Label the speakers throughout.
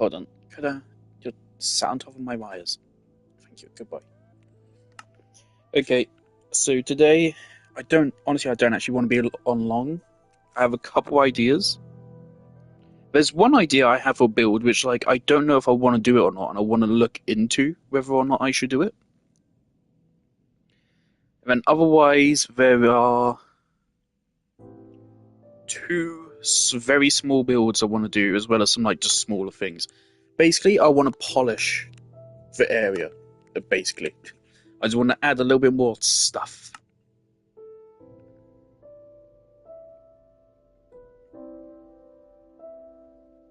Speaker 1: hold on. Could I just sit on top of my wires? Thank you. Goodbye. Okay, so today I don't actually want to be on long. I have a couple ideas. There's one idea I have for build which I don't know if I want to do it or not, and I want to look into whether or not I should do it. And then otherwise there are two very small builds I want to do, as well as some just smaller things. Basically, I want to polish the area. Basically, I just want to add a little bit more stuff.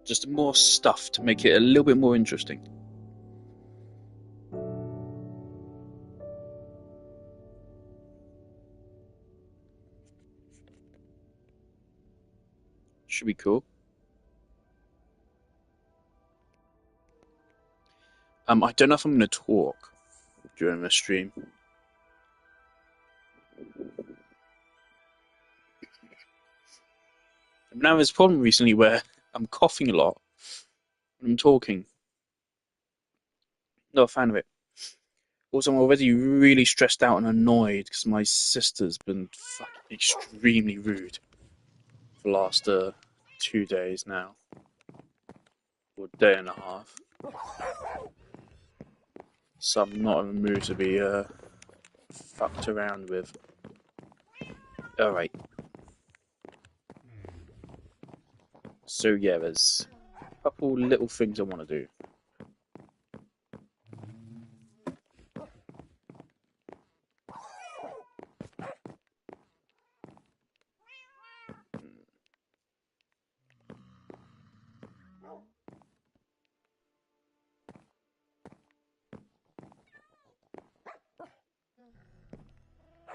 Speaker 1: Just more stuff to make it a little bit more interesting. Should be cool. I don't know if I'm going to talk during the stream. Now there's a problem recently where I'm coughing a lot when I'm talking. Not a fan of it. Also, I'm already really stressed out and annoyed because my sister's been fucking extremely rude for the last 2 days now. Or a day and a half. So I'm not in the mood to be fucked around with. Alright. So yeah, there's a couple little things I want to do.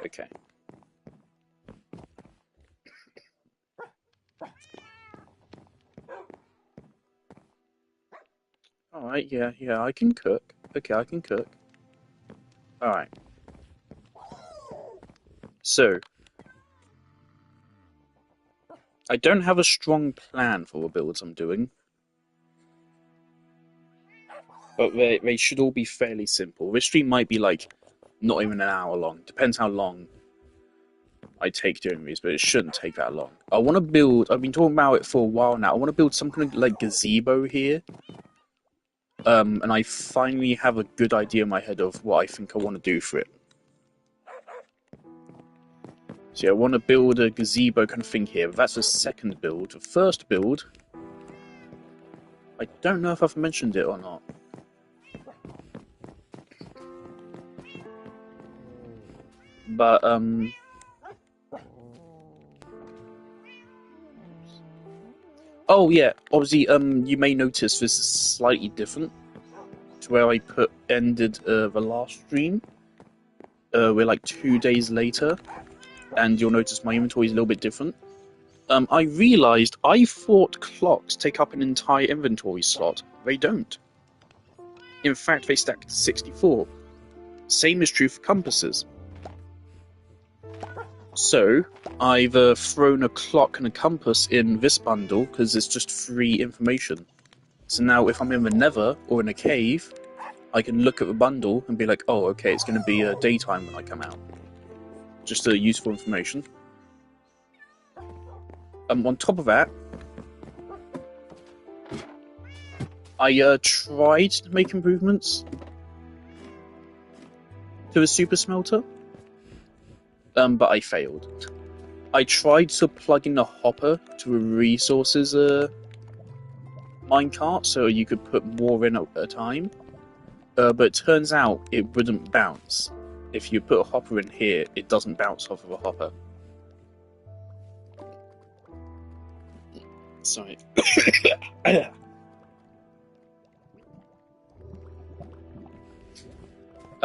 Speaker 1: Okay. Alright, yeah, I can cook. Okay, I can cook. Alright. So, I don't have a strong plan for the builds I'm doing. But they should all be fairly simple. This stream might be not even an hour long. Depends how long I take doing these, but it shouldn't take that long. I want to build, I've been talking about it for a while now, I want to build some kind of gazebo here. And I finally have a good idea in my head of what I think I want to do for it. So yeah, I want to build a gazebo kind of thing here. That's the second build. The first build, I don't know if I've mentioned it or not. But, oh yeah, obviously, you may notice this is slightly different to where I ended the last stream. We're 2 days later, and you'll notice my inventory is a little bit different. I realized I thought clocks take up an entire inventory slot. They don't. In fact, they stack to 64. Same is true for compasses. So, I've thrown a clock and a compass in this bundle because it's just free information. So now if I'm in the nether or in a cave, I can look at the bundle and be like, oh, okay, it's going to be daytime when I come out. Just useful information. On top of that, I tried to make improvements to the super smelter. But I failed. I tried to plug in a hopper to a resources minecart so you could put more in at a time. But it turns out it wouldn't bounce. If you put a hopper in here, it doesn't bounce off of a hopper. Sorry.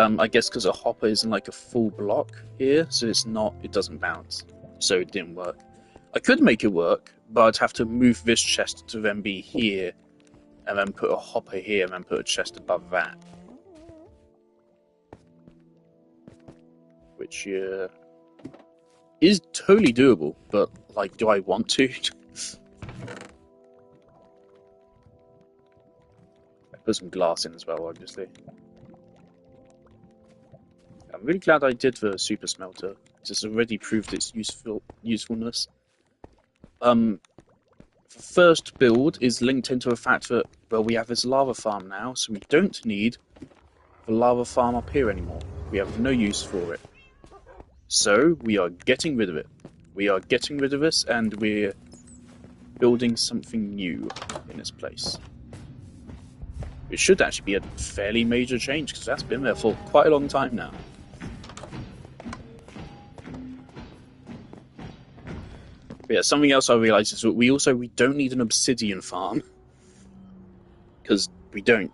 Speaker 1: I guess because a hopper isn't a full block here, so it doesn't bounce. So it didn't work. I could make it work, but I'd have to move this chest to then be here, and then put a hopper here, and then put a chest above that. Which is totally doable, but do I want to? Put some glass in as well, obviously. I'm really glad I did the super smelter. It's already proved its usefulness. The first build is linked into the fact that, well, we have this lava farm now, so we don't need the lava farm up here anymore. We have no use for it. So, we are getting rid of it. We are getting rid of this, and we're building something new in its place. It should actually be a fairly major change, because that's been there for quite a long time now. But yeah, something else I realised is that we don't need an obsidian farm. Because we don't.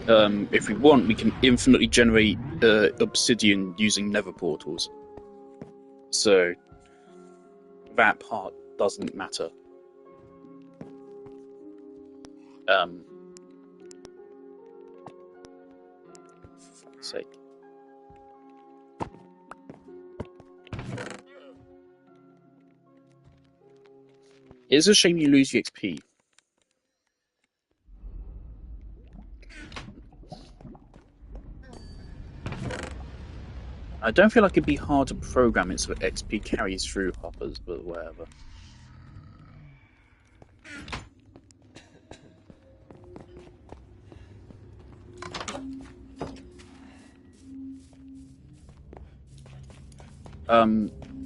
Speaker 1: If we want, we can infinitely generate obsidian using nether portals. So, that part doesn't matter. For fuck's sake. It's a shame you lose the XP. I don't feel like it'd be hard to program it so that XP carries through hoppers, but whatever.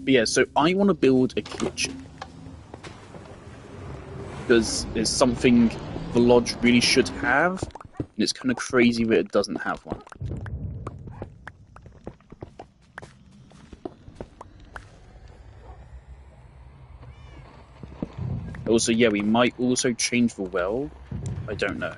Speaker 1: But yeah, so I want to build a kitchen. Because it's something the lodge really should have, and it's kind of crazy that it doesn't have one. Also, yeah, we might also change the well. I don't know.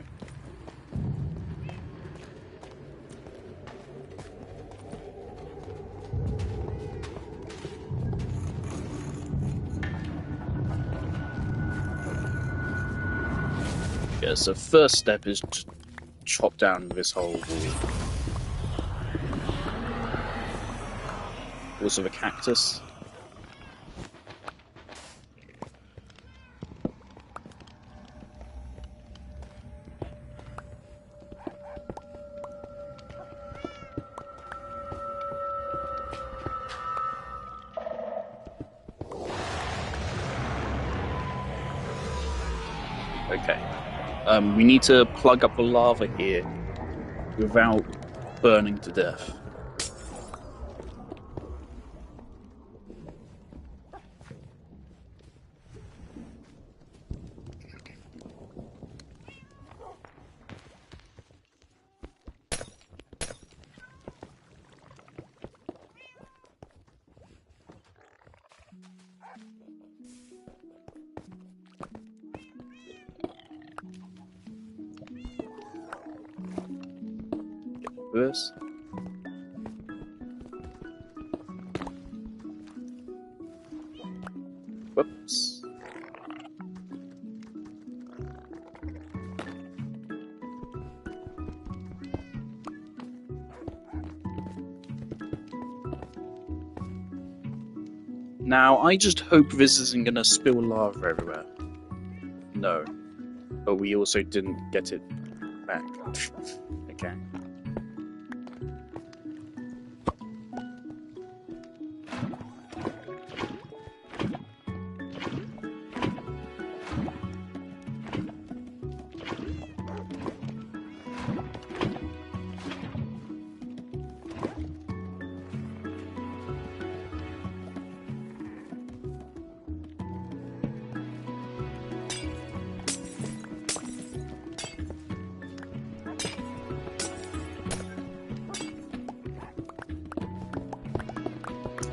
Speaker 1: Yeah, so first step is to chop down this whole wall. Also the cactus. Okay. We need to plug up the lava here without burning to death. This. Whoops. Now, I just hope this isn't gonna spill lava everywhere. No. But we also didn't get it back. Okay.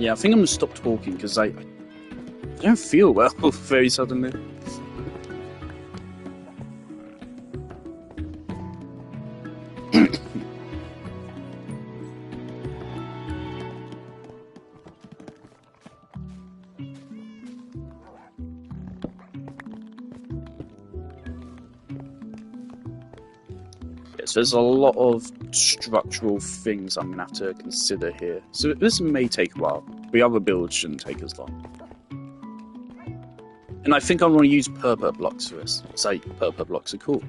Speaker 1: Yeah, I think I'm gonna stop talking because I don't feel well very suddenly. So there's a lot of structural things I'm going to have to consider here. So this may take a while. The other builds shouldn't take as long. And I think I'm going to use purple blocks for this. Say, purple blocks are cool.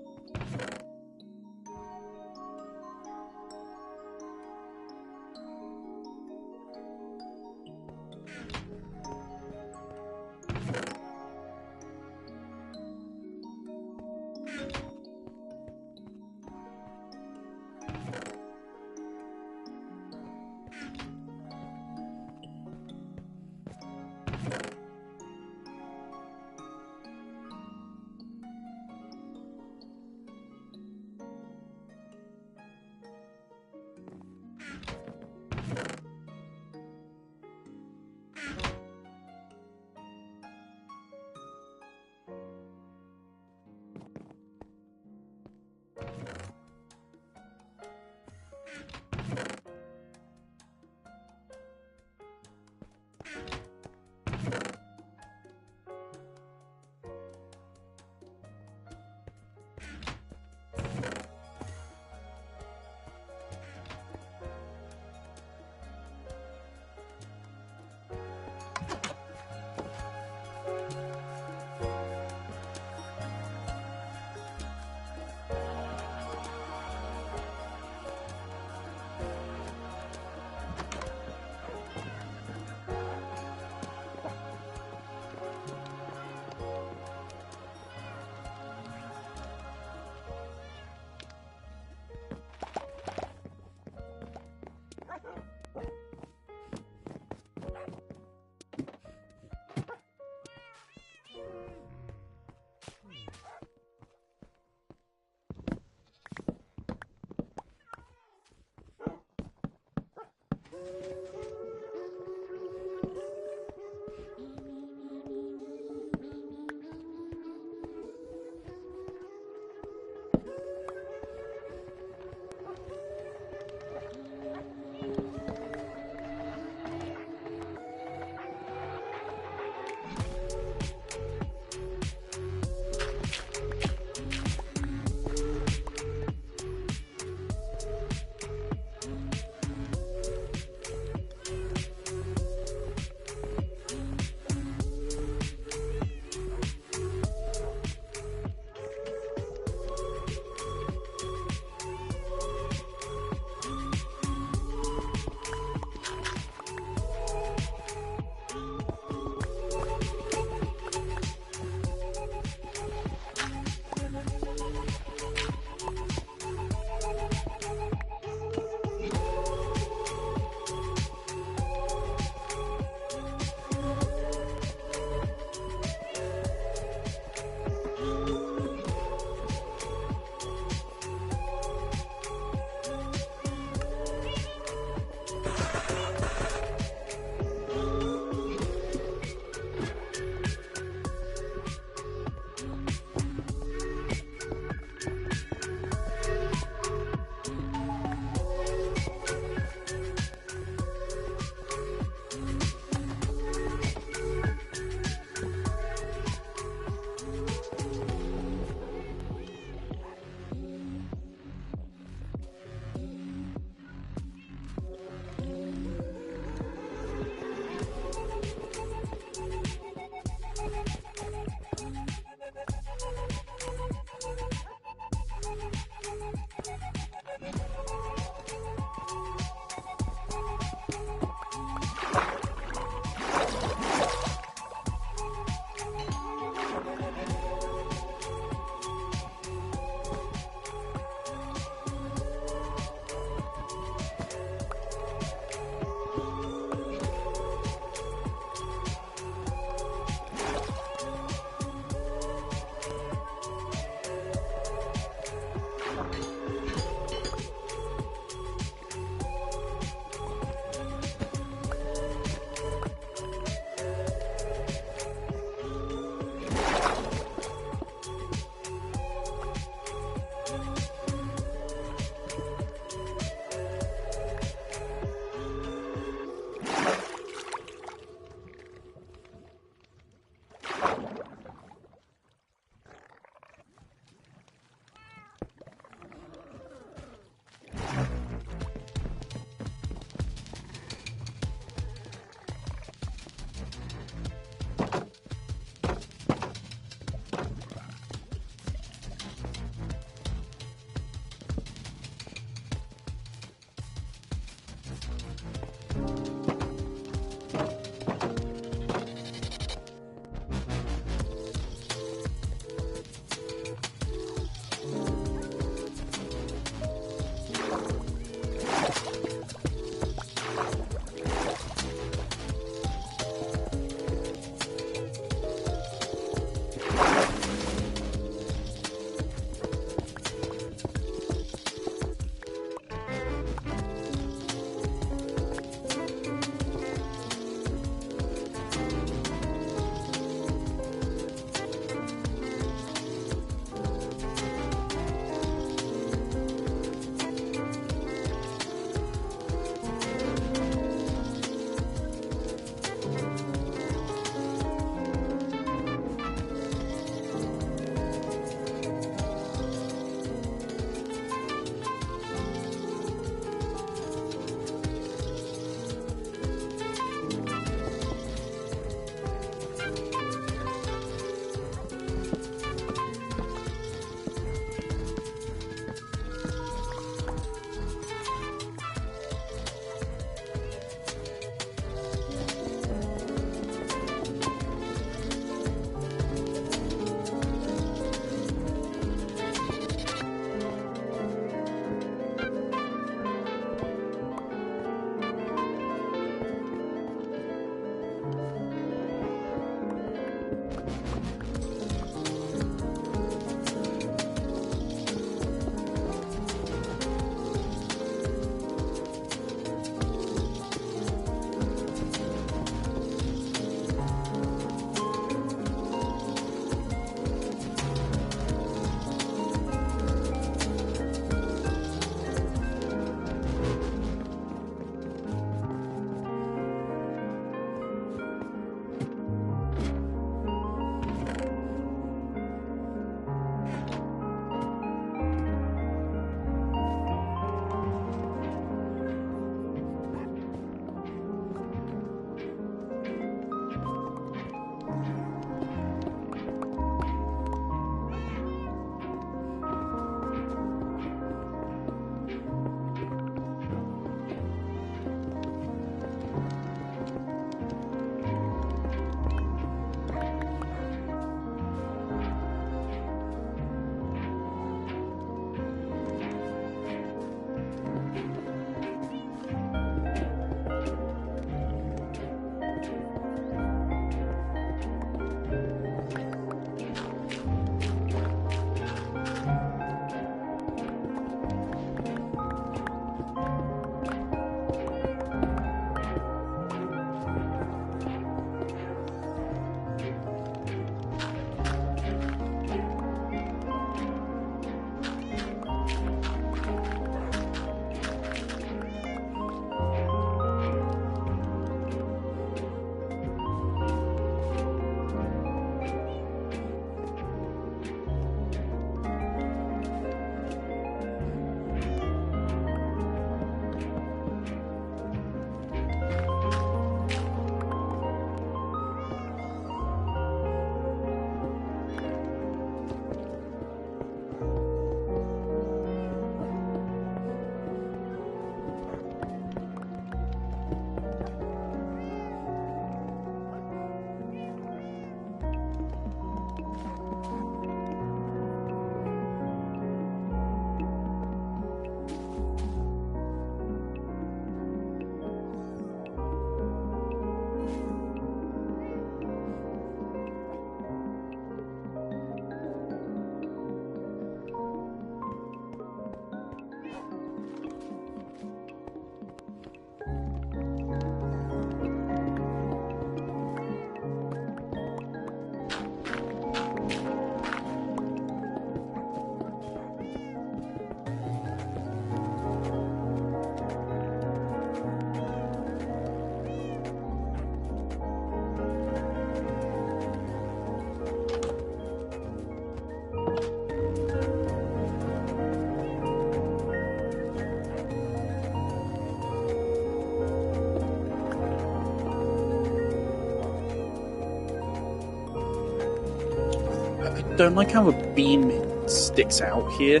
Speaker 1: don't like how a beam sticks out here.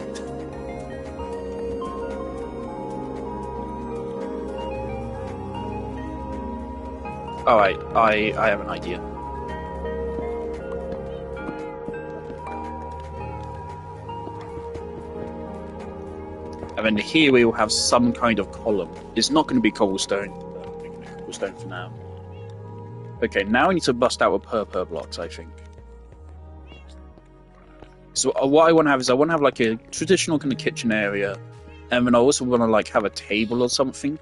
Speaker 1: Alright, I have an idea. And then here we will have some kind of column. It's not going to be cobblestone. Cobblestone for now. Okay, now I need to bust out with purple blocks, I think. So what I want to have is I want to have like a traditional kind of kitchen area, and then I also want to like have a table or something.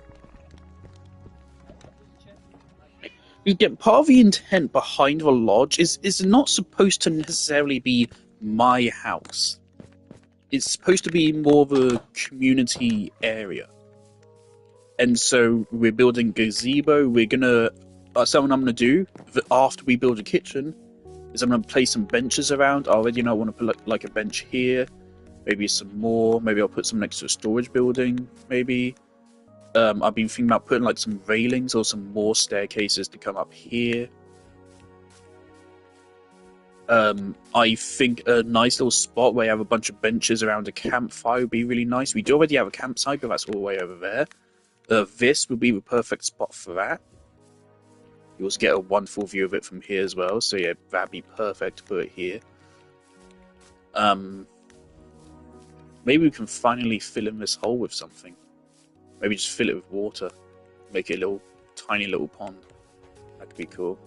Speaker 1: You get part of the intent behind the lodge is not supposed to necessarily be my house. It's supposed to be more of a community area. And so we're building gazebo. We're gonna something I'm gonna do after we build a kitchen is I'm gonna place some benches around. I already know I want to put like a bench here, maybe some more. Maybe I'll put some next to a storage building. Maybe. I've been thinking about putting like some railings or some more staircases to come up here. I think a nice little spot where you have a bunch of benches around a campfire would be really nice. We do already have a campsite, but that's all the way over there. This would be the perfect spot for that. You also get a wonderful view of it from here as well, so yeah, that'd be perfect to put it here. Maybe we can finally fill in this hole with something. Maybe just fill it with water. Make it a little, tiny little pond. That could be cool.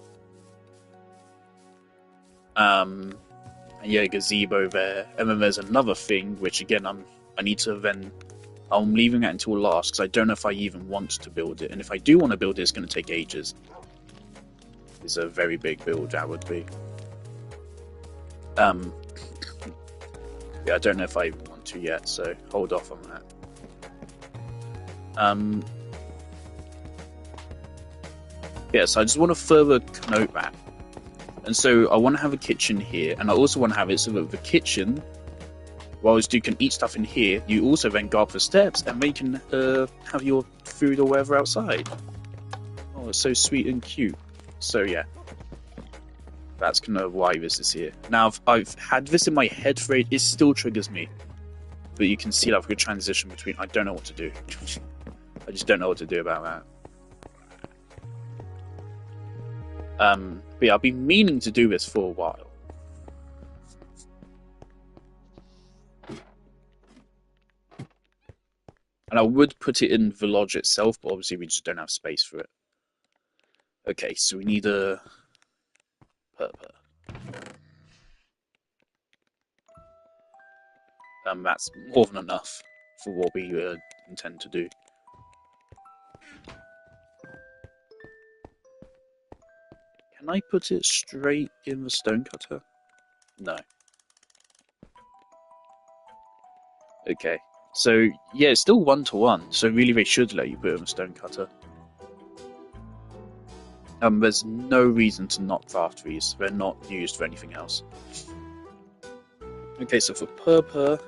Speaker 1: And yeah, gazebo there. And then there's another thing, which again, I need to then... I'm leaving that until last, because I don't know if I even want to build it. And if I do want to build it, it's going to take ages. It's a very big build, that would be. Yeah, I don't know if I want to yet, so hold off on that. Yeah, so I just want to further connote that. And so I want to have a kitchen here, and I also want to have it so that the kitchen, whilst you can eat stuff in here, you also then go up the steps and then you can have your food or whatever outside. Oh, it's so sweet and cute. So yeah, that's kind of why this is here. Now, I've had this in my head for it still triggers me. But you can see like a good transition between, I don't know what to do. I just don't know what to do about that. But yeah, I've been meaning to do this for a while. And I would put it in the lodge itself, but obviously we just don't have space for it. Okay, so we need a purple. That's more than enough for what we intend to do. Can I put it straight in the stone cutter? No. Okay. So, yeah, it's still 1-to-1, so really they should let you put it in the stone cutter. There's no reason to not craft these. They're not used for anything else. Okay, so for purple,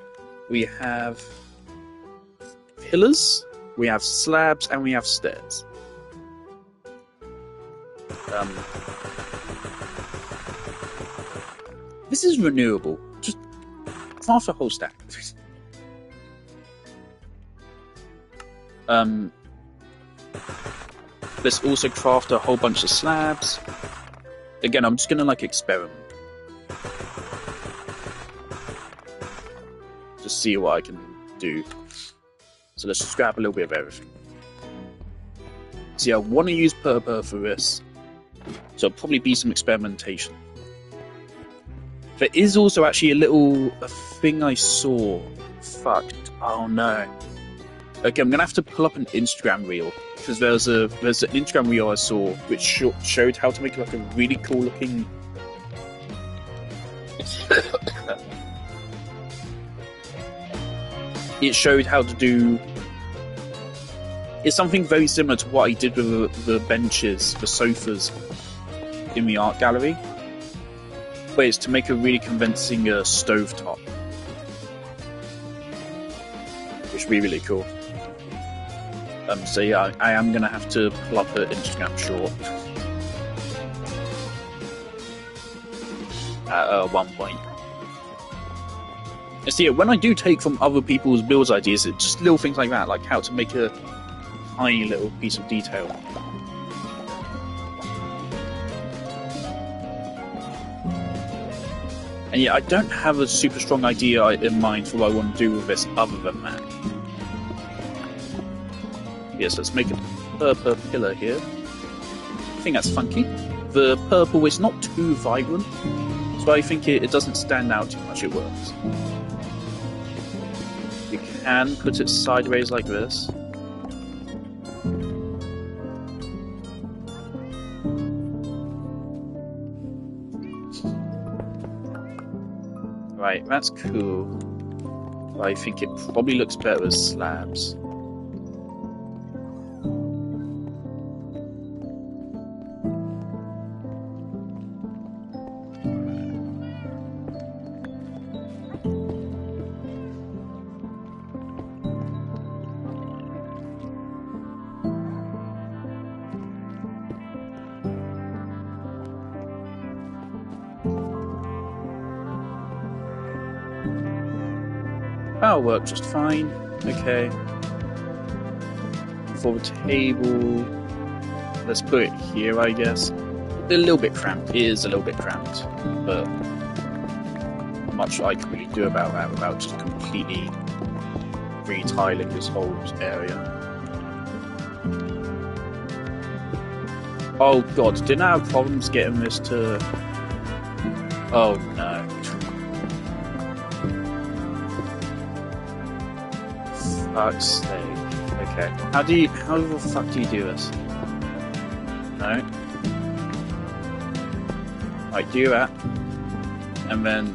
Speaker 1: we have pillars, we have slabs, and we have stairs. This is renewable. Just craft a whole stack. Let's also craft a whole bunch of slabs. Again, I'm just gonna like experiment. Just see what I can do. So let's just grab a little bit of everything. See, I want to use purple for this. So it'll probably be some experimentation. There is also actually a thing I saw. Fucked. Oh no. Okay, I'm gonna have to pull up an Instagram reel because there's an Instagram reel I saw which showed how to make like a really cool looking. It showed how to do. It's something very similar to what I did with the benches, the sofas in the art gallery. But it's to make a really convincing stovetop, which would be really cool. So yeah, I am gonna have to pull up an Instagram short at one point. And see, when I do take from other people's build ideas, it's just little things like that, like how to make a tiny little piece of detail. And yeah, I don't have a super strong idea in mind for what I want to do with this other than that. Yes, let's make a purple pillar here. I think that's funky. The purple is not too vibrant, so I think it doesn't stand out too much, it works. You can put it sideways like this. Right, that's cool. But I think it probably looks better with slabs. That'll work just fine. Okay. For the table, let's put it here, I guess. A little bit cramped. It is a little bit cramped, but not much I can really do about that without just completely retiling this whole area. Oh god, didn't I have problems getting this to... Oh no. Fuck's sake. Okay. How the fuck do you do this? No. Right, do that. And then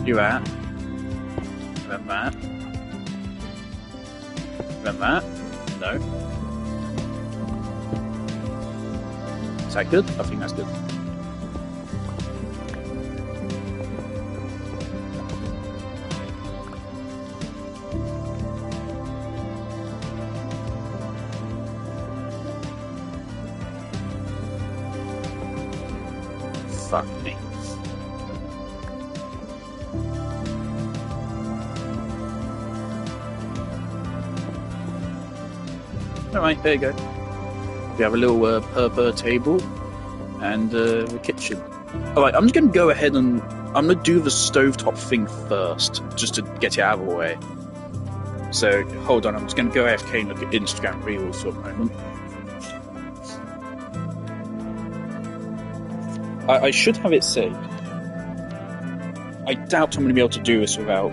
Speaker 1: do that. And then that. And then that. No. Is that good? I think that's good. Fuck me. Alright, there you go. We have a little purple table and the kitchen. Alright, I'm just going to go ahead and I'm going to do the stovetop thing first, just to get it out of the way. So, hold on, I'm just going to go AFK and look at Instagram Reels for a moment. I should have it saved. I doubt I'm going to be able to do this without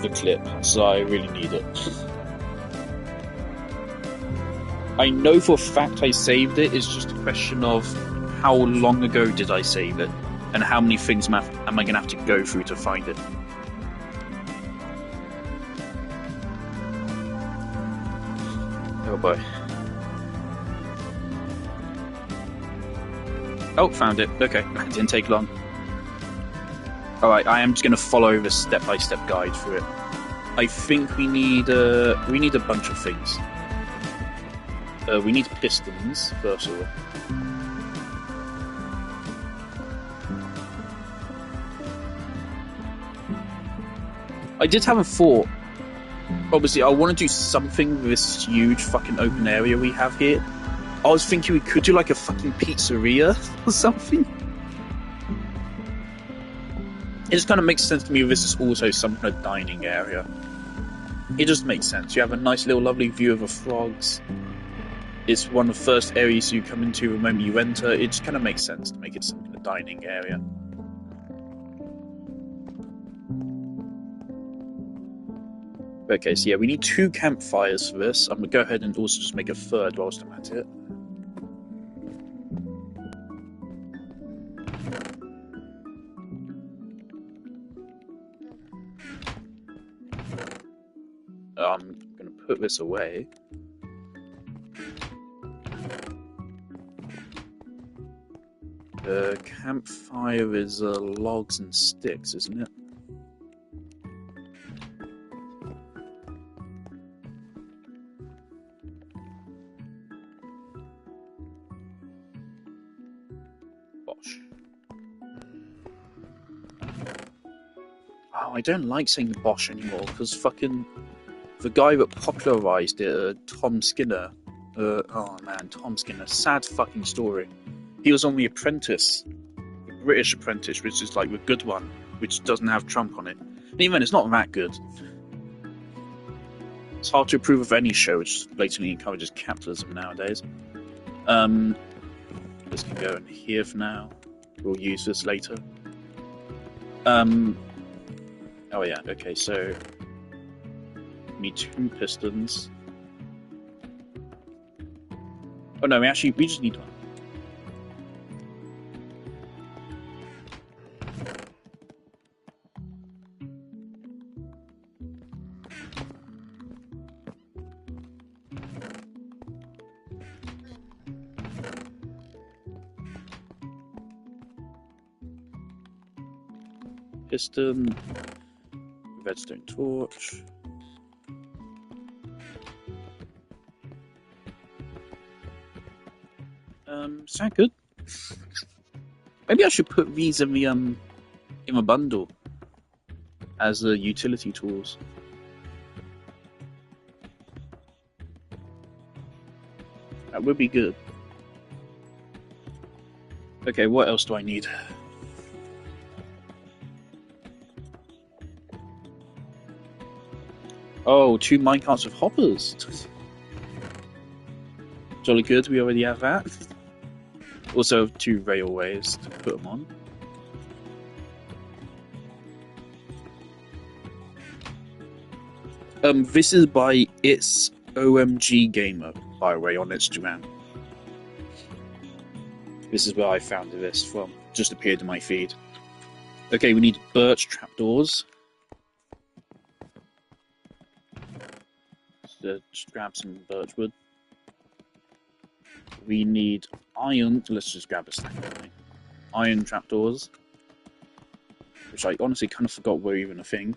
Speaker 1: the clip, so I really need it. I know for a fact I saved it, it's just a question of how long ago did I save it, and how many things am I going to have to go through to find it. Oh boy. Oh, found it. Okay, that didn't take long. Alright, I am just going to follow the step-by-step guide through it. I think we need a bunch of things. We need pistons, first of all. I did have a thought. Obviously, I want to do something with this huge fucking open area we have here. I was thinking we could do like a fucking pizzeria or something. It just kind of makes sense to me. This is also some kind of dining area. It just makes sense. You have a nice little lovely view of the frogs. It's one of the first areas you come into the moment you enter. It just kind of makes sense to make it some kind of dining area. Okay, so yeah, we need 2 campfires for this. I'm going to go ahead and also just make a third whilst I'm at it. I'm going to put this away. The campfire is logs and sticks, isn't it? Oh, I don't like saying Bosch anymore, because fucking... The guy that popularised it, Tom Skinner... oh man, Tom Skinner. Sad fucking story. He was on The Apprentice. The British Apprentice, which is like the good one, which doesn't have Trump on it. And even it's not that good. It's hard to approve of any show which blatantly encourages capitalism nowadays. This can go in here for now. We'll use this later. Oh yeah, okay, so... we need 2 pistons. Oh no, we just need 1. Piston, redstone torch. Is that good? Maybe I should put these in the bundle as utility tools. That would be good. Okay, what else do I need? Oh, 2 minecarts with hoppers. Jolly good, we already have that. Also 2 railways to put them on. This is by It's OMG Gamer, by the way, on Instagram. This is where I found this from. Just appeared in my feed. Okay, we need birch trapdoors. So just grab some birch wood. We need iron. Let's just grab a stack of it. Iron trapdoors. Which I honestly kind of forgot were even a thing.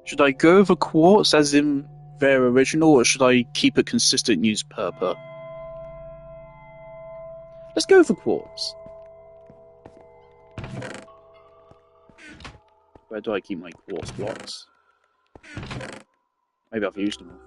Speaker 1: Should I go over quartz as in their original, or should I keep it consistent and use purple? Let's go for quartz. Where do I keep my quartz blocks? Maybe I've used them all.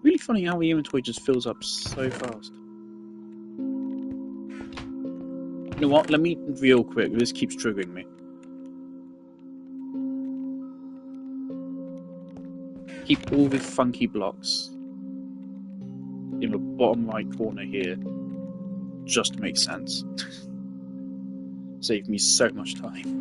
Speaker 1: Really funny how the inventory just fills up so fast. You know what? Let me real quick. This keeps triggering me. Keep all the funky blocks in the bottom right corner here, just to make sense. Save me so much time.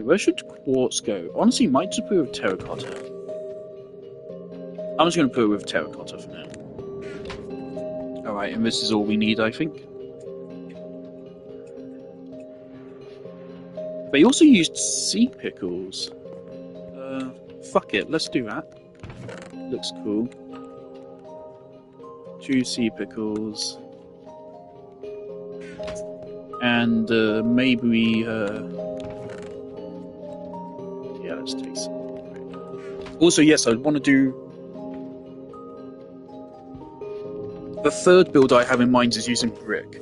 Speaker 1: Where should quartz go? Honestly, might just put it with terracotta. I'm just going to put it with terracotta for now. Alright, and this is all we need, I think. They also used sea pickles. Fuck it, let's do that. Looks cool. 2 sea pickles. And maybe let's take some. Also, yes, I want to do... The third build I have in mind is using brick.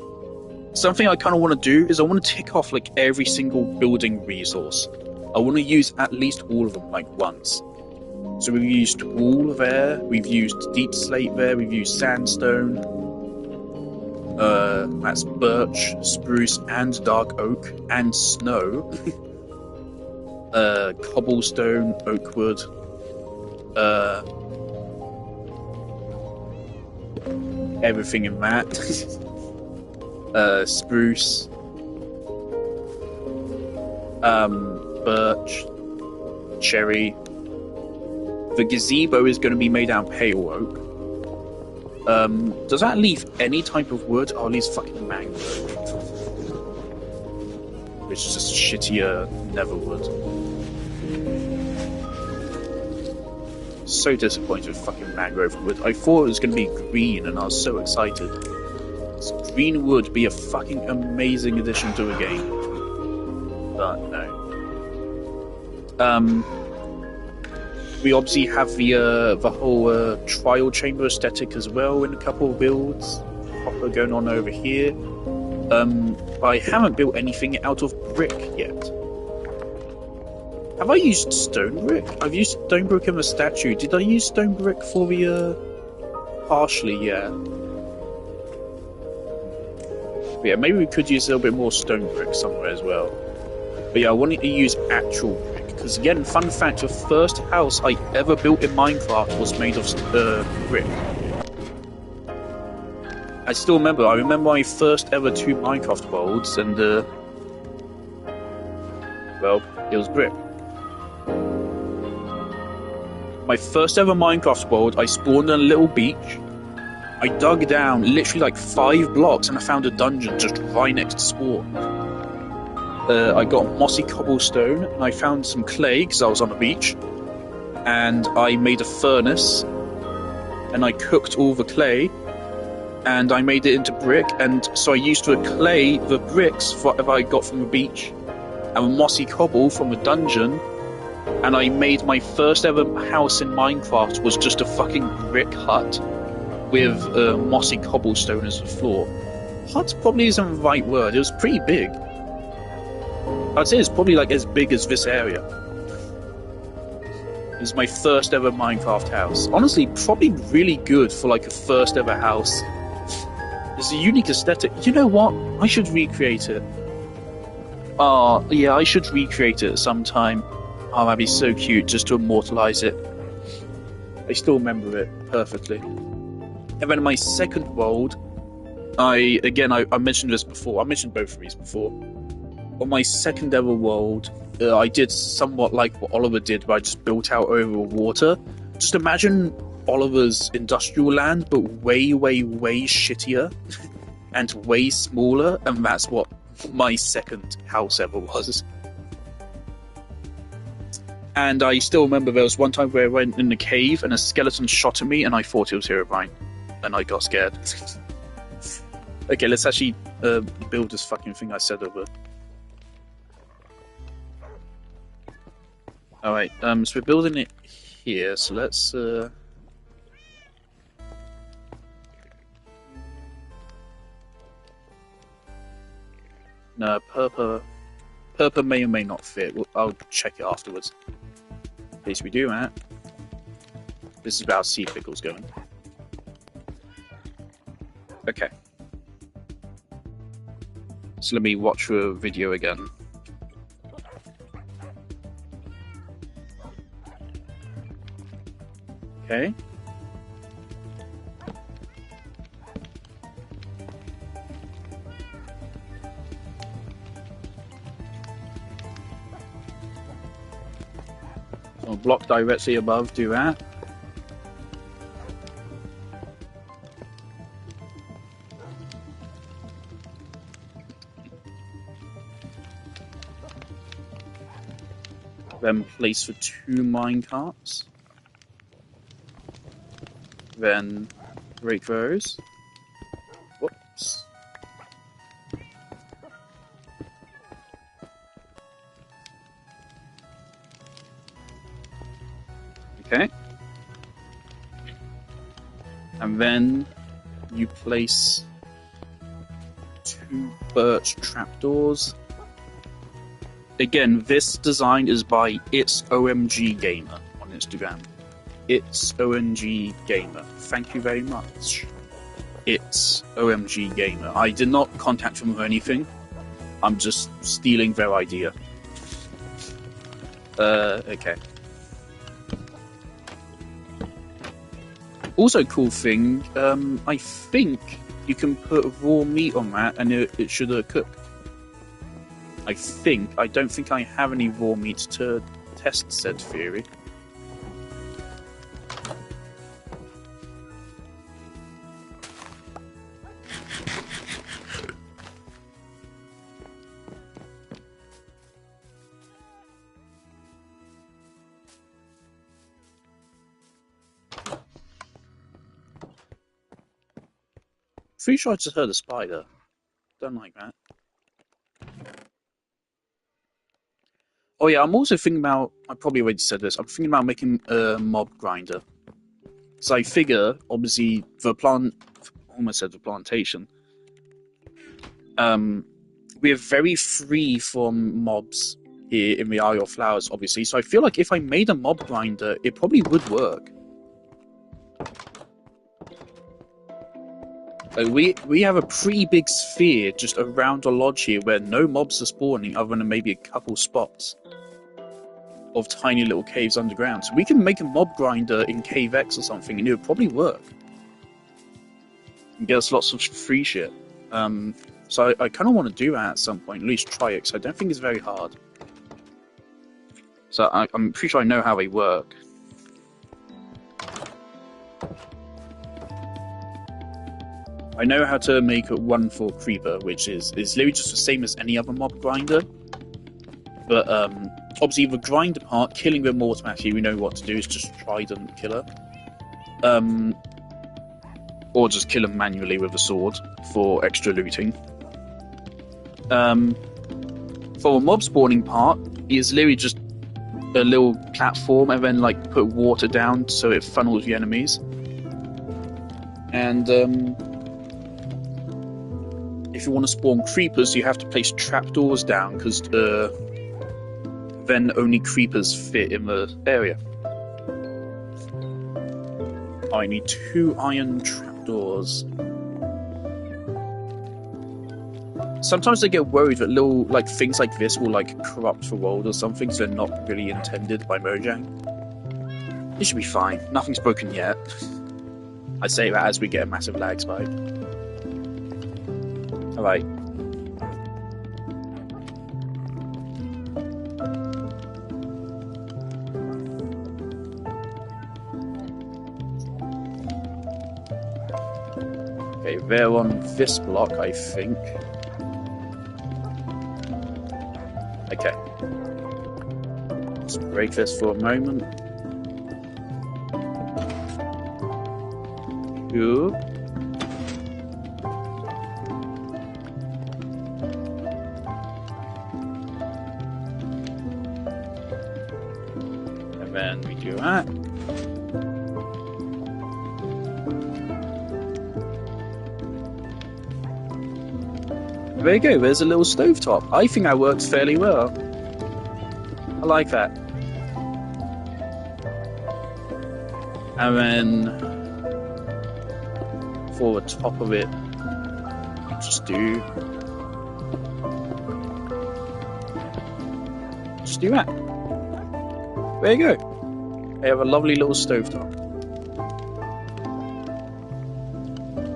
Speaker 1: Something I kind of want to do is I want to tick off like every single building resource. I want to use at least all of them like once. So we've used wool there, we've used deep slate there, we've used sandstone. That's birch, spruce, and dark oak, and snow. Cobblestone, oak wood. Everything in that. Spruce. Birch. Cherry. The gazebo is going to be made out of pale oak. Does that leave any type of wood? Oh, it leaves fucking mango. Which is just shittier nether wood. So disappointed with fucking mangrove wood. I thought it was going to be green and I was so excited. Green would be a fucking amazing addition to a game. But no. We obviously have the whole trial chamber aesthetic as well in a couple of builds. Proper going on over here. I haven't built anything out of brick yet. Have I used stone brick? I've used stone brick in the statue. Did I use stone brick for the partially, yeah. But yeah, maybe we could use a little bit more stone brick somewhere as well. But yeah, I wanted to use actual brick. Because again, fun fact, the first house I ever built in Minecraft was made of brick. I still remember, my first ever 2 Minecraft worlds, and well, it was brick. My first ever Minecraft world, I spawned on a little beach. I dug down literally like 5 blocks and I found a dungeon just right next to spawn. I got mossy cobblestone and I found some clay because I was on the beach. And I made a furnace and I cooked all the clay and I made it into brick. And so I used the clay, the bricks that I got from the beach, and the mossy cobble from the dungeon. And I made my first ever house in Minecraft was just a fucking brick hut with mossy cobblestone as the floor. Hut probably isn't the right word. It was pretty big. I'd say it's probably like as big as this area. It was my first ever Minecraft house. Honestly, probably really good for like a first ever house. It's a unique aesthetic. You know what? I should recreate it. Oh, yeah, I should recreate it sometime. Oh, that'd be so cute, just to immortalize it. I still remember it perfectly. And then in my second world, I mentioned this before. I mentioned both of these before. On my second ever world, I did somewhat like what Oliver did, where I just built out over water. Just imagine Oliver's industrial land, but way, way, way shittier and way smaller, and that's what my second house ever was. And I still remember there was one time where I went in the cave and a skeleton shot at me and I thought it was Herobrine. And I got scared. Okay, let's actually build this fucking thing I said over. Alright, so we're building it here, so let's... No, purple may or may not fit. I'll check it afterwards. In case we do that. This is about sea pickles going. Okay. So let me watch a video again. Okay. So block directly above, do that. Then place for 2 minecarts. Then break those. Whoops. Okay. And then you place 2 birch trapdoors. Again, this design is by It's OMG Gamer on Instagram. It's OMG Gamer. Thank you very much. It's OMG Gamer. I did not contact them or anything. I'm just stealing their idea. Okay. Also, cool thing, I think you can put raw meat on that and it should cook. I think. I don't think I have any raw meat to test said theory. Pretty sure I just heard a spider. Don't like that. Oh yeah, I'm also thinking about, I probably already said this, I'm thinking about making a mob grinder. So I figure, obviously, almost said the plantation, we're very free from mobs here in the Isle of Flowers, obviously, so I feel like if I made a mob grinder, it probably would work. We have a pretty big sphere just around our lodge here where no mobs are spawning other than maybe a couple spots of tiny little caves underground. So we can make a mob grinder in Cave X or something and it would probably work. And get us lots of free shit. So I kind of want to do that at some point, at least try it, because I don't think it's very hard. So I'm pretty sure I know how they work. I know how to make a 1-4 creeper, which is literally just the same as any other mob grinder. But obviously the grinder part, killing them automatically, we know what to do, is just trident killer. Or just kill them manually with a sword for extra looting. For a mob spawning part, it's literally just a little platform and then like put water down so it funnels the enemies. And if you want to spawn creepers, you have to place trapdoors down because then only creepers fit in the area. I need 2 iron trapdoors. Sometimes I get worried that little things like this will corrupt the world or something, so they're not really intended by Mojang. It should be fine. Nothing's broken yet. I say that as we get a massive lag spike. Alright. Okay, they're on this block, I think. Okay. Let's break this for a moment. Good. And then we do that. There you go, there's a little stovetop. I think that works fairly well. I like that. And then for the top of it, just do that. There you go. They have a lovely little stovetop.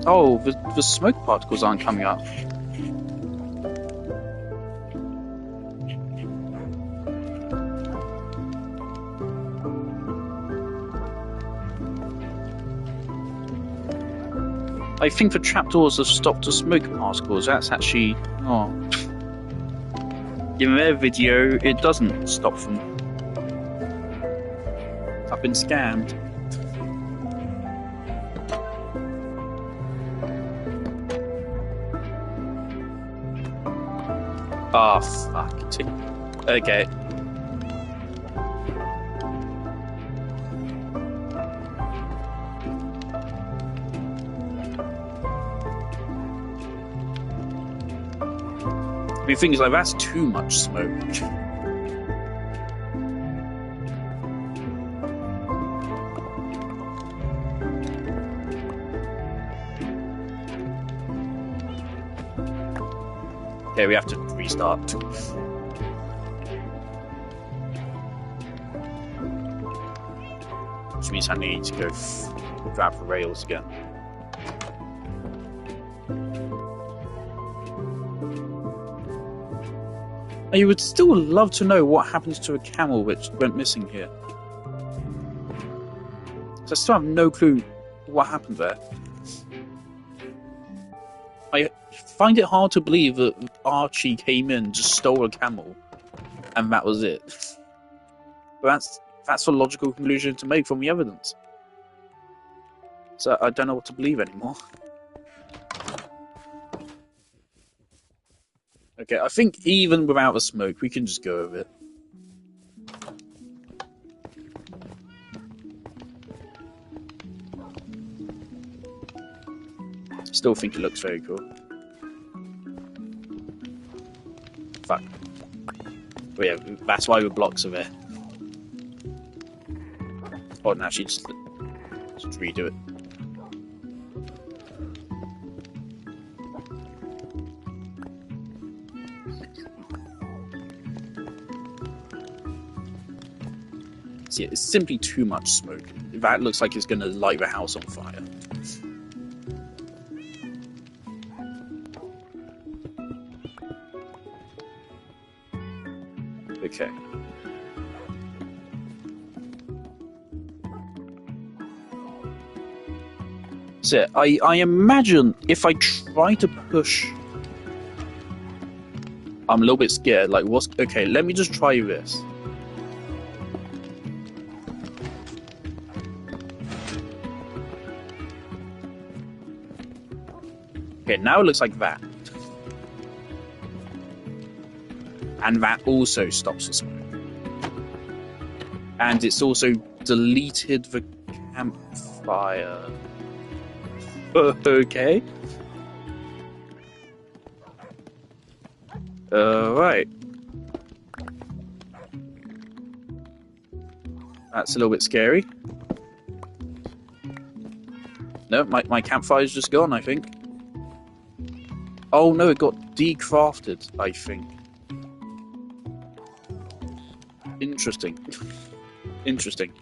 Speaker 1: Oh, the smoke particles aren't coming up. I think the trapdoors have stopped the smoke particles. That's actually... oh. In their video, it doesn't stop them. I've been scammed. Ah, fuck. Okay. The thing is, that's too much smoke. Okay, we have to restart. Which means I need to go grab the rails again. You would still love to know what happens to a camel which went missing here. So I still have no clue what happened there. I find it hard to believe that Archie came in, just stole a camel, and that was it. But that's a logical conclusion to make from the evidence. So I don't know what to believe anymore. Okay, I think even without the smoke, we can just go with it. Still think it looks very cool. Fuck. But yeah, that's why the blocks are there. Oh, now she just redo it. See, it's simply too much smoke. That looks like it's going to light the house on fire. Okay. So I imagine if I try to push... I'm a little bit scared. Like, what's... Okay, let me just try this. Okay, now it looks like that. And that also stops the smoke. And it's also deleted the campfire. Okay. Right. That's a little bit scary. No, my campfire's just gone, I think. Oh no, it got decrafted, I think. Interesting. Interesting.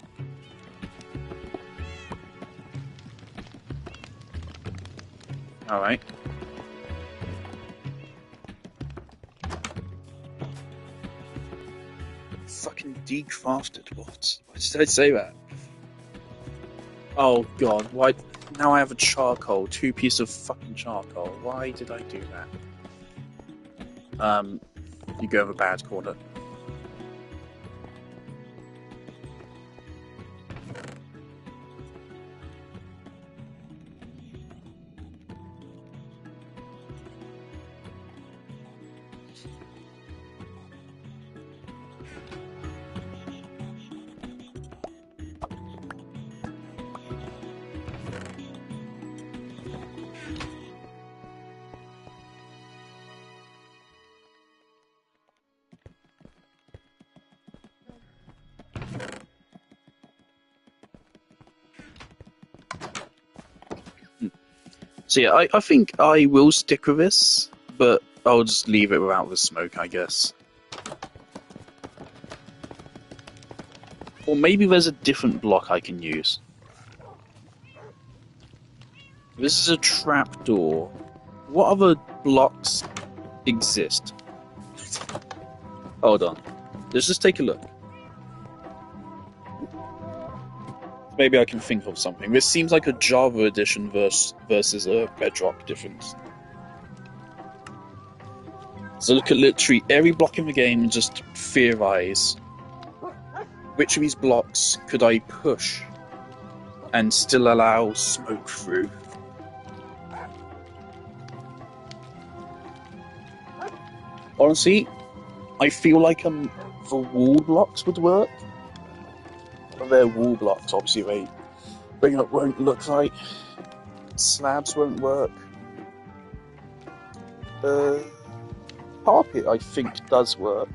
Speaker 1: Alright. Fucking decrafted, what? Why did I say that? Oh god, why? Now I have a charcoal, 2 pieces of fucking charcoal. Why did I do that? You go in the bad corner. So yeah, I think I will stick with this, but I'll just leave it without the smoke, I guess. Or maybe there's a different block I can use. This is a trapdoor. What other blocks exist? Hold on. Let's just take a look. Maybe I can think of something. This seems like a Java edition versus a Bedrock difference. So look at literally every block in the game and just theorize. Which of these blocks could I push and still allow smoke through? Honestly, I feel like the wall blocks would work. They're wall blocks, obviously they won't look right. Slabs won't work. Carpet, I think, does work.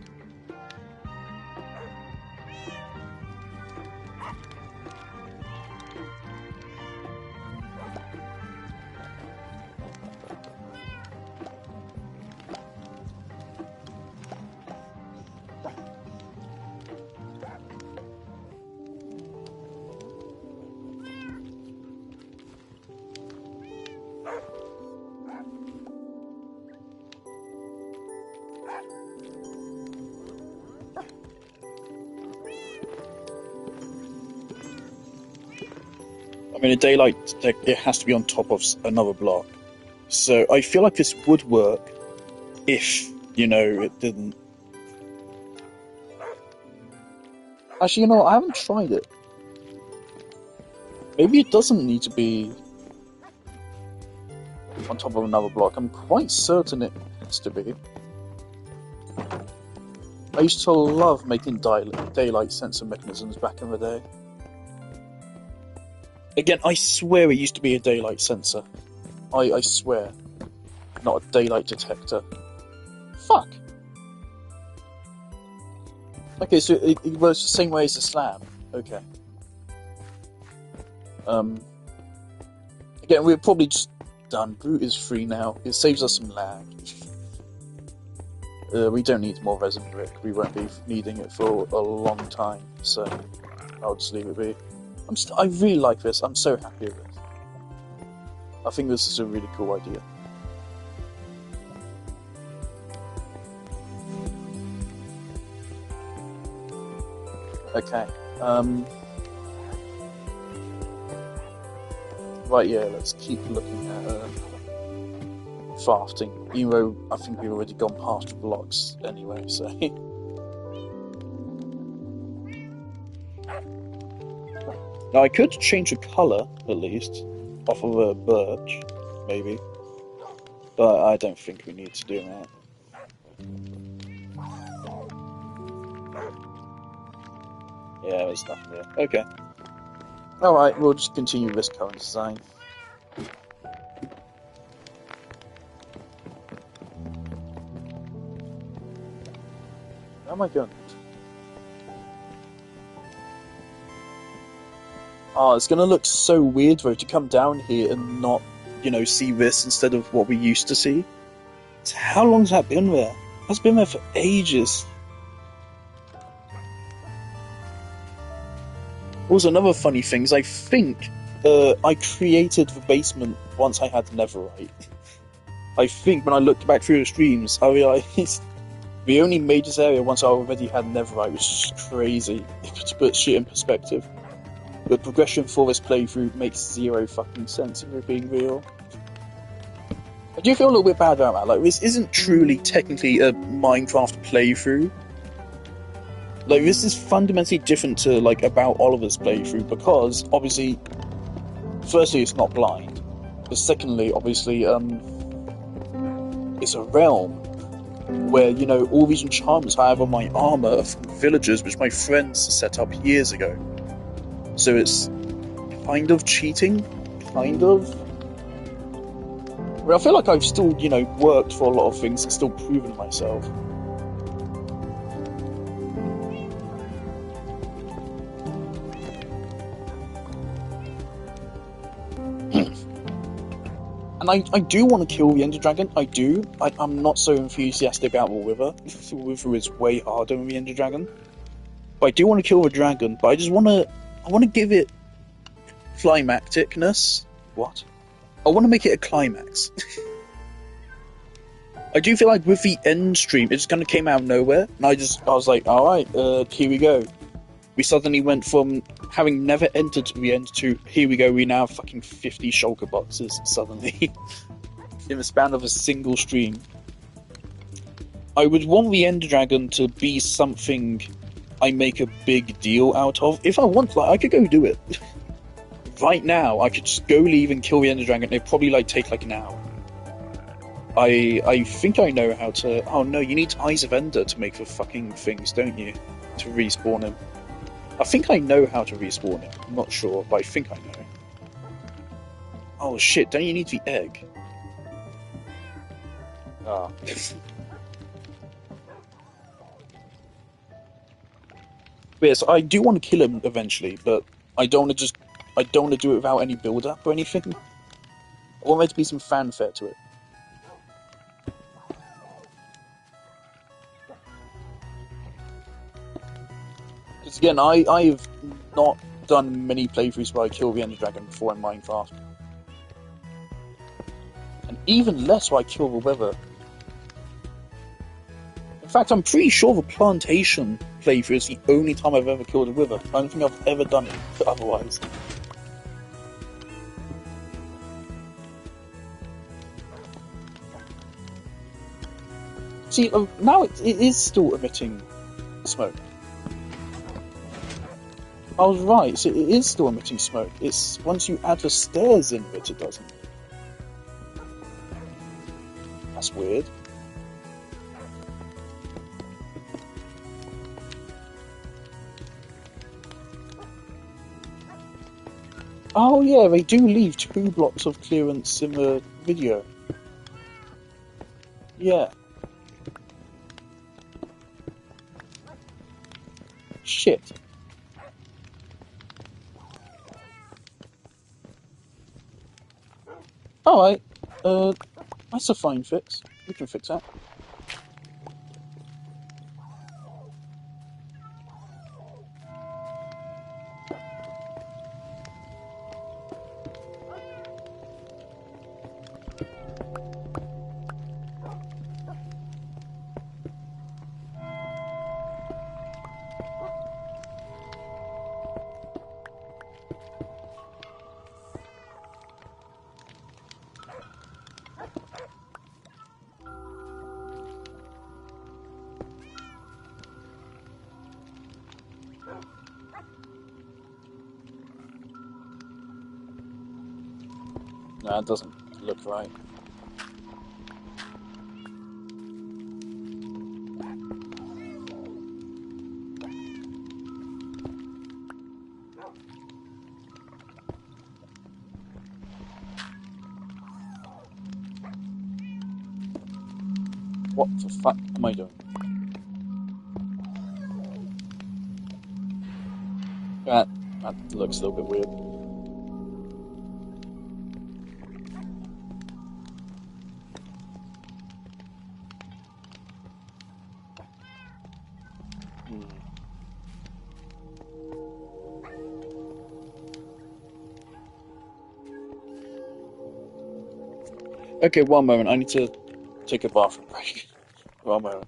Speaker 1: I mean, a daylight detector, it has to be on top of another block. So I feel like this would work if, it didn't. Actually, I haven't tried it. Maybe it doesn't need to be on top of another block. I'm quite certain it has to be. I used to love making daylight sensor mechanisms back in the day. Again, I swear it used to be a daylight sensor. I swear. Not a daylight detector. Fuck! Okay, so it works the same way as the slab. Okay. Again, we're probably just done. Brute is free now. It saves us some lag. We don't need more resin brick. We won't be needing it for a long time, so I'll just leave it be. I really like this. I'm so happy with it. I think this is a really cool idea. Okay. Right, yeah, let's keep looking at crafting, even though I think we've already gone past the blocks anyway, so... Now, I could change the colour, at least, off of a birch, maybe. But I don't think we need to do that. Yeah, there's nothing there. Okay. Alright, we'll just continue this current design. Where am I going? Oh, it's gonna look so weird though to come down here and not, see this instead of what we used to see. So how long's that been there? That's been there for ages. Also, another funny thing is I think I created the basement once I had netherite. I think when I looked back through the streams, I realised we only made this area once I already had netherite, which is crazy, to put shit in perspective. The progression for this playthrough makes zero fucking sense if we're being real. I do feel a little bit bad about that. Like, this isn't truly technically a Minecraft playthrough. Like, this is fundamentally different to, About Oliver's playthrough, because, obviously, firstly, it's not blind. But secondly, obviously, it's a realm where, all these enchantments I have on my armour are from villagers which my friends set up years ago. So it's kind of cheating, kind of. I feel like I've still, worked for a lot of things and still proven myself. And I do want to kill the Ender Dragon, I do. I'm not so enthusiastic about the Wither. The Wither is way harder than the Ender Dragon. But I do want to kill the dragon, but I want to give it climacticness. What? I want to make it a climax. I do feel like with the end stream, it just kind of came out of nowhere, and I was like, alright, here we go. We suddenly went from having never entered the end to, here we go, we now have fucking 50 shulker boxes, suddenly. In the span of a single stream. I would want the Ender Dragon to be something I make a big deal out of. If I want, I could go do it. Right now, I could just go leave and kill the Ender Dragon. It'd probably, take an hour. I think I know how to... Oh no, you need Eyes of Ender to make the fucking things, don't you? To respawn him. I think I know how to respawn him. I'm not sure, but I think I know. Oh shit, don't you need the egg? Ah. Yes, I do want to kill him eventually, but I don't want to do it without any build-up or anything. I want there to be some fanfare to it. Because again, I have not done many playthroughs where I kill the Ender Dragon before in Minecraft. And even less where I kill the Wither. In fact, I'm pretty sure the Plantation playthrough is the only time I've ever killed a Wither. I don't think I've ever done it otherwise. See, now it is still emitting smoke. I was right, so it is still emitting smoke. It's once you add the stairs in it doesn't. That's weird. Oh yeah, they do leave 2 blocks of clearance in the video. Yeah. Shit. Alright. That's a fine fix. We can fix that. No, it doesn't look right. What the fuck am I doing? That that looks a little bit weird. Hmm. Okay, one moment. I need to take a bathroom break. One moment.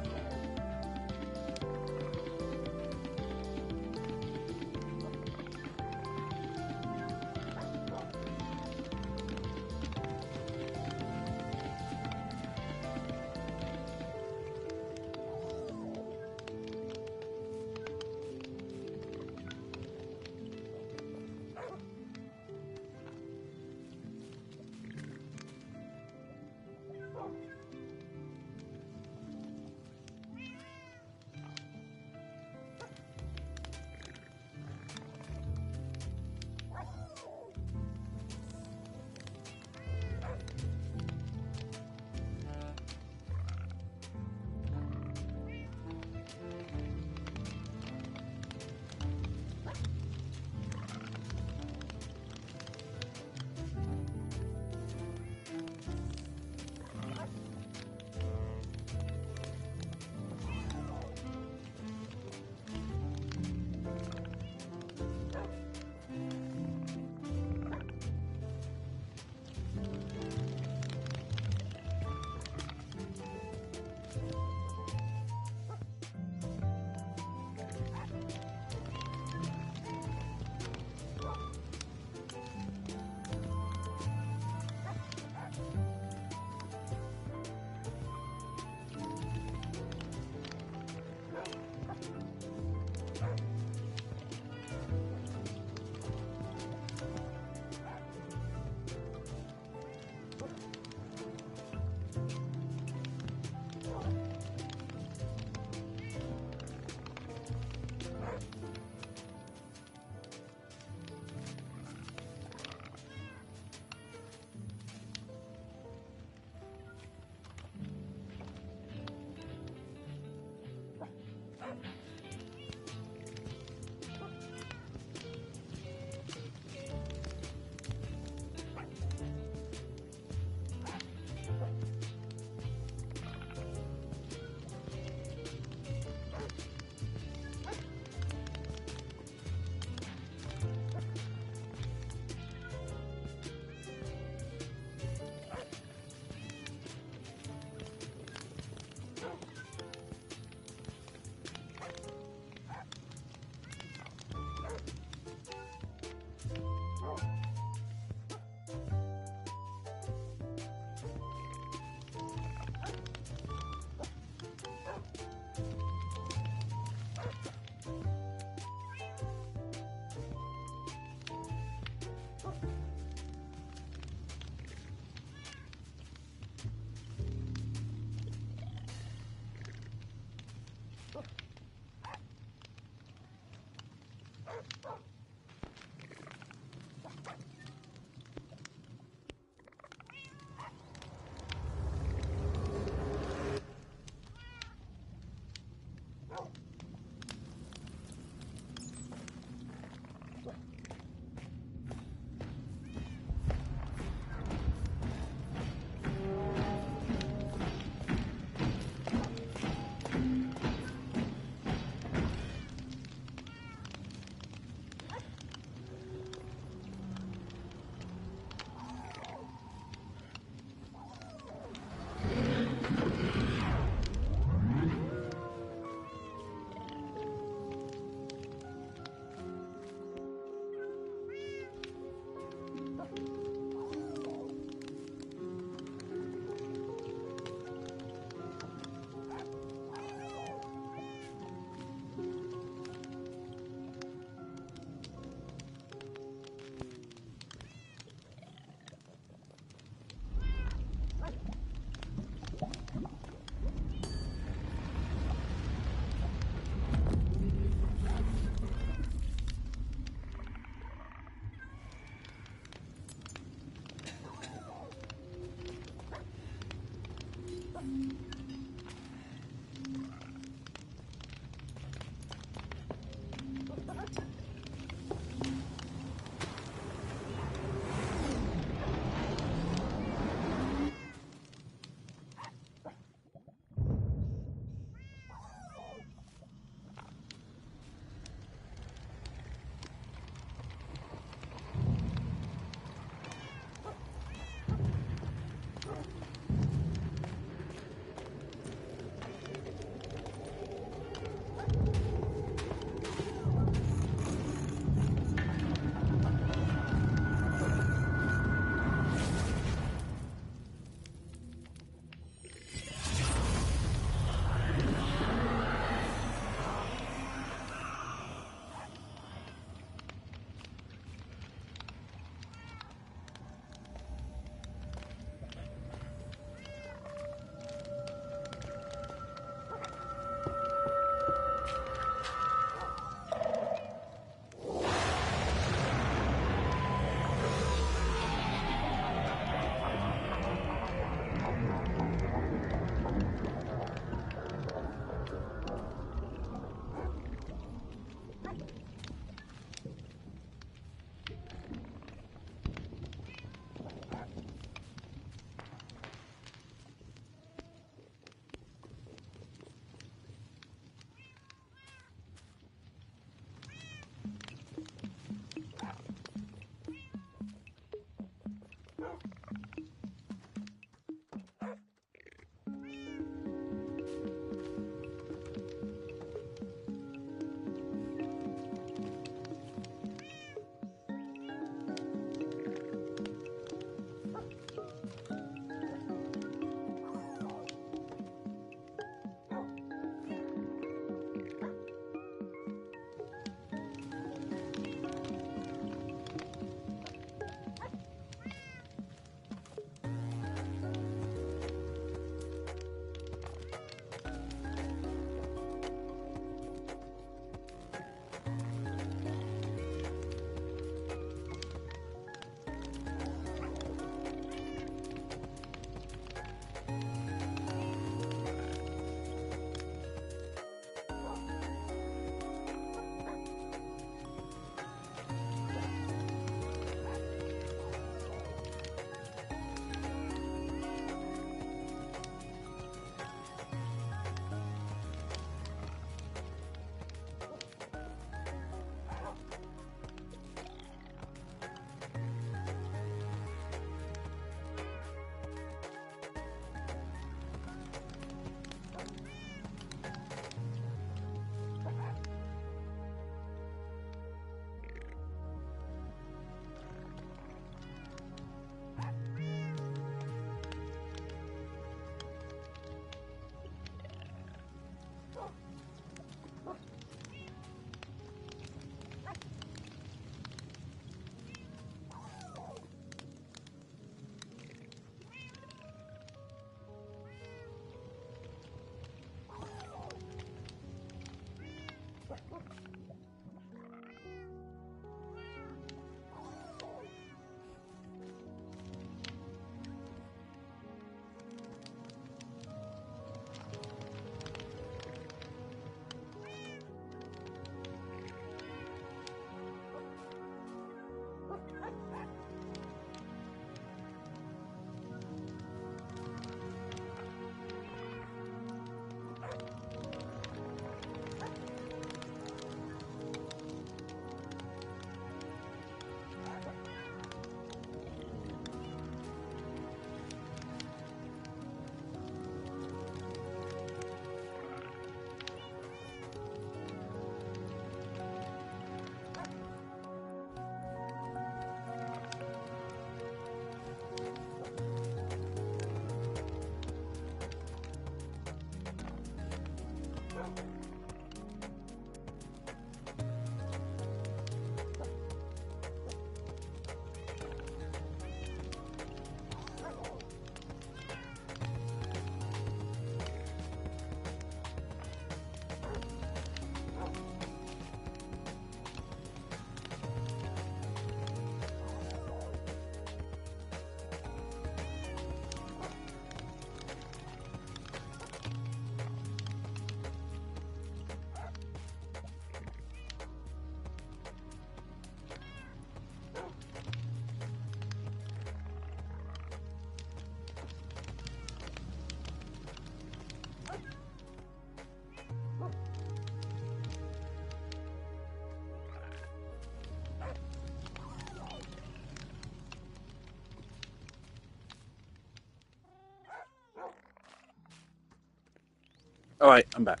Speaker 1: Alright, I'm back.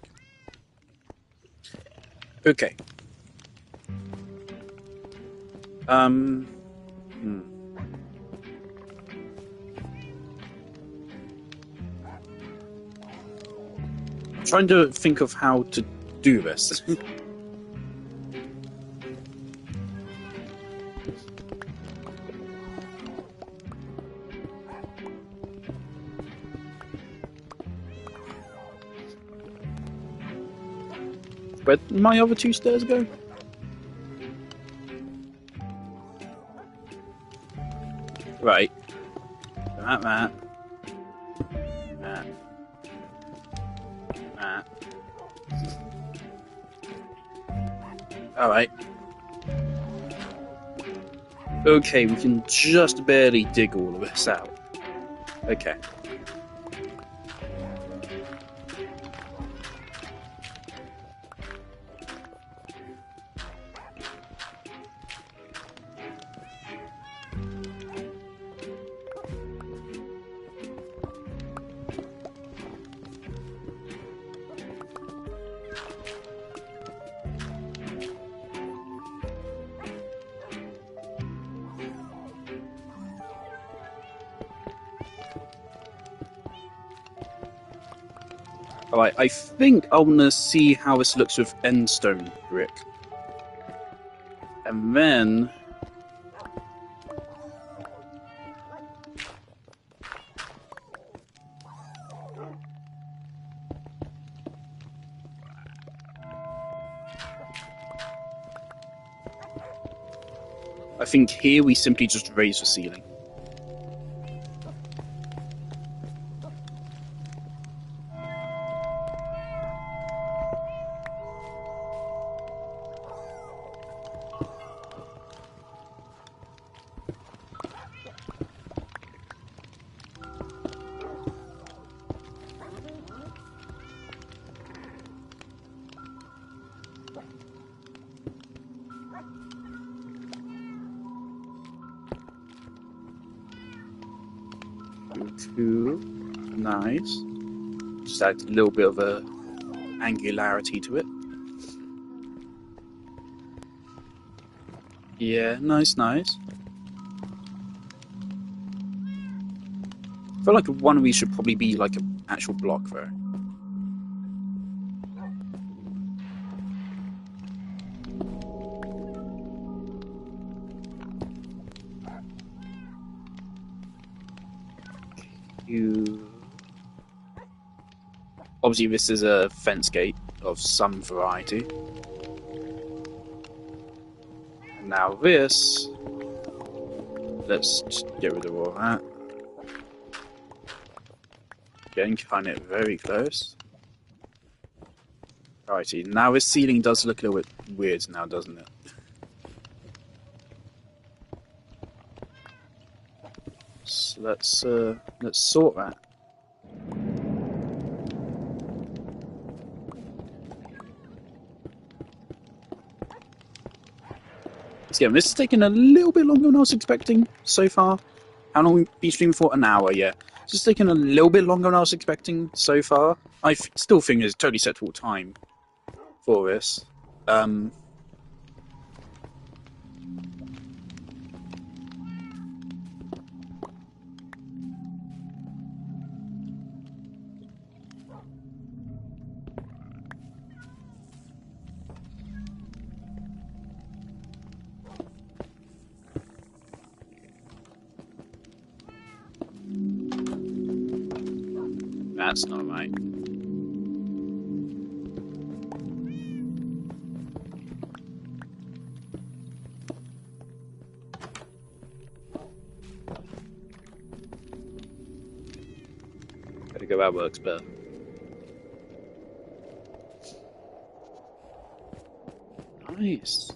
Speaker 1: Okay. Hmm. I'm trying to think of how to do this. Where'd my other two stairs go? Right. That. Alright. Okay, we can just barely dig all of this out. Okay. Alright, I think I want to see how this looks with endstone brick. And then... I think here we simply just raise the ceiling. Cool. Nice. Just add a little bit of a angularity to it. Yeah, nice. I feel like one of these should probably be like an actual block though. Obviously this is a fence gate of some variety. Now this, let's just get rid of all that. Getting kind of very close. Alrighty, now this ceiling does look a little bit weird now, doesn't it? So let's sort that. So yeah, this is taking a little bit longer than I was expecting so far. How long we've been streaming for? An hour, yeah. It's just taking a little bit longer than I was expecting so far. I still think it's totally acceptable time for this. That's not right. Gotta go, that works better. Nice.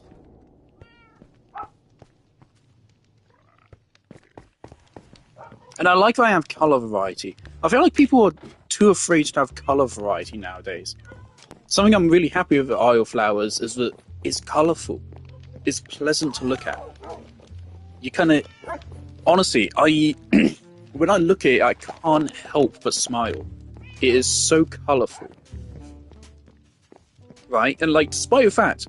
Speaker 1: And I like that I have colour variety. I feel like people are too afraid to have colour variety nowadays. Something I'm really happy with at Isle Flowers is that it's colourful. It's pleasant to look at. You kind of... Honestly, when I look at it, I can't help but smile. It is so colourful. Right? And like, despite the fact...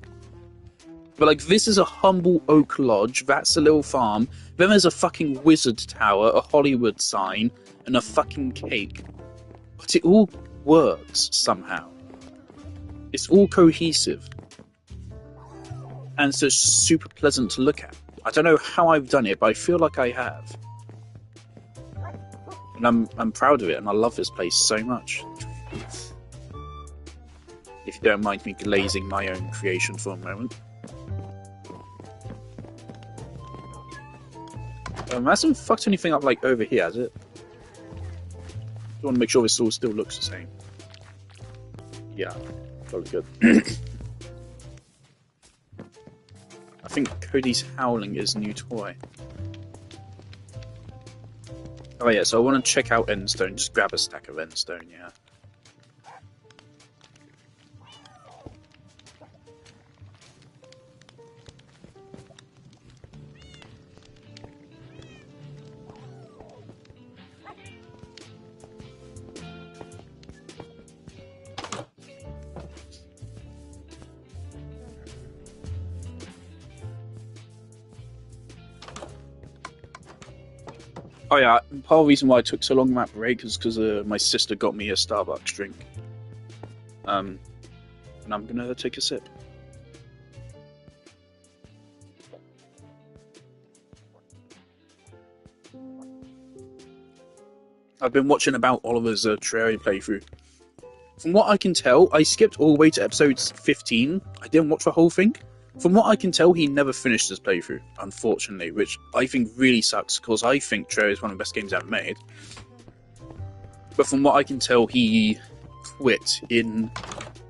Speaker 1: But like, this is a humble oak lodge, that's a little farm, then there's a fucking wizard tower, a Hollywood sign, and a fucking cake. But it all works, somehow. It's all cohesive. And it's just super pleasant to look at. I don't know how I've done it, but I feel like I have. And I'm proud of it, and I love this place so much. If you don't mind me glazing my own creation for a moment. Hasn't fucked anything up like over here, has it? I want to make sure this all still looks the same. Yeah, probably good. I think Cody's Howling is new toy. Oh yeah, so I want to check out Endstone, just grab a stack of Endstone, yeah. Oh yeah, part of the reason why I took so long on that break is because my sister got me a Starbucks drink. And I'm gonna take a sip. I've been watching about Oliver's Terraria playthrough. From what I can tell, I skipped all the way to episode 15. I didn't watch the whole thing. From what I can tell, he never finished his playthrough, unfortunately, which I think really sucks, because I think Terraria is one of the best games ever made. But from what I can tell, he quit in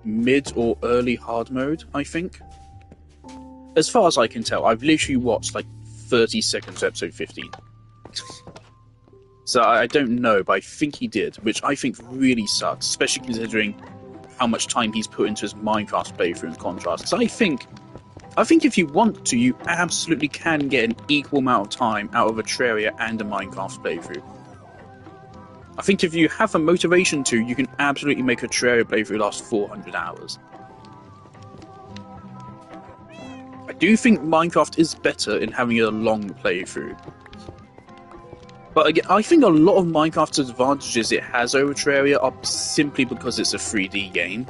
Speaker 1: mid or early hard mode, I think. As far as I can tell, I've literally watched like 30 seconds of episode 15. So I don't know, but I think he did, which I think really sucks, especially considering how much time he's put into his Minecraft playthrough in contrast. So I think if you want to, you absolutely can get an equal amount of time out of a Terraria and a Minecraft playthrough. I think if you have the motivation to, you can absolutely make a Terraria playthrough last 400 hours. I do think Minecraft is better in having a long playthrough. But again, I think a lot of Minecraft's advantages it has over Terraria are simply because it's a 3D game.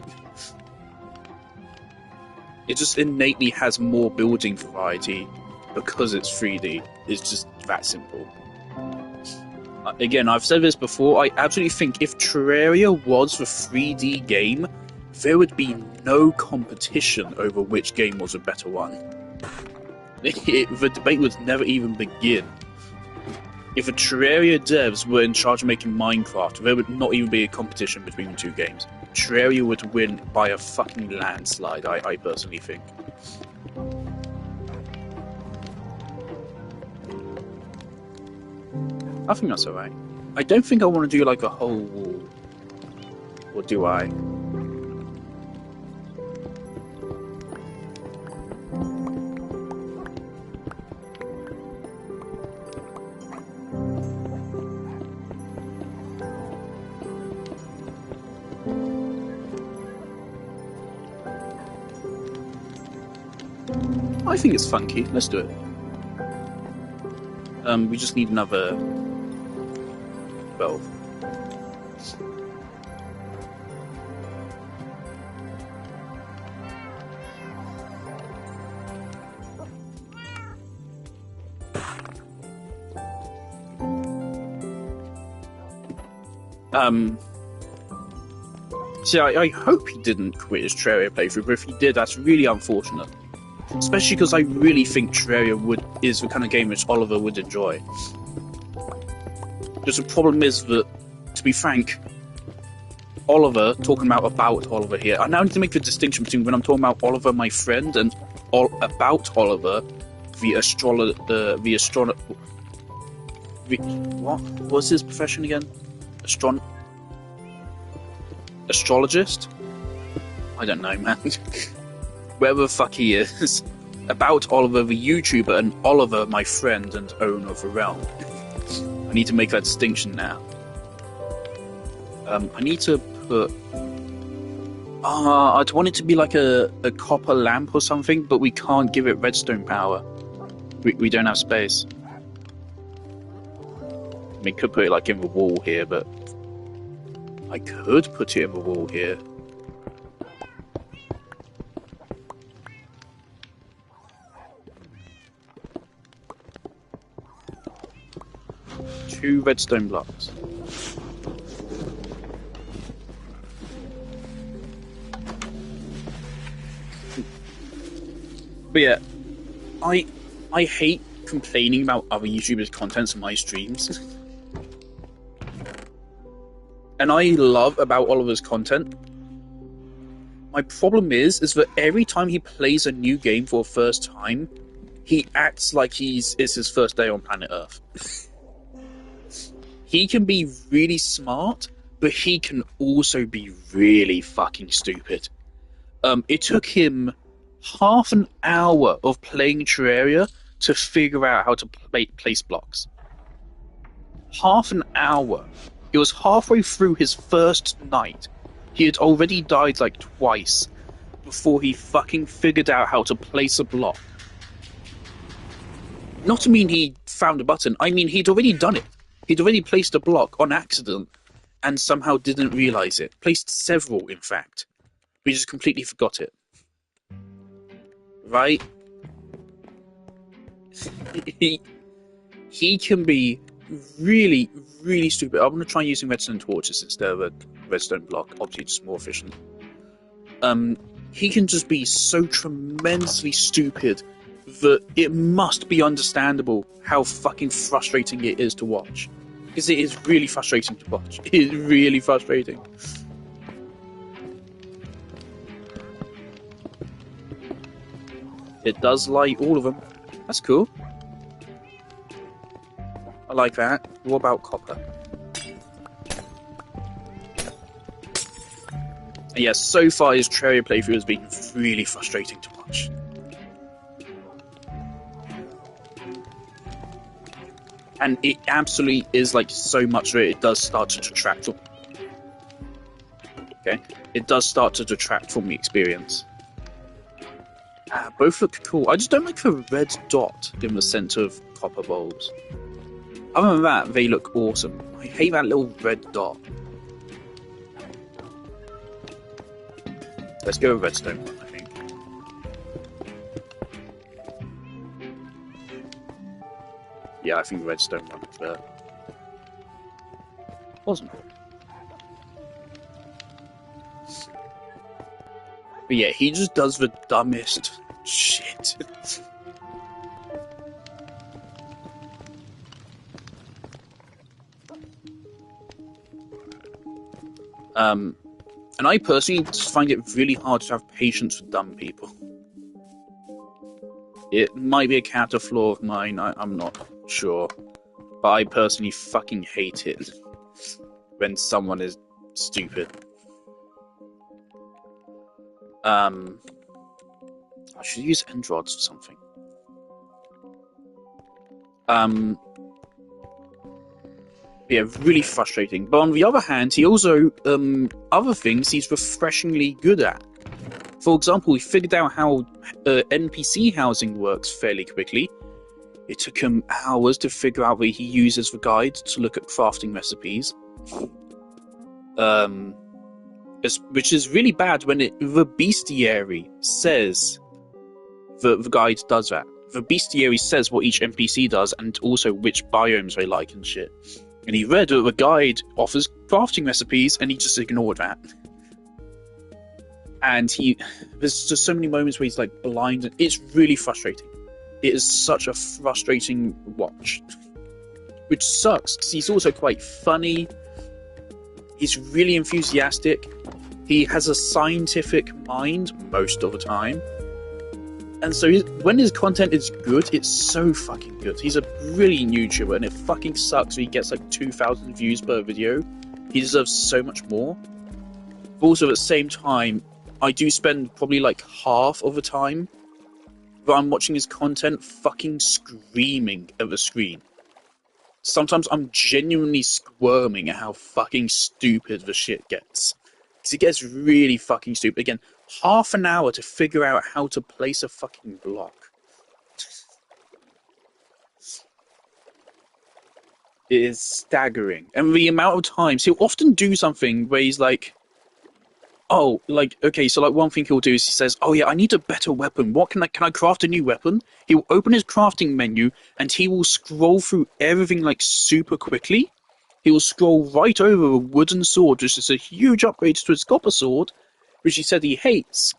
Speaker 1: It just innately has more building variety because it's 3D. It's just that simple. Again, I've said this before, I absolutely think if Terraria was the 3D game, there would be no competition over which game was a better one. The debate would never even begin. If the Terraria devs were in charge of making Minecraft, there would not even be a competition between the two games. Terraria would win by a fucking landslide, I personally think. I think that's alright. I don't think I want to do like a whole wall. Or do I? I think it's funky. Let's do it. We just need another 12. See, I hope he didn't quit his Terraria playthrough, but if he did, that's really unfortunate. Especially because I really think Terraria is the kind of game which Oliver would enjoy. Just the problem is that, to be frank, Oliver, talking about Oliver here, I now need to make the distinction between when I'm talking about Oliver, my friend, and about Oliver, what was his profession again? Astrologist? I don't know, man. Wherever the fuck he is. About Oliver, the YouTuber, and Oliver, my friend and owner of the realm. I need to make that distinction now. I need to put... I'd want it to be like a copper lamp or something, but we can't give it redstone power. We don't have space. I mean, could put it like in the wall here, but... I could put it in the wall here. Two redstone blocks. But yeah, I hate complaining about other YouTubers' contents in my streams. And I love about Oliver's content. My problem is that every time he plays a new game for the first time, he acts like it's his first day on planet Earth. He can be really smart, but he can also be really fucking stupid. It took him half an hour of playing Terraria to figure out how to place blocks. Half an hour. It was halfway through his first night. He had already died like twice before he fucking figured out how to place a block. Not to mean he found a button, I mean he'd already done it. He'd already placed a block on accident and somehow didn't realise it. Placed several, in fact. We just completely forgot it. Right? He can be really, really stupid. I'm going to try using redstone torches instead of a redstone block. Obviously, just more efficient. He can just be so tremendously stupid that it must be understandable how fucking frustrating it is to watch. Because it is really frustrating to watch. It is really frustrating. It does light all of them. That's cool. I like that. What about copper? And yes, so far his Terraria playthrough has been really frustrating to watch. And it absolutely is like so much that it does start to detract from... Okay? It does start to detract from the experience. Both look cool. I just don't like the red dot in the centre of copper bulbs. Other than that, they look awesome. I hate that little red dot. Let's go with redstone one, I think. Yeah, I think redstone one was there. Wasn't it? But yeah, he just does the dumbest shit. And I personally just find it really hard to have patience with dumb people. It might be a character flaw of mine, I'm not sure. But I personally fucking hate it when someone is stupid. I should use end rods or something. Yeah, really frustrating. But on the other hand, he also, other things he's refreshingly good at. For example, he figured out how NPC housing works fairly quickly. It took him hours to figure out that he uses the guide to look at crafting recipes. Which is really bad when the bestiary says that the guide does that. The bestiary says what each NPC does and also which biomes they like and shit. And he read that the guide offers crafting recipes and he just ignored that. And there's just so many moments where he's like blind, and it's really frustrating. It is such a frustrating watch. Which sucks, because he's also quite funny. He's really enthusiastic. He has a scientific mind most of the time. And so when his content is good, it's so fucking good. He's a brilliant YouTuber, and it fucking sucks when he gets like 2,000 views per video. He deserves so much more. But also at the same time, I do spend probably like half of the time that I'm watching his content fucking screaming at the screen. Sometimes I'm genuinely squirming at how fucking stupid the shit gets. Because it gets really fucking stupid. Again, half an hour to figure out how to place a fucking block. It is staggering. And the amount of times he'll often do something where he's like, oh, like, okay, so like one thing he'll do is he says, oh yeah, I need a better weapon. What can I craft a new weapon? He will open his crafting menu and he will scroll through everything like super quickly. He will scroll right over a wooden sword, which is a huge upgrade to his copper sword, which he said he hates.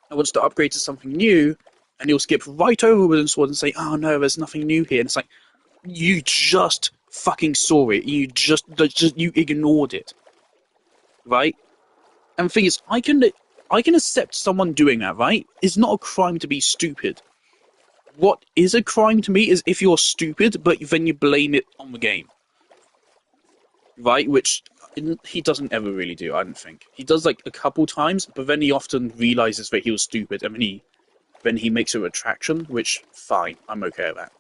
Speaker 1: And wants to upgrade to something new, and he'll skip right over a wooden sword and say, oh no, there's nothing new here. And it's like, you just fucking saw it. You just you ignored it. Right? And the thing is, I can accept someone doing that, right? It's not a crime to be stupid. What is a crime to me is if you're stupid, but then you blame it on the game. Right? Which he doesn't ever really do, I don't think. He does like a couple times, but then he often realizes that he was stupid, and then he makes a retraction, which, fine, I'm okay with that.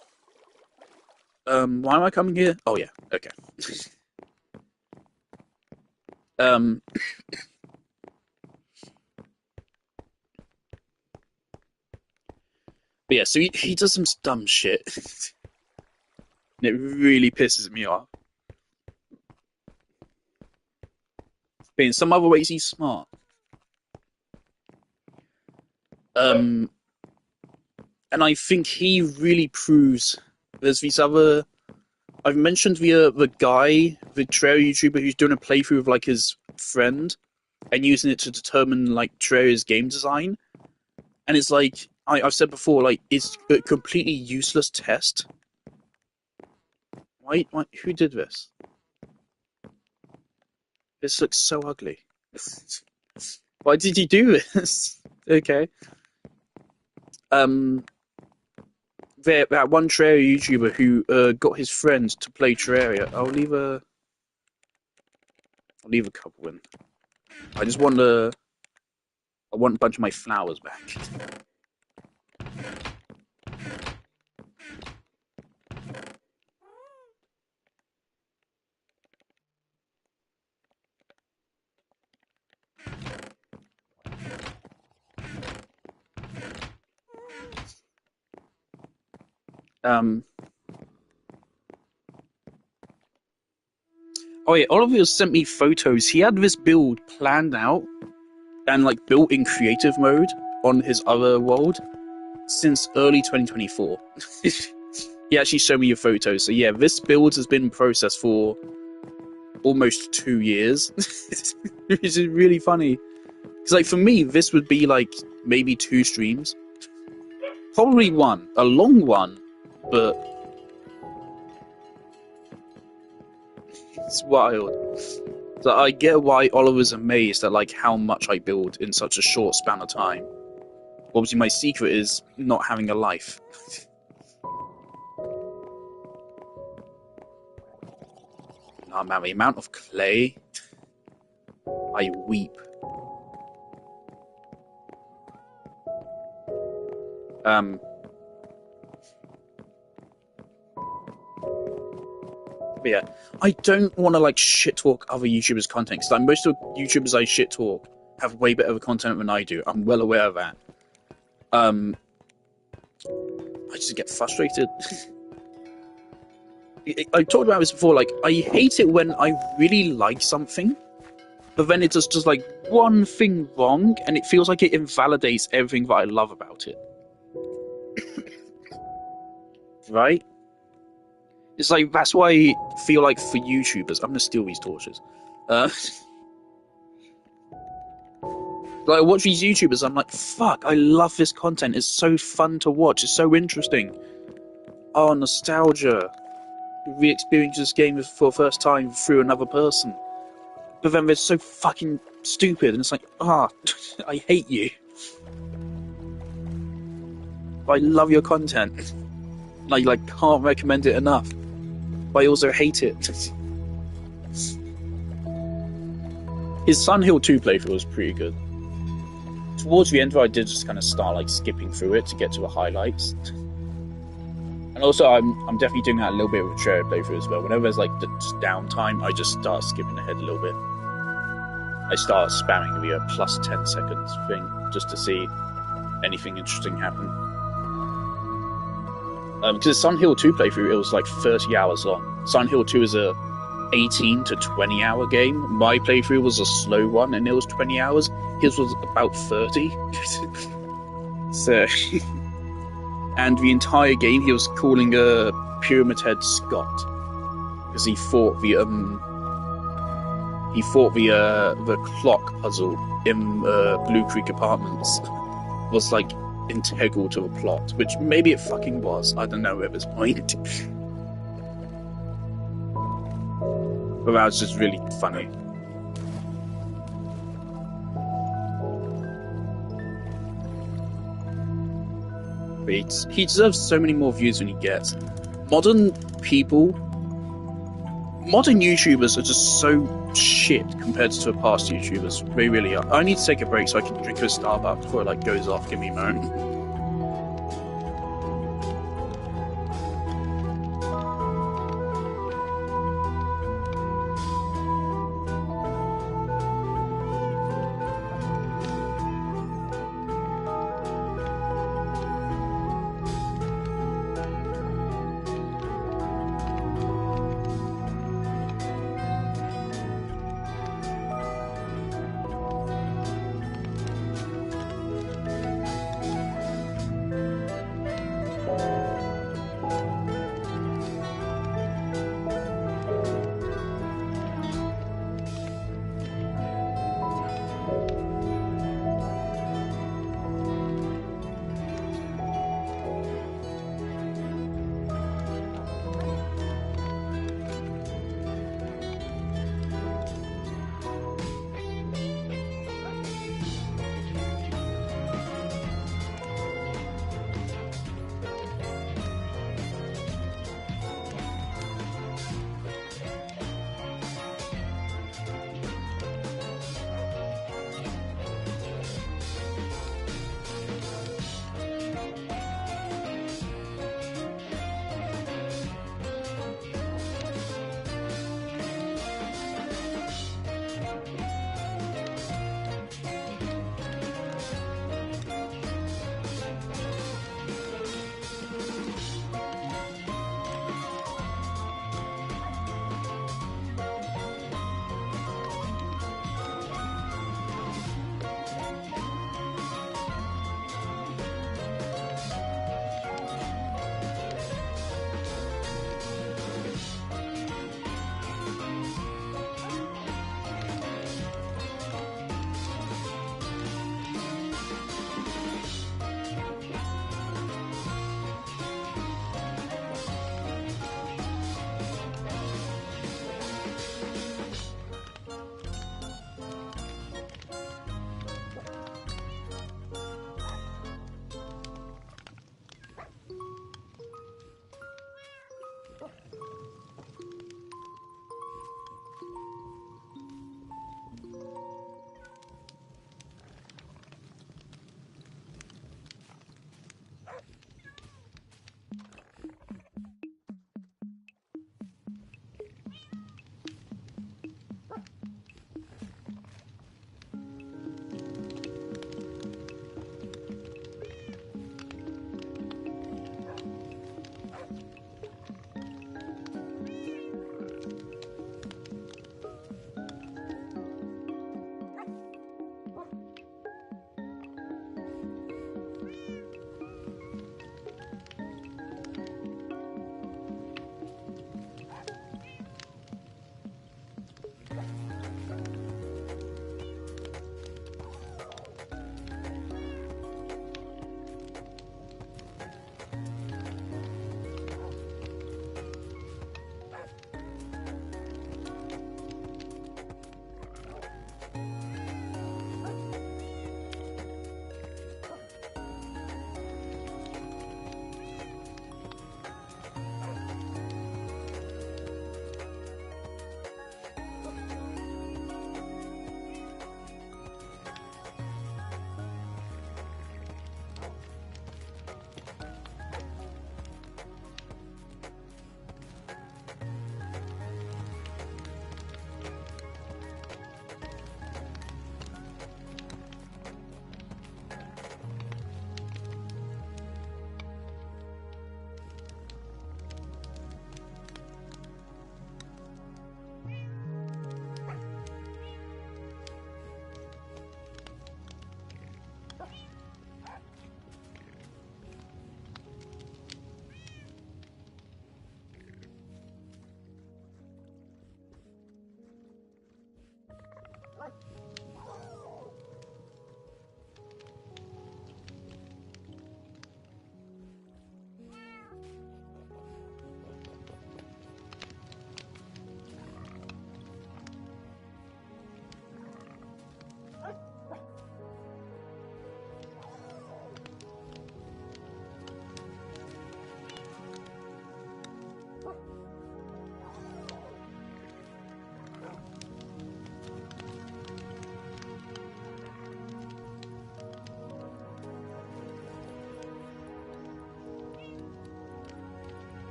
Speaker 1: Why am I coming here? Oh yeah, okay. But yeah, so he does some dumb shit. And it really pisses me off. But in some other ways, he's smart. And I think he really proves there's these other... I've mentioned the guy, the Terraria YouTuber who's doing a playthrough of like his friend and using it to determine like Terraria's game design. And it's like, I've said before, like, it's a completely useless test. Why, who did this? This looks so ugly. Why did you do this? Okay. That one Terraria YouTuber who got his friend to play Terraria. I'll leave a couple in. I want a bunch of my flowers back. Oh yeah, Oliver sent me photos. He had this build planned out and like built in creative mode on his other world since early 2024. He actually showed me your photos. So yeah, this build has been in process for almost 2 years, which is really funny. Because like for me, this would be like maybe 2 streams, probably one, a long one, but it's wild. So I get why Oliver's amazed at like how much I build in such a short span of time. Obviously, my secret is not having a life. Oh man, the amount of clay, I weep. But yeah, I don't want to like shit talk other YouTubers' content because like most of the YouTubers I shit talk have way better content than I do. I'm well aware of that. I just get frustrated. I talked about this before. Like, I hate it when I really like something, but then it does like one thing wrong, and it feels like it invalidates everything that I love about it. Right? It's like that's why I feel like for YouTubers, I'm gonna steal these torches. Like I watch these YouTubers, I'm like, fuck, I love this content. It's so fun to watch. It's so interesting. Oh, nostalgia. Re-experience this game for the first time through another person. But then they're so fucking stupid, and it's like, I hate you. I love your content. I like can't recommend it enough. But I also hate it. His Sun Hill 2 playthrough was pretty good. Towards the end, I did just kind of start like skipping through it to get to the highlights. And also, I'm definitely doing that a little bit with shared playthrough as well. Whenever there's like just downtime, I just start skipping ahead a little bit. I start spamming the plus 10 seconds thing just to see anything interesting happen. Because Sun Hill 2 playthrough, it was like 30 hours long. Sun Hill 2 is a 18 to 20 hour game. My playthrough was a slow one and it was 20 hours. His was about 30. So, and the entire game he was calling a Pyramid Head Scott because he thought the clock puzzle in Blue Creek Apartments was like integral to the plot, which maybe it fucking was. I don't know at this point. But that was just really funny. But he deserves so many more views than he gets. Modern YouTubers are just so shit compared to the past YouTubers. They really are. I need to take a break so I can drink a Starbucks before it like goes off. Give me a moment.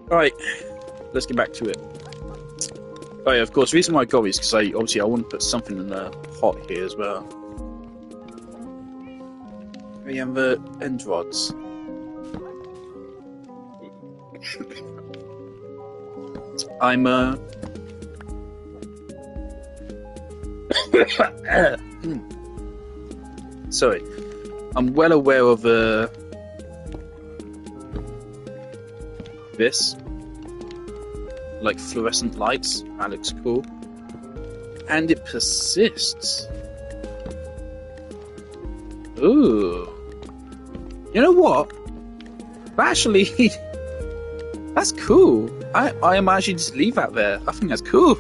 Speaker 1: Alright, let's get back to it. Oh yeah, of course, the reason why I got it is because I want to put something in the pot here as well. We have the end rods. I'm sorry. I'm well aware of this. Like fluorescent lights. That looks cool. And it persists. Ooh. You know what? Actually, that's cool. I imagine just leave that there. I think that's cool.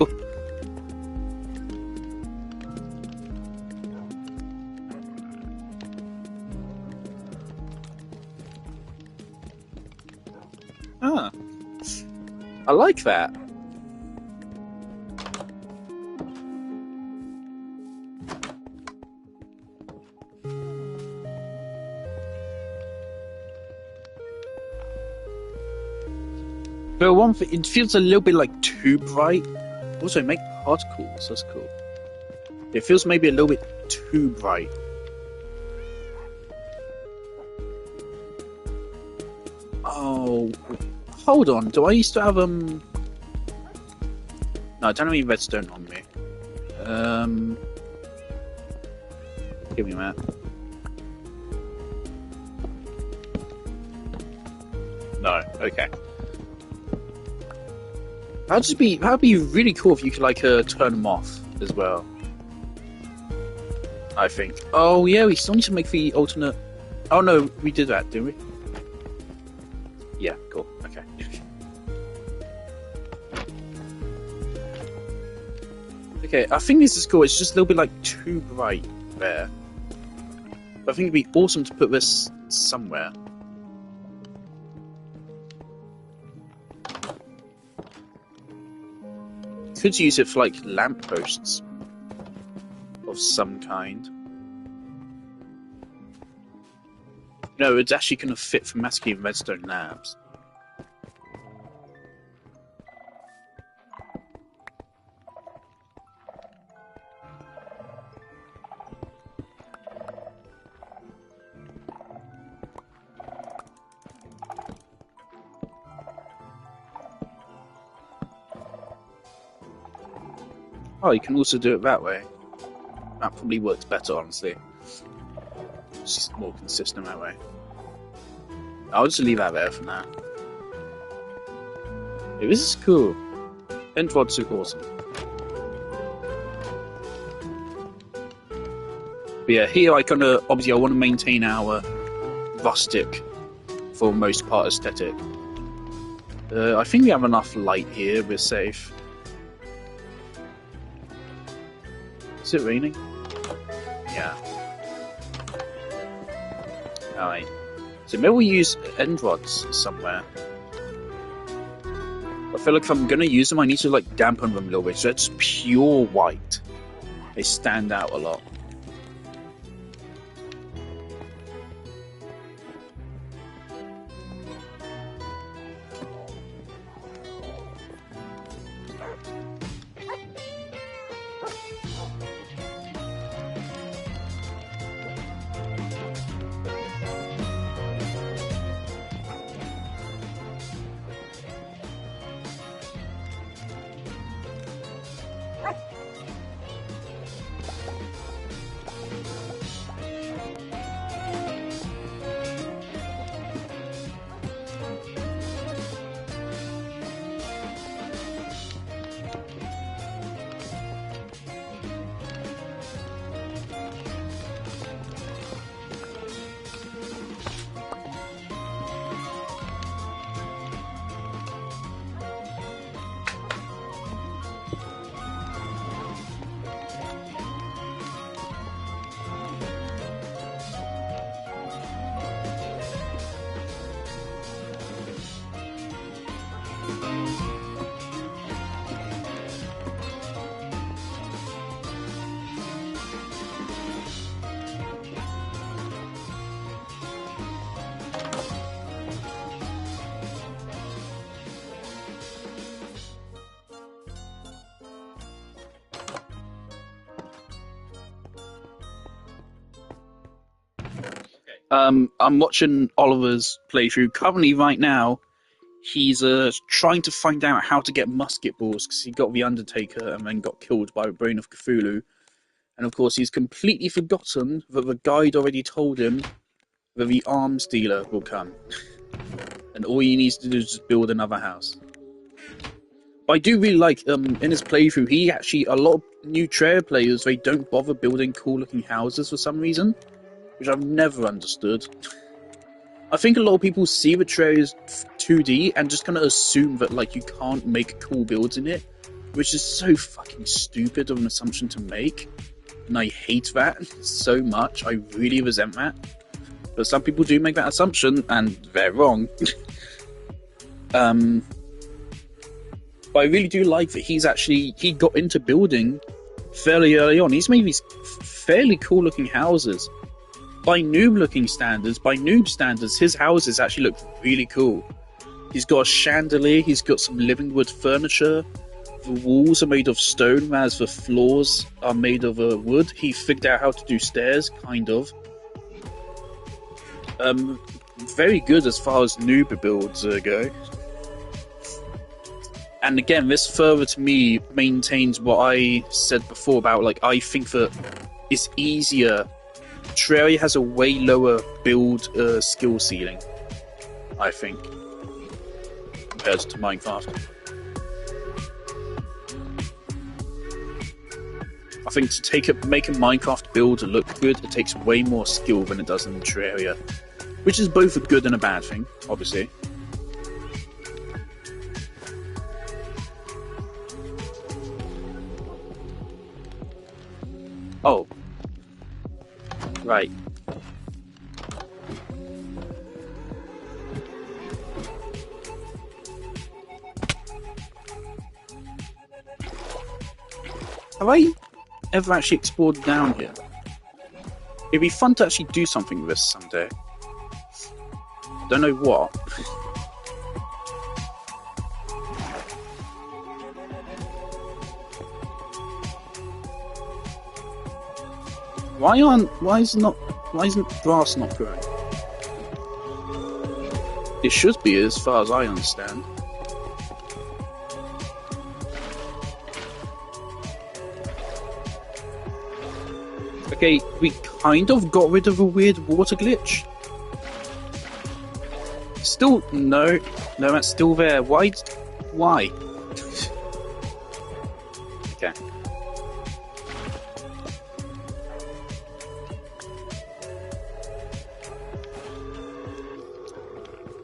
Speaker 1: Ah. I like that. But one thing, it feels a little bit like too bright. Also, make particles. That's cool. It feels maybe a little bit too bright. Oh, hold on. Do I used to have No, I don't have any redstone on me. Give me a minute. No. Okay. That'd be really cool if you could like turn them off as well. I think. Oh yeah, we still need to make the alternate. Oh no, we did that, didn't we? Yeah, cool. Okay. Okay, I think this is cool. It's just a little bit like too bright there. But I think it'd be awesome to put this somewhere. Could use it for like lampposts of some kind. No, it's actually going to fit for masking redstone lamps. Oh, you can also do it that way. That probably works better, honestly. It's just more consistent that way. I'll just leave that there for now. Hey, this is cool. End rods are awesome. But yeah, here I kind of obviously I want to maintain our rustic, for most part, aesthetic. I think we have enough light here. We're safe. Is it raining? Yeah. Alright. So maybe we use end rods somewhere. I feel like if I'm gonna use them, I need to like dampen them a little bit. So it's pure white. They stand out a lot. I'm watching Oliver's playthrough currently right now. He's trying to find out how to get musket balls because he got the Undertaker and then got killed by the Brain of Cthulhu. And of course, he's completely forgotten that the guide already told him that the arms dealer will come, and all he needs to do is just build another house. But I do really like in his playthrough, he actually a lot of new trailer players they don't bother building cool looking houses for some reason, which I've never understood. I think a lot of people see the trailer as 2D and just kind of assume that like you can't make cool builds in it, which is so fucking stupid of an assumption to make. And I hate that so much. I really resent that. But some people do make that assumption, and they're wrong. But I really do like that he got into building fairly early on. He's made these fairly cool looking houses. By noob standards, his houses actually look really cool. He's got a chandelier, he's got some living wood furniture. The walls are made of stone, whereas the floors are made of wood. He figured out how to do stairs, kind of. Very good as far as noob builds go. And again, this further to me maintains what I said before about, like, I think that it's easier. Terraria has a way lower build skill ceiling, I think, compared to Minecraft. I think to make a Minecraft build look good, it takes way more skill than it does in Terraria, which is both a good and a bad thing, obviously. Oh. Right. Have I ever actually explored down here? It'd be fun to actually do something with this someday. Don't know what. Why isn't grass not growing? It should be, as far as I understand. Okay, we kind of got rid of a weird water glitch. Still, no, that's still there. Why? Okay.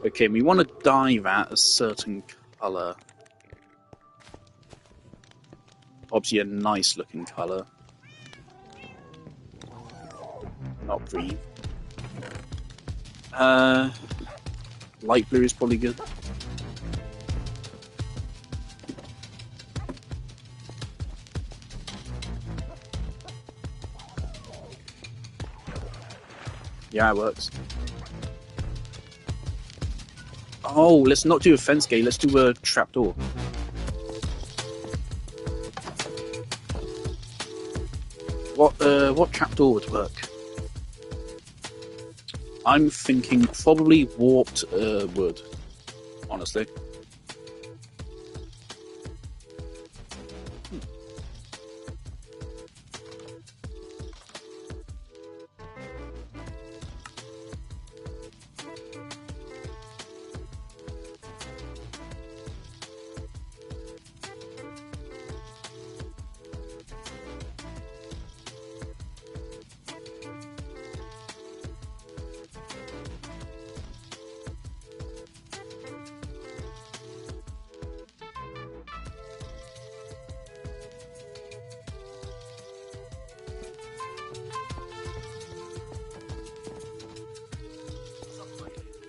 Speaker 1: Okay, we want to dye that a certain colour. Obviously a nice looking colour. Not green. Light blue is probably good. Yeah, it works. Oh, let's not do a fence gate, let's do a trapdoor. What trapdoor would work? I'm thinking probably warped wood, honestly.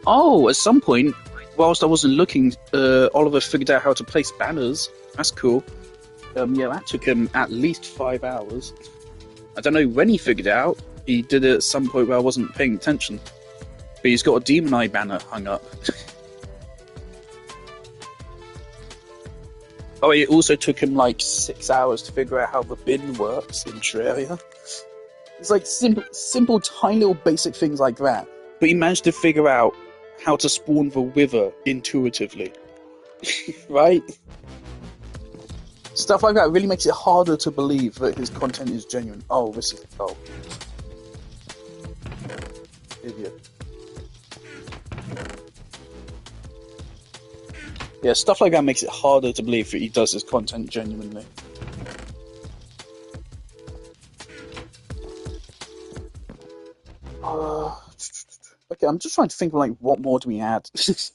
Speaker 1: Oh, at some point, whilst I wasn't looking, Oliver figured out how to place banners. That's cool. Yeah, that took him at least 5 hours. I don't know when he figured it out. He did it at some point where I wasn't paying attention. But he's got a Demon Eye banner hung up. Oh, it also took him like 6 hours to figure out how the bin works in Terraria. It's like simple, tiny little basic things like that. but he managed to figure out how to spawn the Wither intuitively. Right? Stuff like that really makes it harder to believe that his content is genuine. Oh, this is... Oh. Idiot. Yeah, stuff like that makes it harder to believe that he does his content genuinely. Okay, I'm just trying to think of, like, what more do we add? Because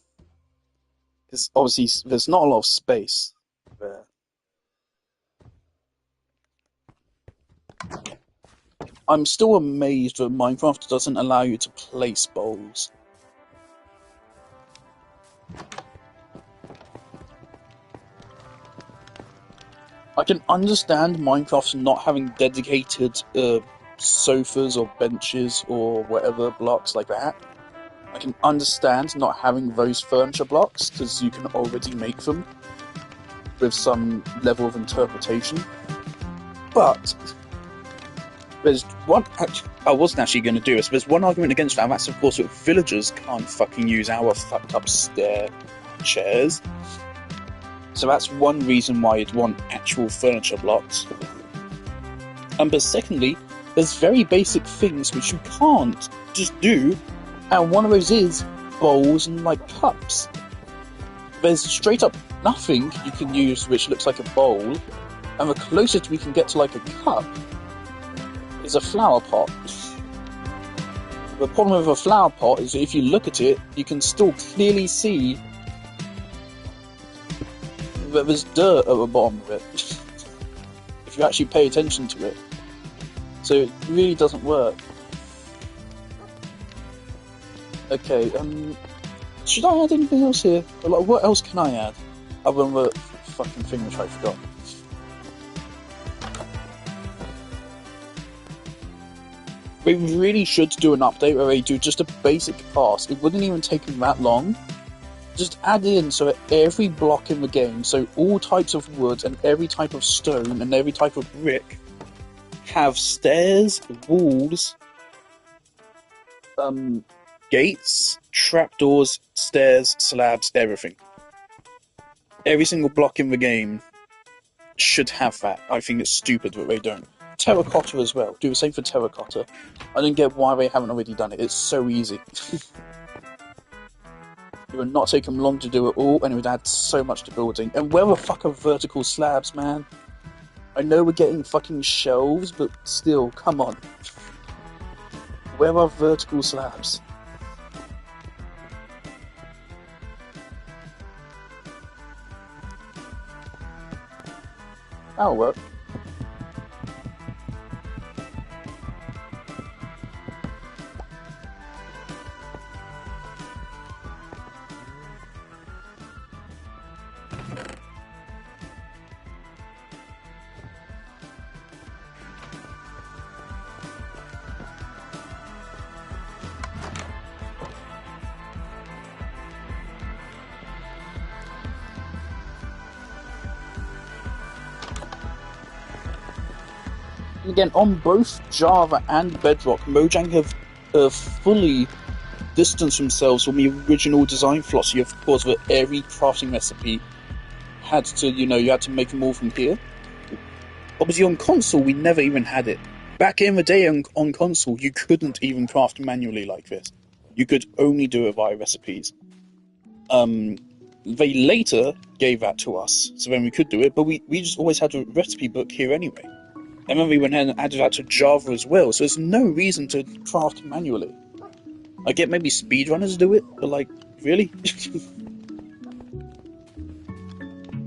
Speaker 1: obviously there's not a lot of space there. I'm still amazed that Minecraft doesn't allow you to place bowls. I can understand Minecraft's not having dedicated sofas or benches or whatever blocks like that. I can understand not having those furniture blocks because you can already make them with some level of interpretation. But there's one... I wasn't actually going to do this. There's one argument against that, and that's of course that villagers can't fucking use our fucked up stair chairs. So that's one reason why you'd want actual furniture blocks. But secondly, there's very basic things which you can't just do, and one of those is bowls and, like, cups. There's straight up nothing you can use which looks like a bowl, and the closest we can get to, like, a cup is a flower pot. The problem with a flower pot is that if you look at it, you can still clearly see that there's dirt at the bottom of it, if you actually pay attention to it. So it really doesn't work. Okay, should I add anything else here? Like, what else can I add? Other than the fucking thing which I forgot. We really should do an update where they do just a basic pass. It wouldn't even take them that long. Just add in so that every block in the game, so all types of wood and every type of stone and every type of brick, have stairs, walls, gates, trapdoors, stairs, slabs, everything. Every single block in the game should have that. I think it's stupid that they don't. Terracotta as well. Do the same for terracotta. I don't get why they haven't already done it. It's so easy. It would not take them long to do it all, and it would add so much to building. And where the fuck are vertical slabs, man? I know we're getting fucking shelves, but still, come on. Where are vertical slabs? That'll work. Again, on both Java and Bedrock, Mojang have fully distanced themselves from the original design philosophy, of course, that every crafting recipe had to, you had to make them all from here. Obviously, on console, we never even had it. Back in the day on console, you couldn't even craft manually like this. You could only do it via recipes. They later gave that to us, so then we could do it, but we just always had a recipe book here anyway. And then we went ahead and added that to Java as well, so there's no reason to craft manually. I get maybe speedrunners do it, but like, really?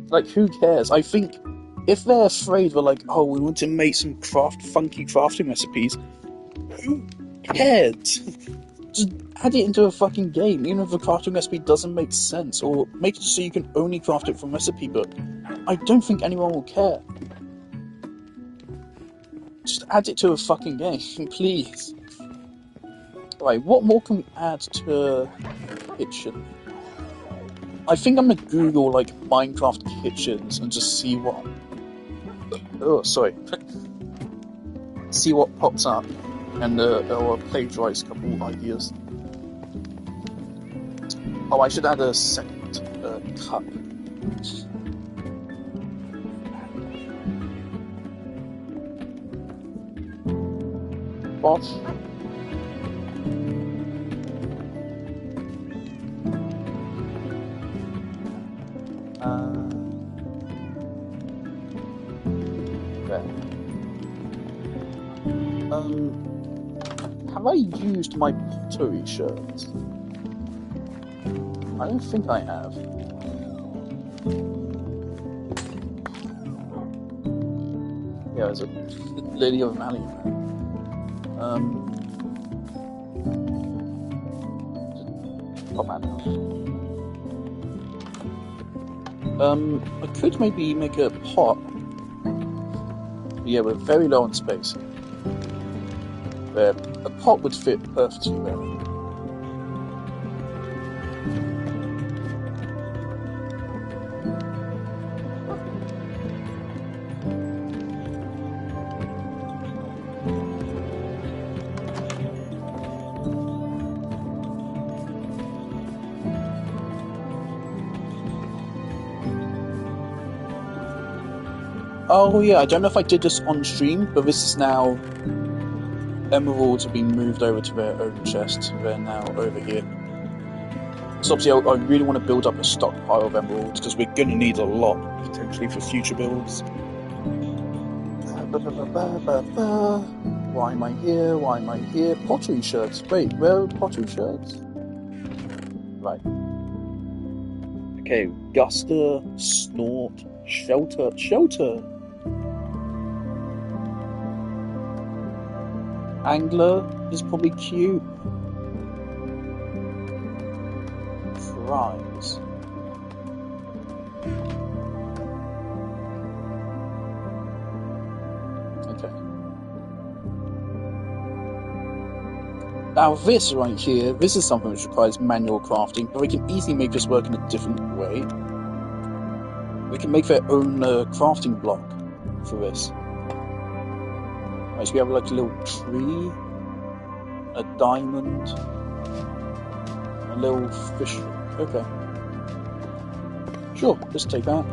Speaker 1: Like, who cares? I think if they're afraid, they're like, oh, we want to make some funky crafting recipes, who cares? Just add it into a fucking game, even if the crafting recipe doesn't make sense, or make it so you can only craft it from recipe book. I don't think anyone will care. Just add it to a fucking game, please. Right, what more can we add to kitchen? I think I'm gonna Google, like, Minecraft kitchens and just see what... Oh, sorry. See what pops up, and I'll plagiarize a couple ideas. Oh, I should add a second cup. Bosh. There. Have I used my pottery shirt? I don't think I have. Yeah, there's a Lady of Valley in there. Oh man. I could maybe make a pot. Yeah, we're very low on space. But a pot would fit perfectly well. Oh yeah, I don't know if I did this on stream, but this is now emeralds have been moved over to their own chest. They're now over here. So obviously I really want to build up a stockpile of emeralds, because we're going to need a lot, potentially, for future builds. Why am I here? Why am I here? Pottery shirts. Wait, where are pottery shirts? Right. Okay, Guster, Snort, Shelter. Shelter! Angler is probably cute. Fries. Okay. Now this right here, this is something which requires manual crafting, but we can easily make this work in a different way. We can make their own crafting block for this. Right, so we have like a little tree, a diamond, a little fish. Okay. Sure, let's take that.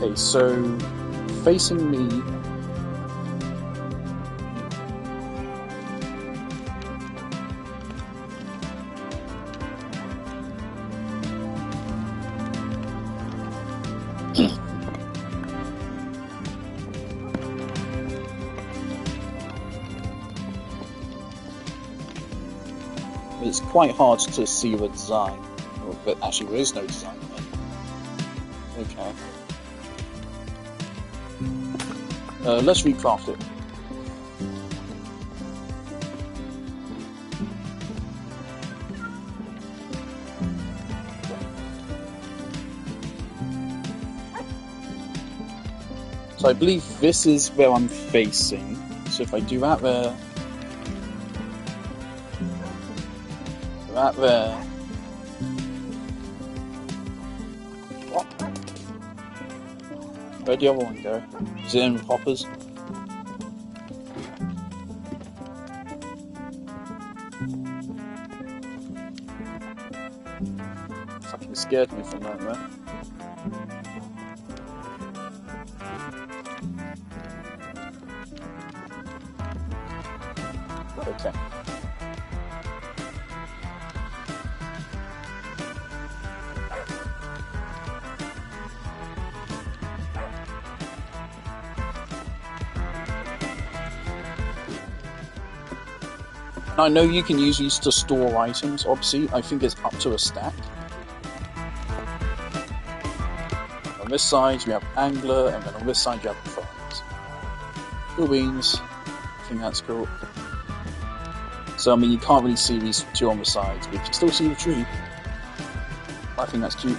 Speaker 1: Okay, so facing me. It's quite hard to see the design, but actually there is no design there. Okay. Let's recraft it. So I believe this is where I'm facing. So if I do that there, that there. What? Where'd the other one go? Is it in the hoppers? Fucking scared me from that there. Okay. I know you can use these to store items, obviously. I think it's up to a stack. On this side we have Angler, and then on this side you have Fries. Cool beans. I think that's cool. So, I mean, you can't really see these two on the sides, but you can still see the tree. I think that's cute.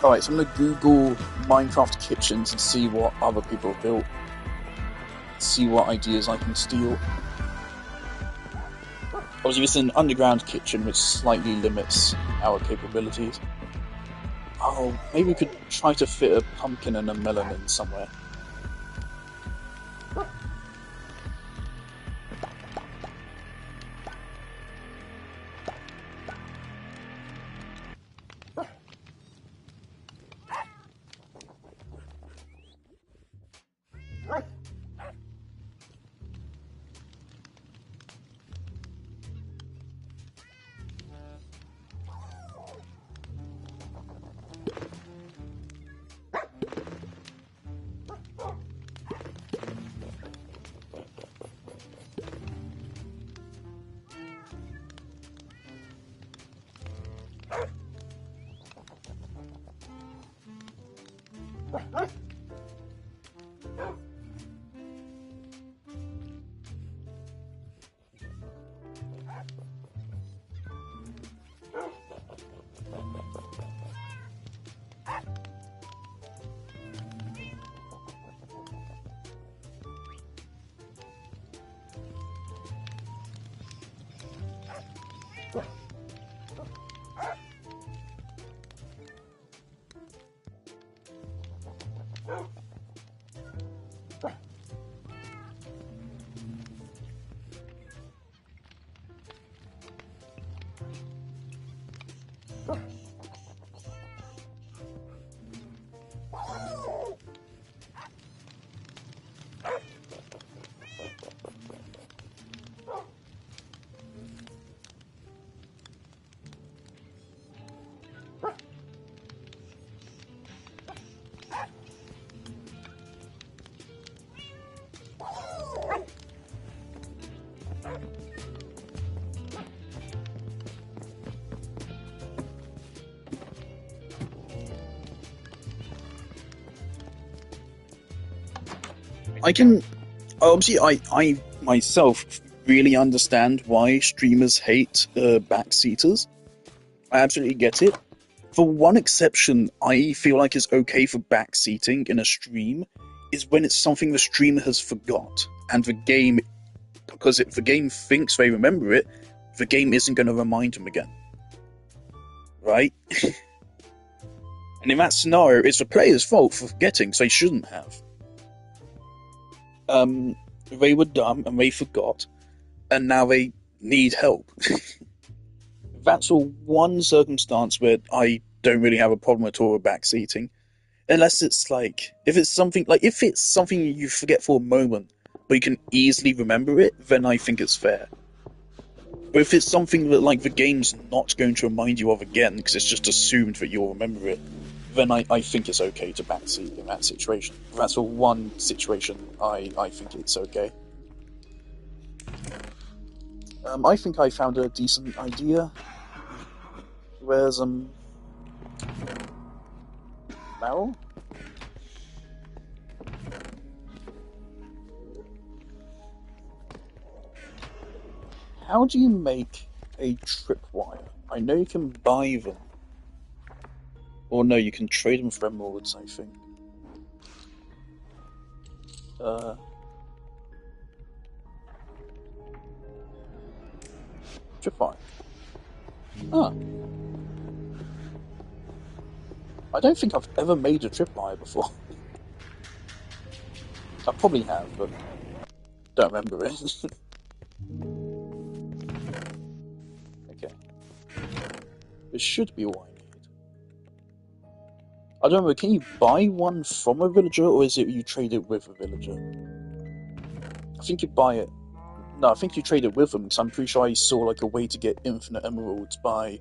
Speaker 1: Alright, so I'm going to Google Minecraft kitchens and see what other people have built. See what ideas I can steal. Obviously, it's an underground kitchen, which slightly limits our capabilities. Oh, maybe we could try to fit a pumpkin and a melon in somewhere. I can obviously I myself really understand why streamers hate backseaters. I absolutely get it. For one exception, I feel like it's okay for backseating in a stream is when it's something the streamer has forgot, and the game, because if the game thinks they remember it, the game isn't going to remind them again, right? And in that scenario, it's the player's fault for forgetting, so they shouldn't have. They were dumb and they forgot, and now they need help. That's all one circumstance where I don't really have a problem at all with backseating, unless it's like if it's something you forget for a moment, but you can easily remember it, then I think it's fair. But if it's something that like the game's not going to remind you of again because it's just assumed that you'll remember it, then I think it's okay to backseat in that situation. That's the one situation I think it's okay. I think I found a decent idea. Where's Meryl? How do you make a tripwire? I know you can buy them. Or no, you can trade them for emeralds, I think. Tripwire. Ah. I don't think I've ever made a tripwire before. I probably have, but don't remember it. Okay. This should be all I need. I don't know, can you buy one from a villager, or is it you trade it with a villager? I think you buy it. No, I think you trade it with them, because I'm pretty sure I saw like a way to get infinite emeralds by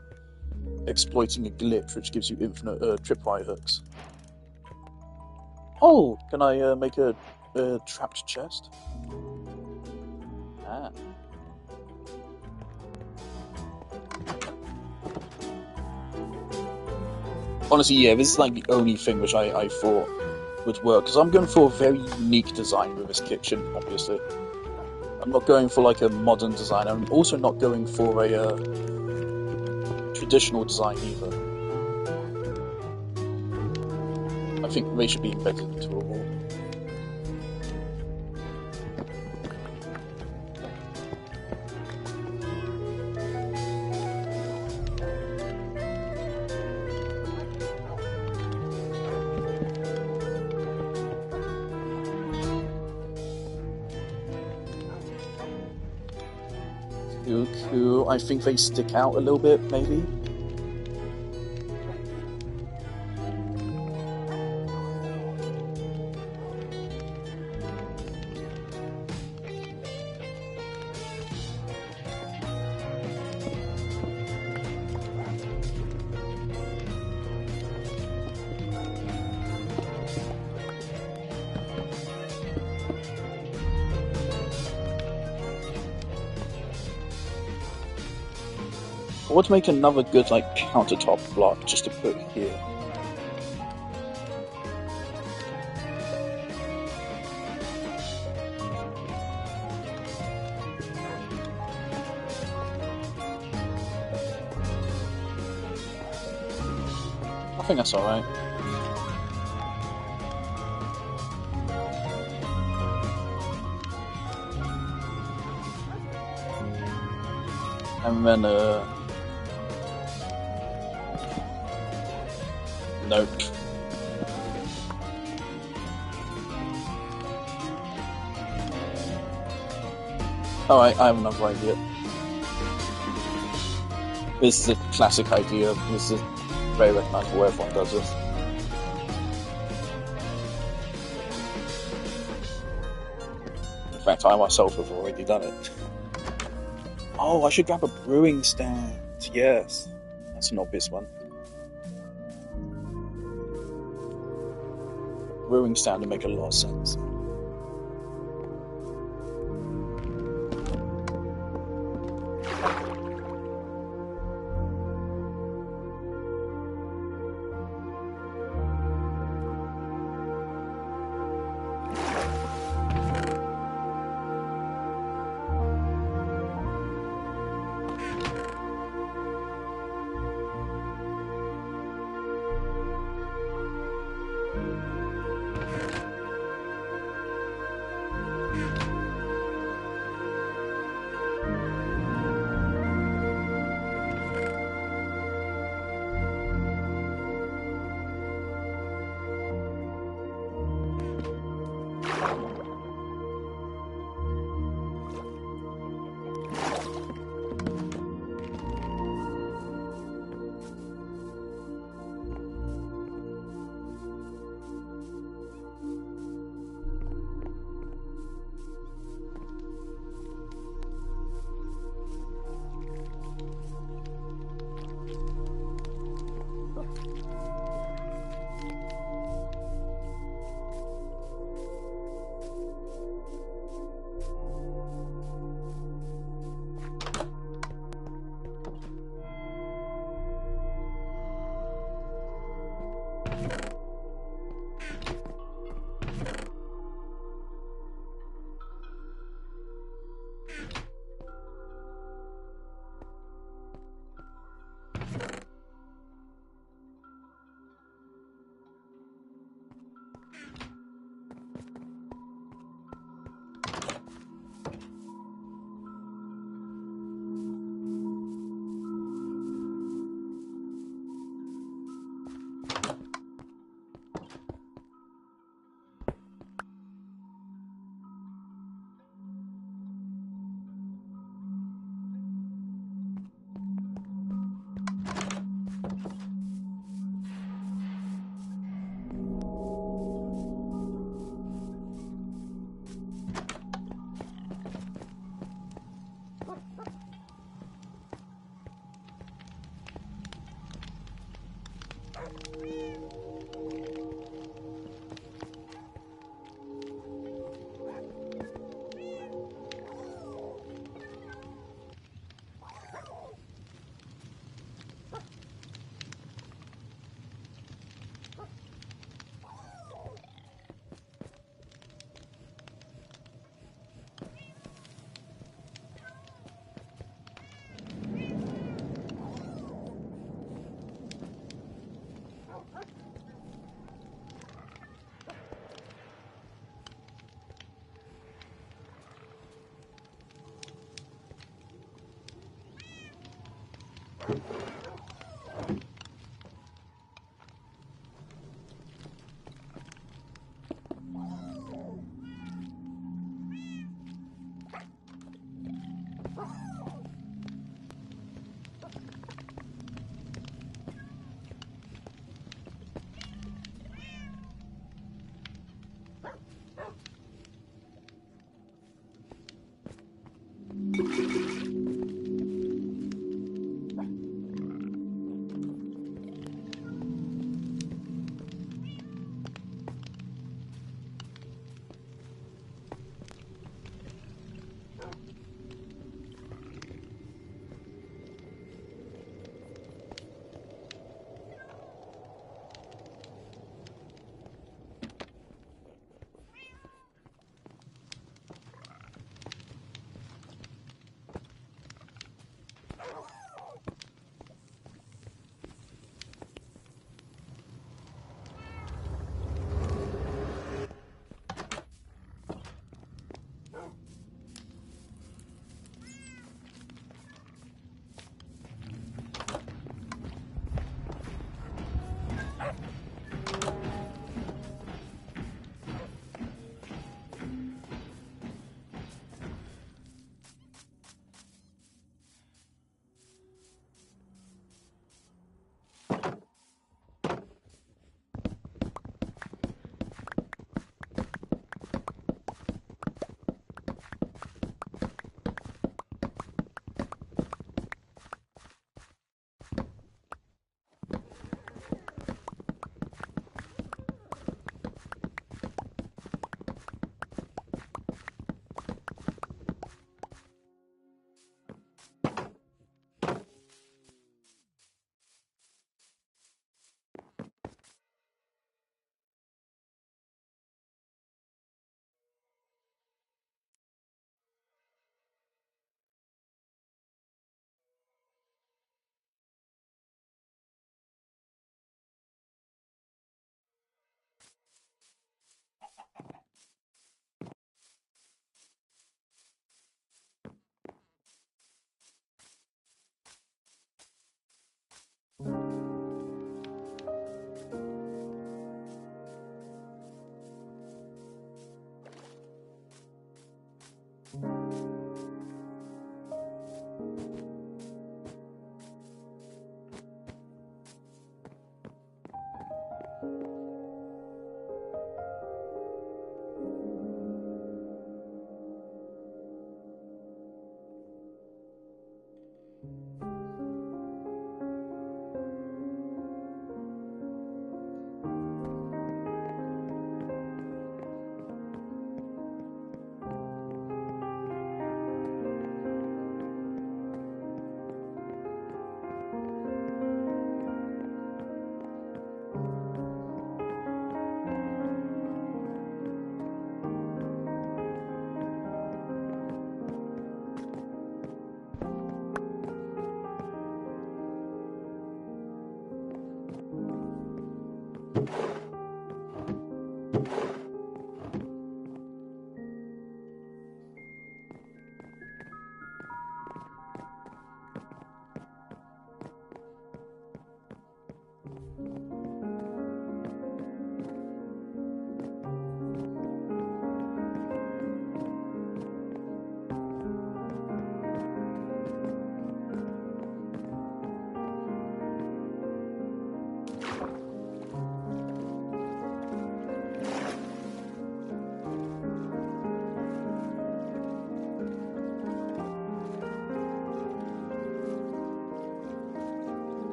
Speaker 1: exploiting a glitch which gives you infinite tripwire hooks. Oh, can I make a trapped chest? Ah. Honestly, yeah, this is like the only thing which I thought would work, because I'm going for a very unique design with this kitchen, obviously. I'm not going for like a modern design, I'm also not going for a traditional design either. I think they should be embedded into a wall. Cool. I think they stick out a little bit, maybe. I want to make another good, like, countertop block just to put here. I think that's alright. And then, nope. Alright, I have another idea. This is a classic idea. This is very recognizable. Everyone does this. In fact, I myself have already done it. Oh, I should grab a brewing stand. Yes, that's an obvious one. Brewing stand would make a lot of sense.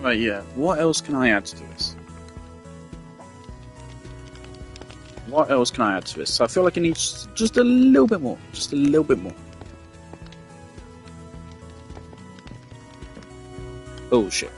Speaker 1: Alright, yeah. What else can I add to this? What else can I add to this? I feel like it needs just a little bit more. Just a little bit more. Oh shit.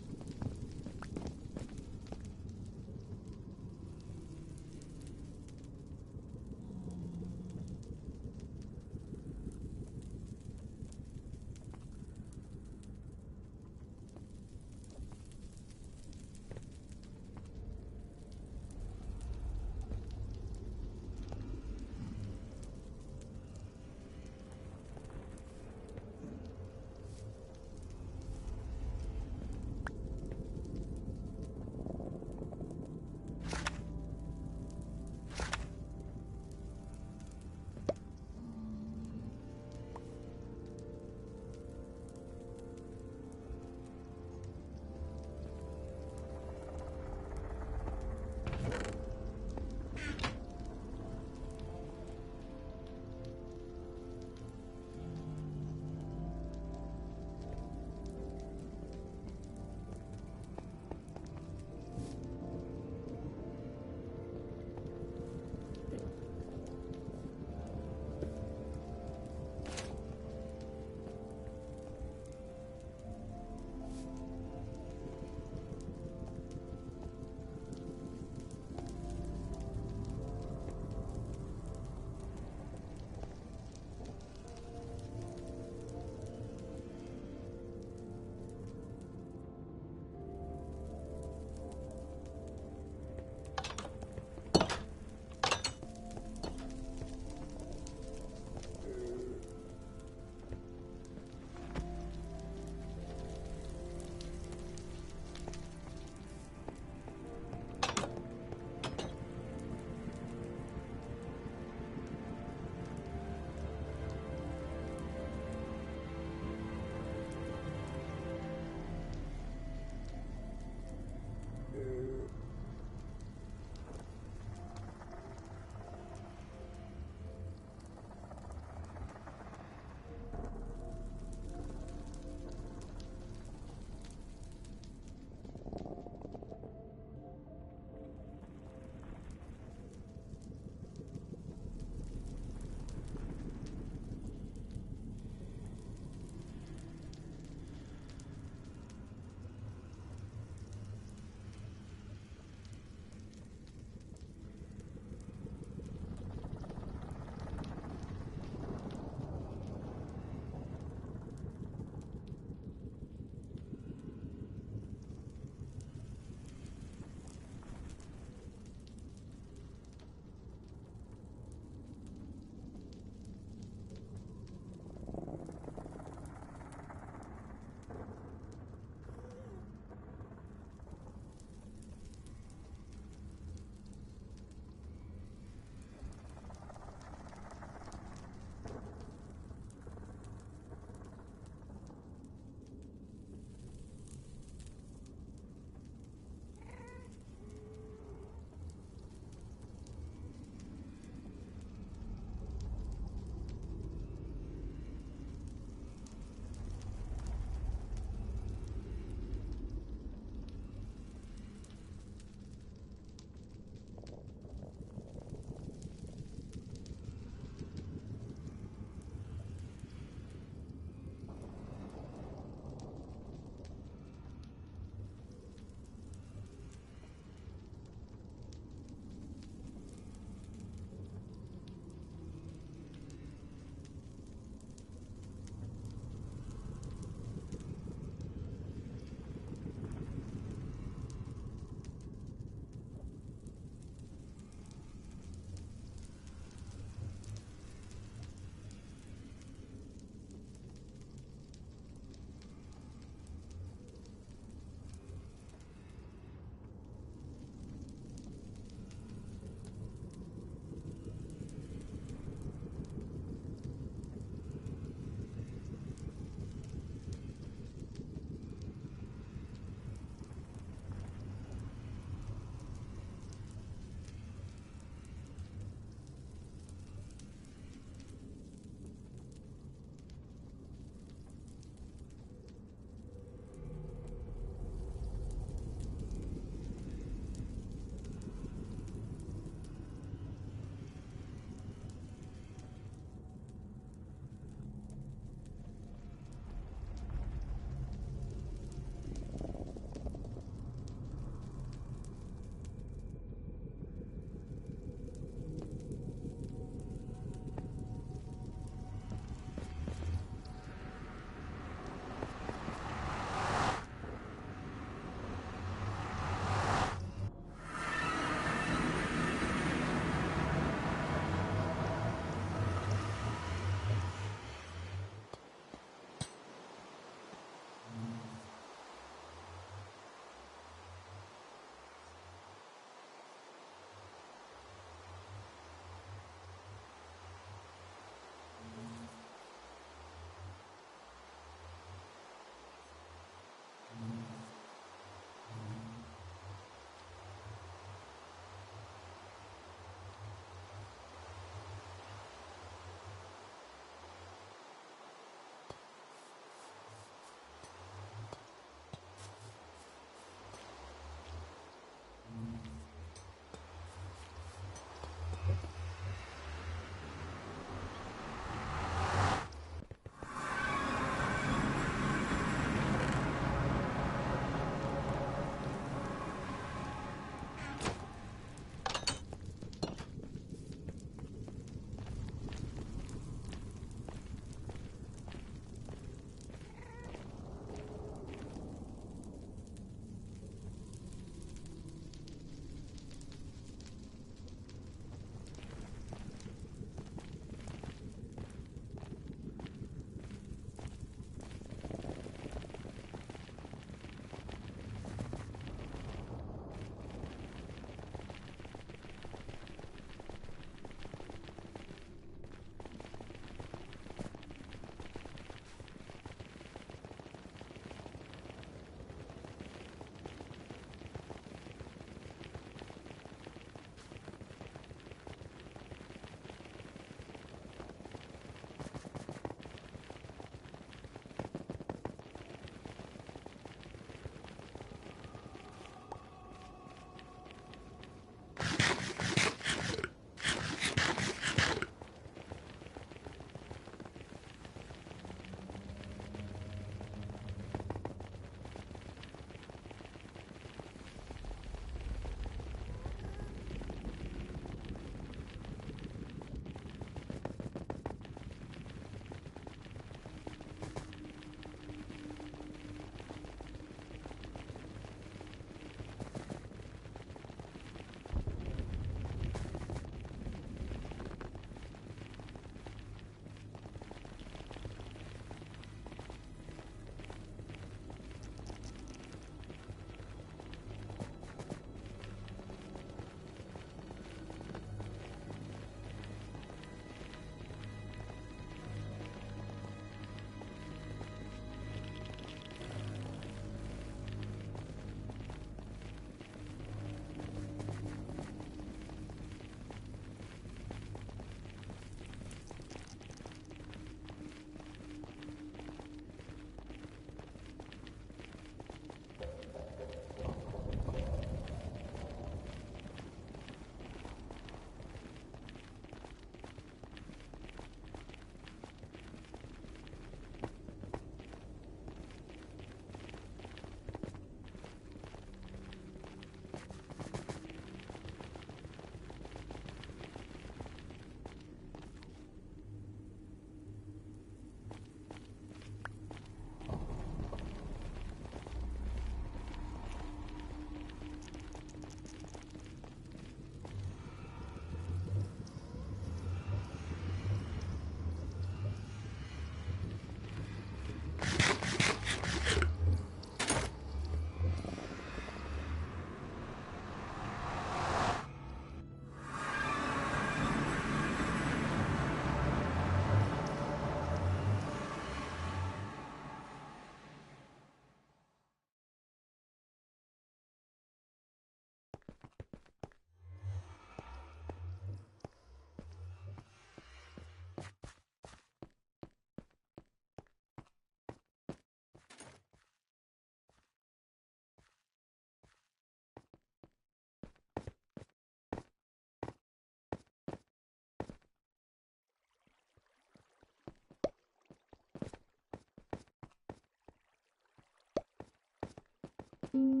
Speaker 2: you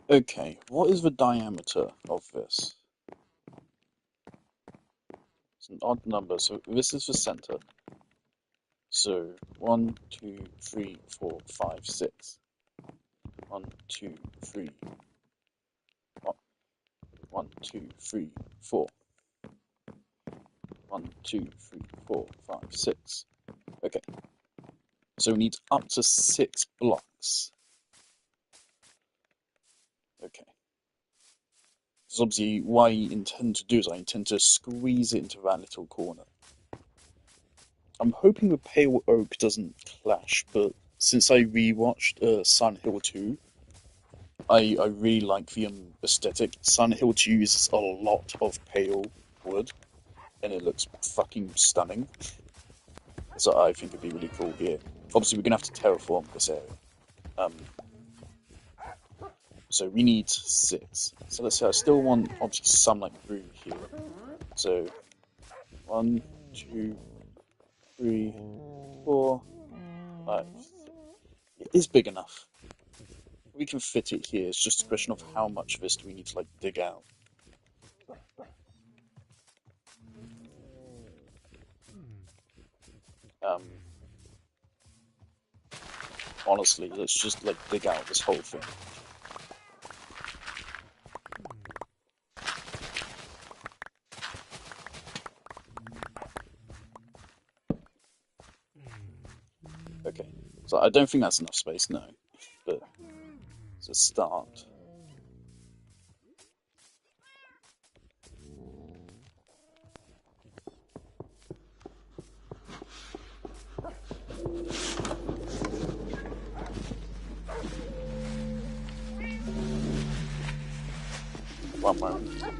Speaker 1: Okay, what is the diameter of this? It's an odd number, so this is the center. So 1, 2, 3, 4, 5, 6. 1, 2, 3. 1, 2, 3, 4. 1, 2, 3, 4, 5, 6. Okay, so we need up to 6 blocks. Okay. So obviously, what I intend to do is I intend to squeeze it into that little corner. I'm hoping the pale oak doesn't clash, but since I rewatched Silent Hill 2, I really like the aesthetic. Silent Hill 2 uses a lot of pale wood, and it looks fucking stunning. So I think it'd be really cool here. Obviously, we're gonna have to terraform this area. Um, so we need 6. So let's say I still want obviously sunlight through here. So 1, 2, 3, 4, 5. It is big enough. We can fit it here. It's just a question of how much of this do we need to like dig out. Um, Honestly, let's just like dig out this whole thing. Okay, so I don't think that's enough space, no, but it's a start. One moment.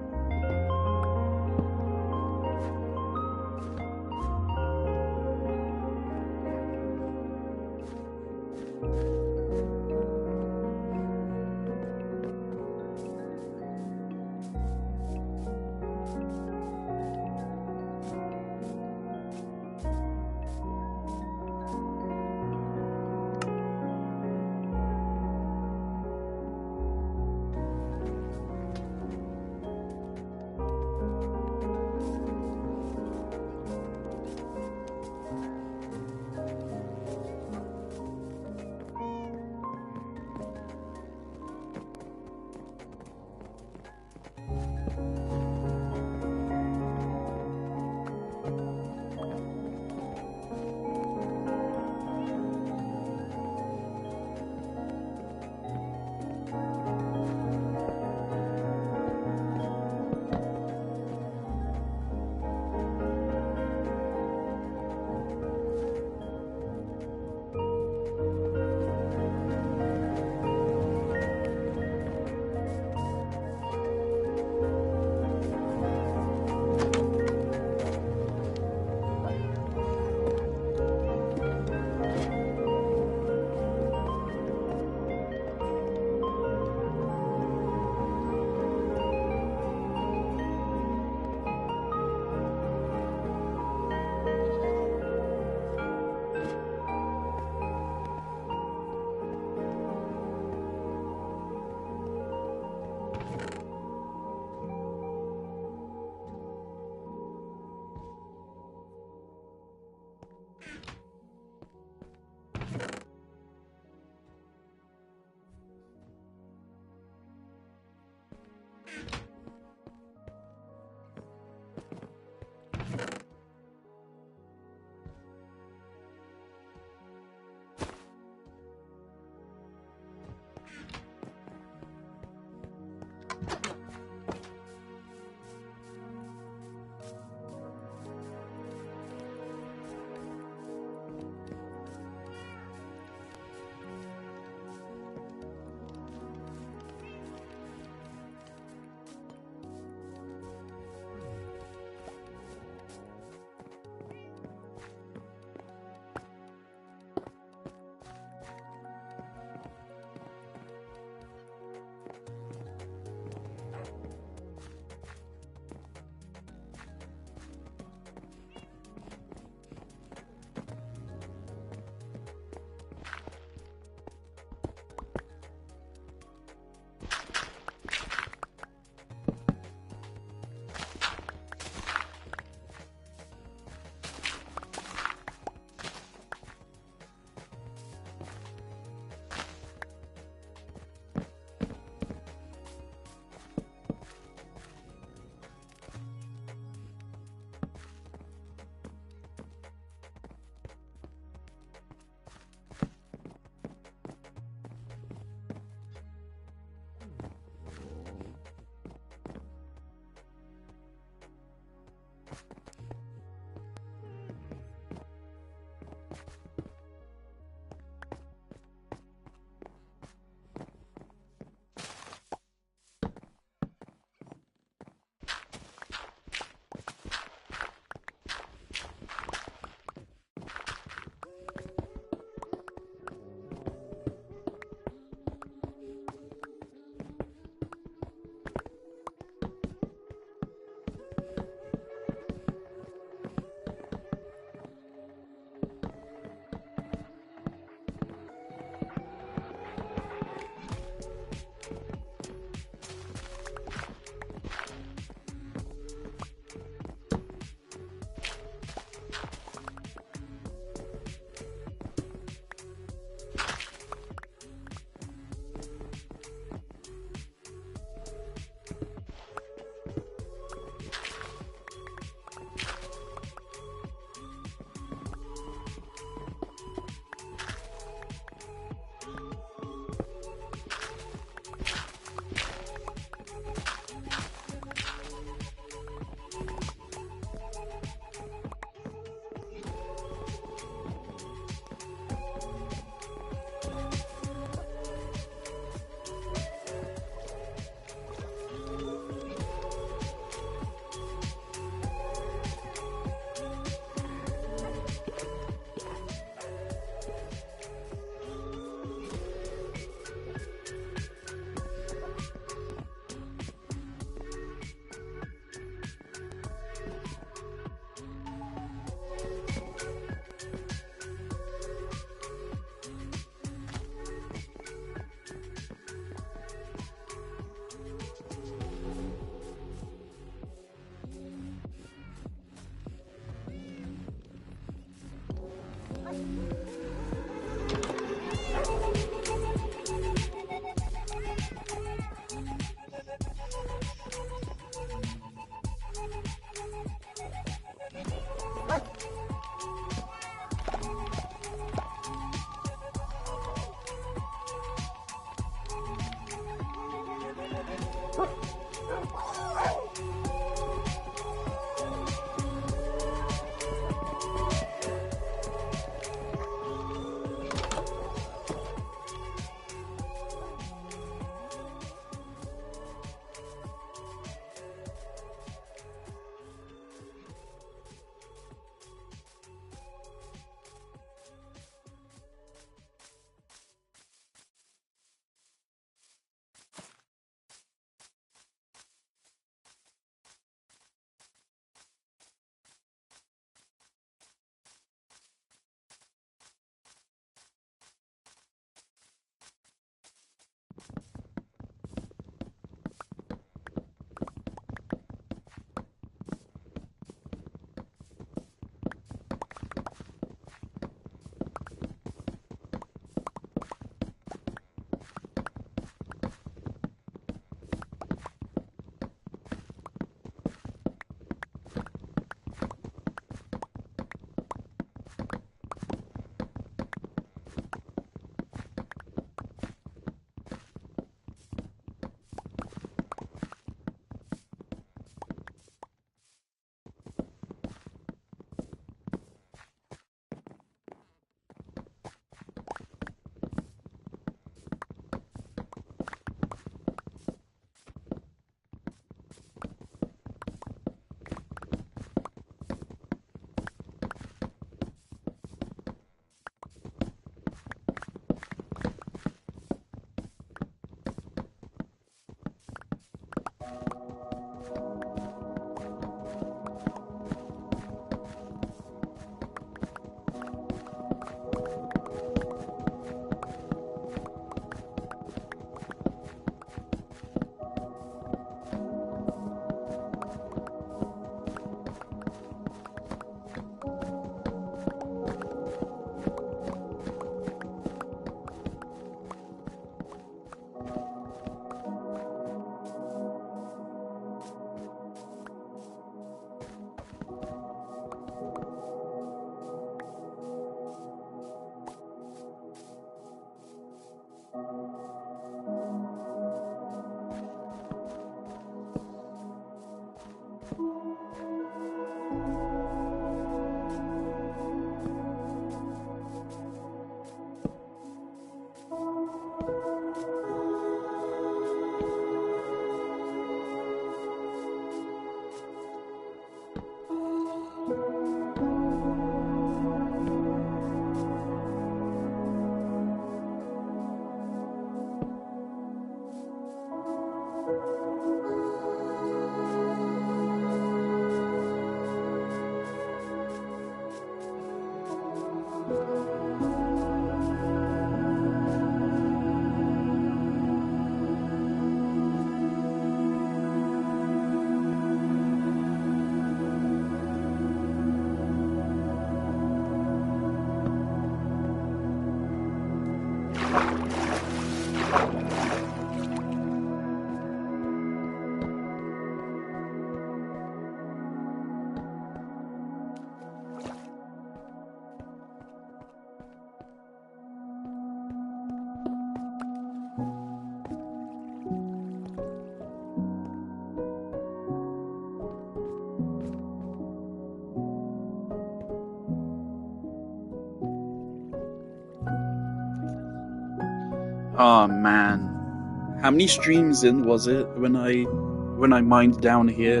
Speaker 1: Oh man. How many streams in was it when I mined down here?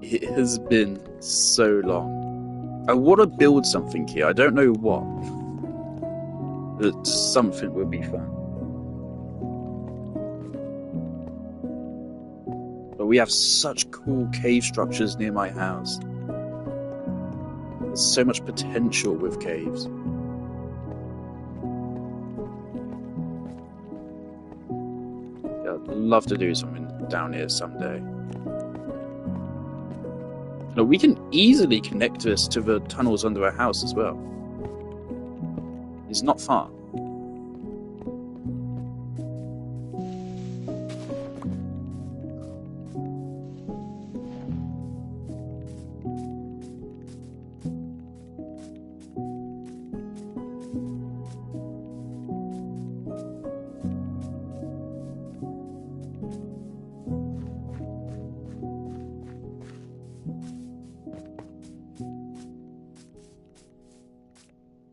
Speaker 1: It has been so long. I want to build something here. I don't know what, but something would be fun. But we have such cool cave structures near my house. There's so much potential with caves. Yeah, I'd love to do something down here someday. No, we can easily connect this to the tunnels under our house as well. It's not far.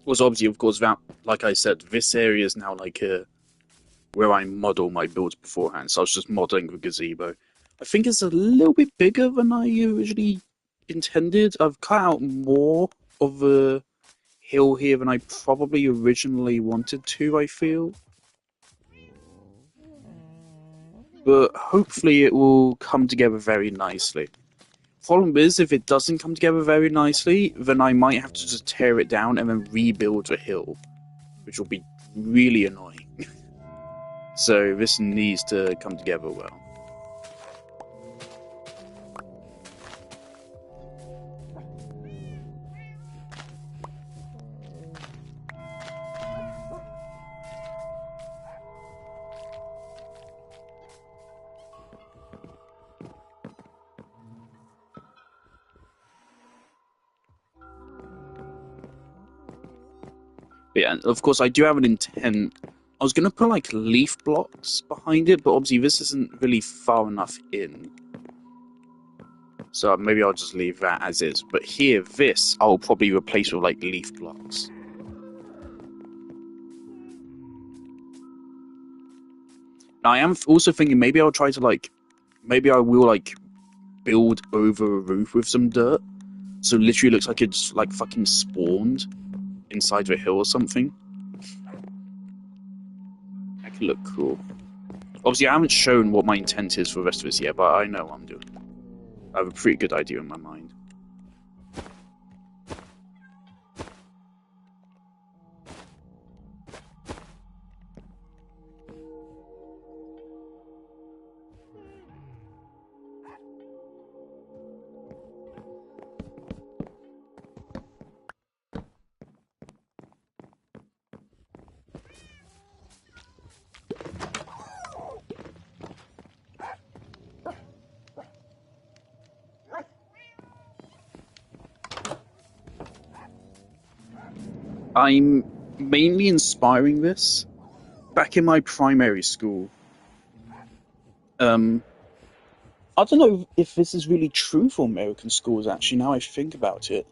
Speaker 1: Was obviously, of course, that, like I said, this area is now like where I model my builds beforehand. So I was just modeling the gazebo. I think it's a little bit bigger than I originally intended. I've cut out more of the hill here than I probably originally wanted to, I feel. But hopefully it will come together very nicely. Problem is, if it doesn't come together very nicely, then I might have to just tear it down and then rebuild the hill, which will be really annoying. So this needs to come together well. But yeah, of course, I do have an intent. I was going to put like leaf blocks behind it, but obviously this isn't really far enough in. So maybe I'll just leave that as is. But here, this, I'll probably replace with like leaf blocks. Now, I am also thinking maybe I'll try to like, maybe I will like build over a roof with some dirt. So it literally looks like it's like fucking spawned inside of a hill or something. That could look cool. Obviously, I haven't shown what my intent is for the rest of this yet, but I know what I'm doing. I have a pretty good idea in my mind. I'm mainly inspiring this back in my primary school. I don't know if this is really true for American schools, actually, now I think about it.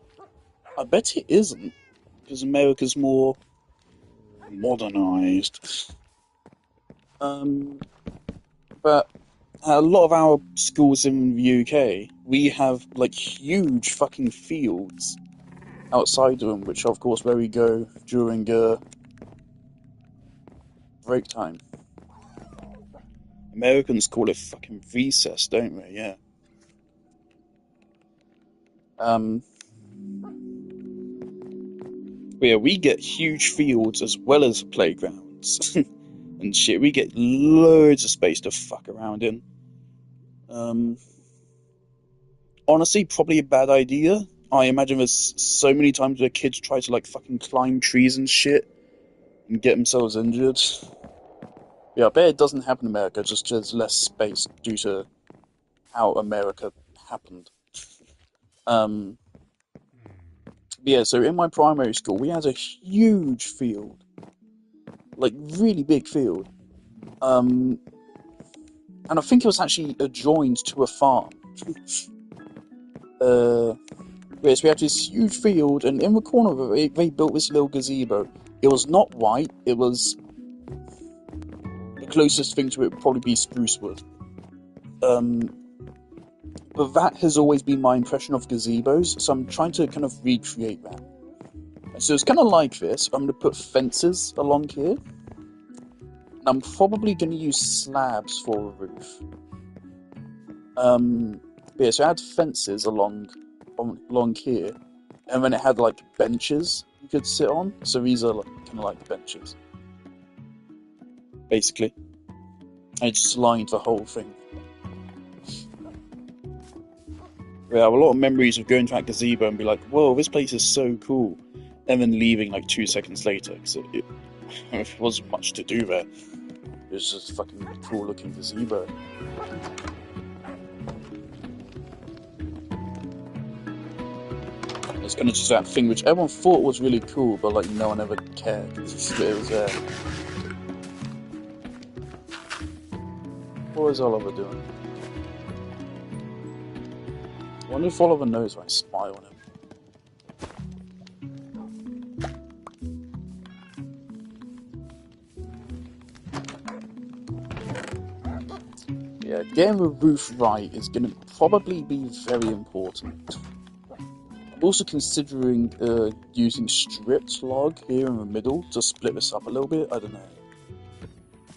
Speaker 1: I bet it isn't, because America's more modernized. Um, but a lot of our schools in the UK, we have like huge fucking fields outside of them, which of course where we go during break time. Americans call it fucking recess, don't they? Yeah. Yeah, we get huge fields as well as playgrounds and shit. We get loads of space to fuck around in. Um, Honestly, probably a bad idea. I imagine there's so many times where kids try to like fucking climb trees and shit and get themselves injured. Yeah, I bet it doesn't happen in America, just there's less space due to how America happened. Um, yeah, so in my primary school, we had a huge field, like really big field. And I think it was actually adjoined to a farm. Yes, we had this huge field, and in the corner of it, they built this little gazebo. It was not white, it was the closest thing to it would probably be spruce wood. But that has always been my impression of gazebos, so I'm trying to kind of recreate that. And so it's kind of like this. I'm going to put fences along here. And I'm probably going to use slabs for a roof. Yeah, so I had fences along here, and then it had like benches you could sit on. So these are like, kind of like benches, basically. I just lined the whole thing. We have a lot of memories of going to that gazebo and be like, whoa, this place is so cool. And then leaving like 2 seconds later, because it wasn't much to do there. It was just a fucking cool looking gazebo. It's kind of just that thing which everyone thought was really cool, but like no one ever cared. It was there. What is Oliver doing? I wonder if Oliver knows I spy on him. Yeah, getting the roof right is going to probably be very important. I'm also considering using stripped log here in the middle to split this up a little bit. I don't know.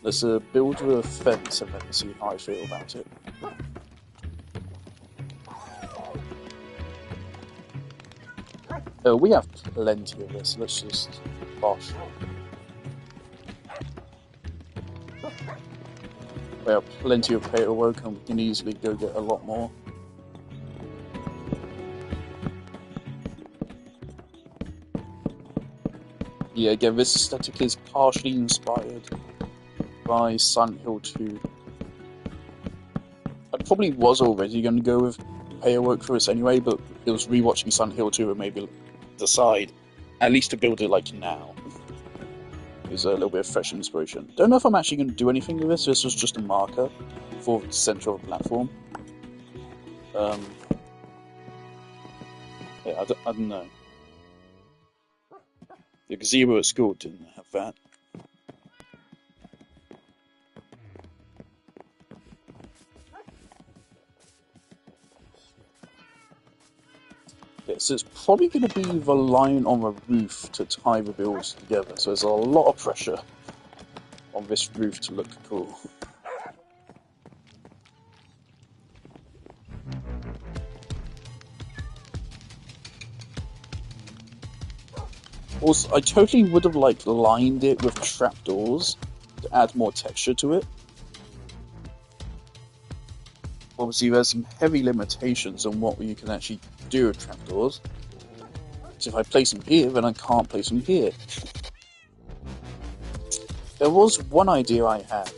Speaker 1: Let's build a fence and then see how I feel about it. We have plenty of this. Let's just bosh. We have plenty of paperwork and we can easily go get a lot more. Yeah, again, this aesthetic is partially inspired by Silent Hill 2. I probably was already going to go with paperwork for this anyway, but it was rewatching Silent Hill 2 and maybe decide at least to build it like now. Is a little bit of fresh inspiration. Don't know if I'm actually going to do anything with this. This was just a marker for the center of the platform. Yeah, I don't know. The gazebo at school didn't have that. Yeah, so it's probably going to be relying on the roof to tie the builds together. So there's a lot of pressure on this roof to look cool. Also, I totally would have like lined it with trapdoors to add more texture to it. Obviously, there's some heavy limitations on what you can actually do with trapdoors. So if I place them here, then I can't place them here. There was one idea I had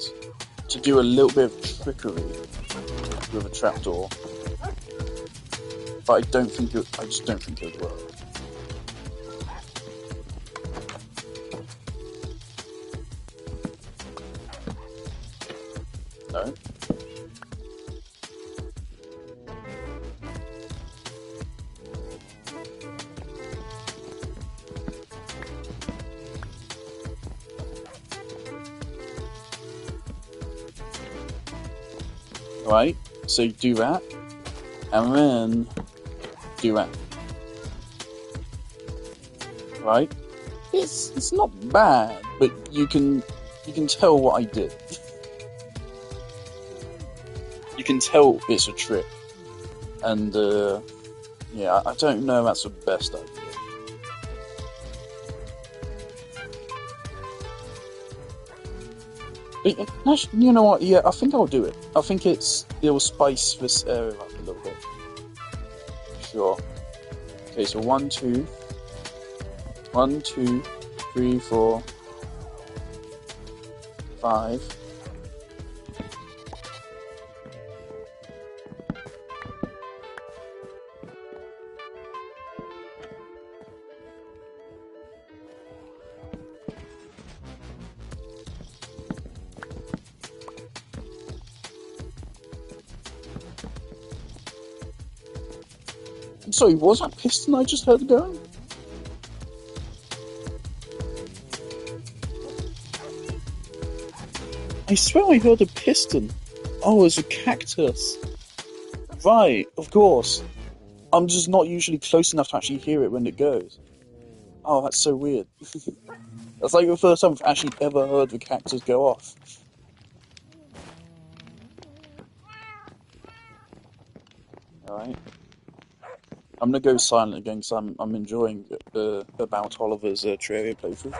Speaker 1: to do a little bit of trickery with a trapdoor, but I just don't think it would work. No. Right, so you do that, and then do that. Right? It's not bad, but you can tell what I did. You can tell it's a trick, and yeah, I don't know if that's the best idea. But, you know what? Yeah, I think I'll do it. I think it'll spice this area up a little bit. Sure. Okay, so 1, 2, 3, 4, 5. I'm sorry, was that piston I just heard going? I swear I heard a piston. Oh, it's a cactus. Right, of course. I'm just not usually close enough to actually hear it when it goes. Oh, that's so weird. That's like the first time I've actually ever heard the cactus go off. Alright. I'm gonna go silent again because I'm enjoying about Oliver's Terraria playthrough.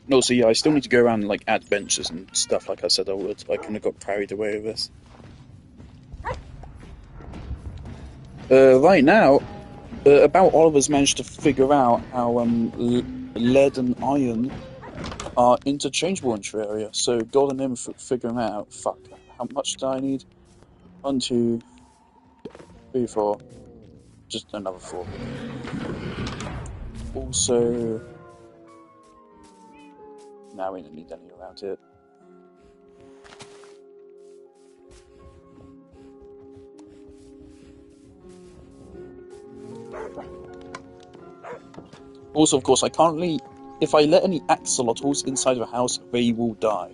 Speaker 1: No, so yeah, I still need to go around and like add benches and stuff like I said I would. I kind of got carried away with this. Right now, about Oliver's managed to figure out how lead and iron are interchangeable in Terraria. So golden him for figuring that out. Fuck, how much do I need? 1, 2, 3, 4. Just another 4. Also, now we don't need any around here. Also, of course, I can't really. If I let any axolotls inside of a house, they will die.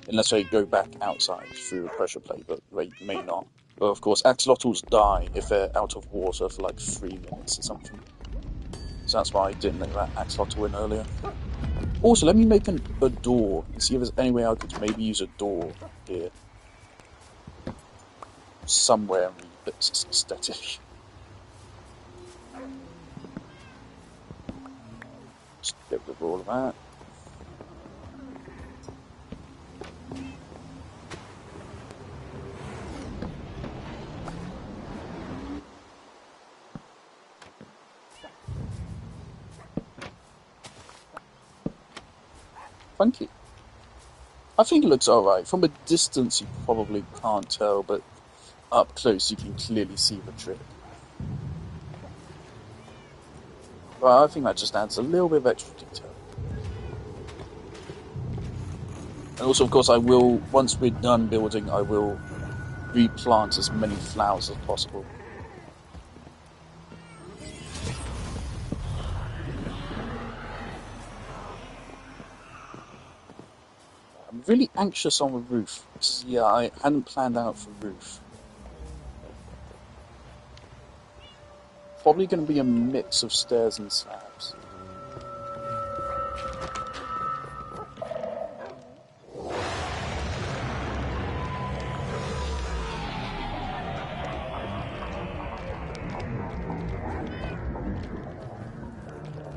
Speaker 1: Unless they go back outside through a pressure plate, but they may not. But of course, axolotls die if they're out of water for like 3 minutes or something. So that's why I didn't let that axolotl in earlier. Also, let me make a door and see if there's any way I could maybe use a door here. Somewhere in the aesthetic. Just get rid of all of that. Thank you. I think it looks alright. From a distance you probably can't tell, but up close you can clearly see the trick. Well, I think that just adds a little bit of extra detail. And also, of course, I will, once we're done building, I will replant as many flowers as possible. I'm really anxious on the roof, because, yeah, I hadn't planned out for roof. Probably going to be a mix of stairs and slabs.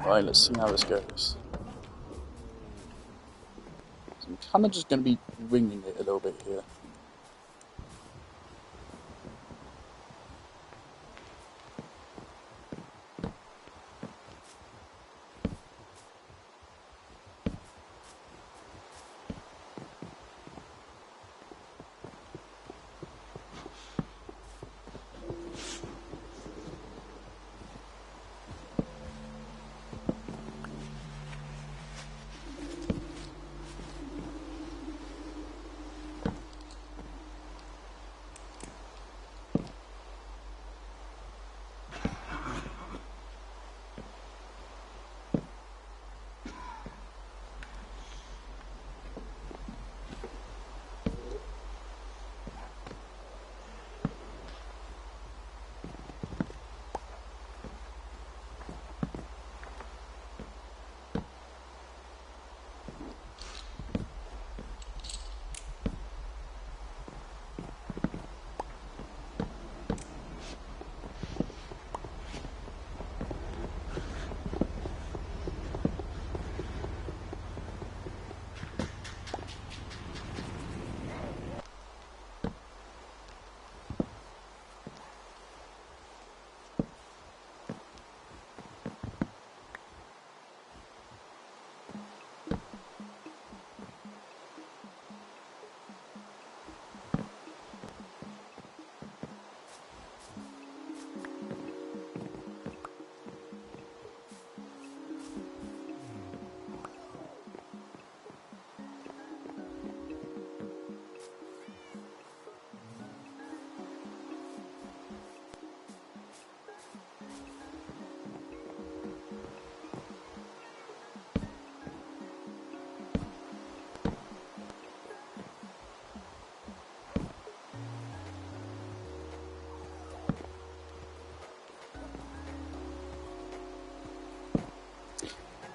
Speaker 1: Right, let's see how this goes. So I'm kind of just going to be winging it a little bit here.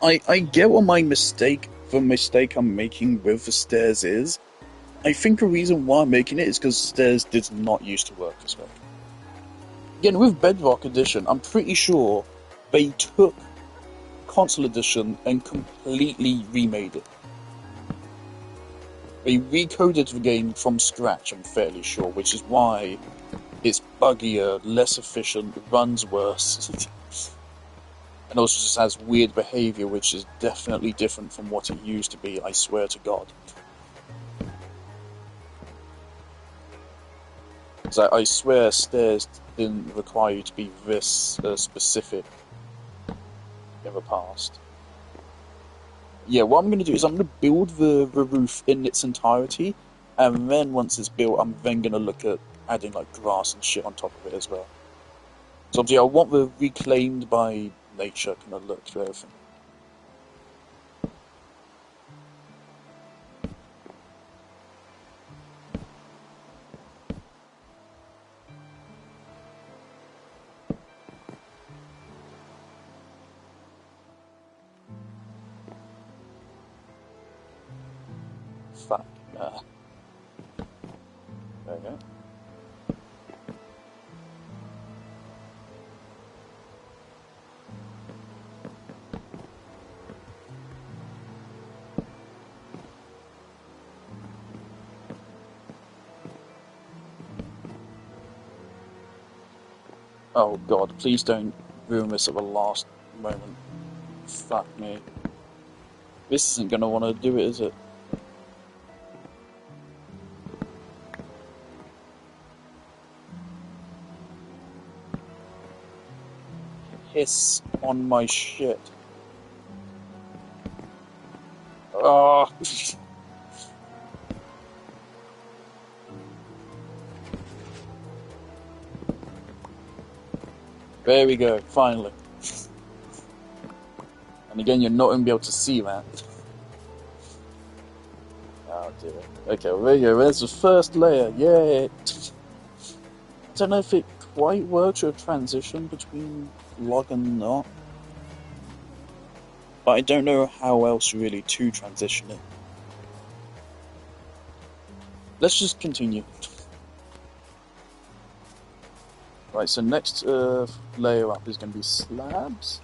Speaker 1: I get what the mistake I'm making with the stairs is. I think the reason why I'm making it is because stairs did not used to work this way. Again, with Bedrock Edition, I'm pretty sure they took console edition and completely remade it. They recoded the game from scratch, I'm fairly sure, which is why it's buggier, less efficient, runs worse, and also just has weird behaviour, which is definitely different from what it used to be, I swear to God. Because I swear stairs didn't require you to be this specific in the past. Yeah, what I'm going to do is I'm going to build the roof in its entirety, and then once it's built, I'm then going to look at adding like grass and shit on top of it as well. So obviously I want the reclaimed by nature kind of look to everything. Fuck. There we go. Oh god, please don't ruin this at the last moment. Fuck me. This isn't gonna want to do it, is it? Hiss on my shit. Oh. There we go, finally. And again, you're not going to be able to see that. Oh dear. Okay, well, there you go, there's the first layer, yay! I don't know if it quite works with a transition between log and not. But I don't know how else really to transition it. Let's just continue. Right, so next layer up is going to be slabs.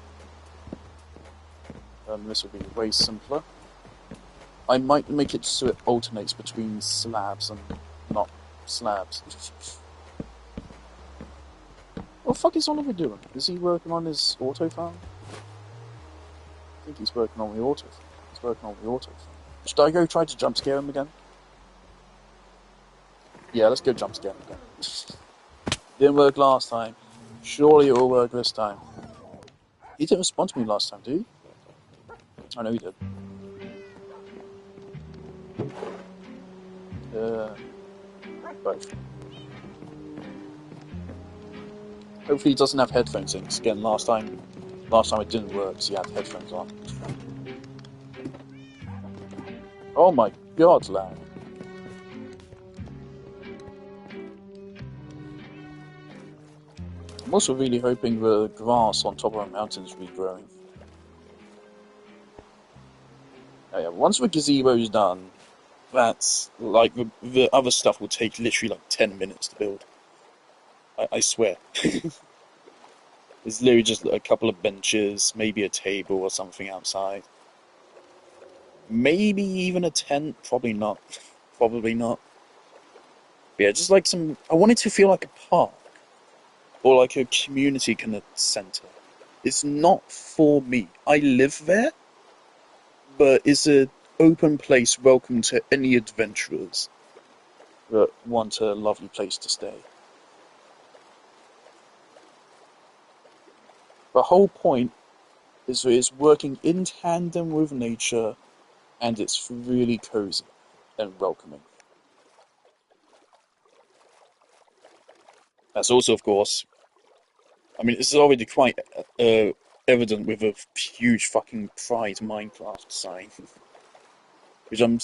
Speaker 1: This will be way simpler. I might make it so it alternates between slabs and not slabs. What the fuck is Oliver doing? Is he working on his auto farm? I think he's working on the auto farm. He's working on the auto farm. Should I go try to jump scare him again? Yeah, let's go jump scare him again. Didn't work last time. Surely it will work this time. He didn't respond to me last time, did he? I know he did. Both. Hopefully he doesn't have headphones in, because again, last time it didn't work, because he had headphones on. Oh my god, lad. I'm also really hoping the grass on top of the mountains is regrowing. Oh yeah, once the gazebo's done, that's like the other stuff will take literally like 10 minutes to build. I swear. It's literally just a couple of benches, maybe a table or something outside. Maybe even a tent, probably not. Probably not. But yeah, just like some. I want it to feel like a park or like a community kind of center. It's not for me. I live there, but it's an open place welcome to any adventurers that want a lovely place to stay. The whole point is that it's working in tandem with nature and it's really cozy and welcoming. That's also, of course, I mean, this is already quite evident with a huge fucking Pride Minecraft sign, which I'm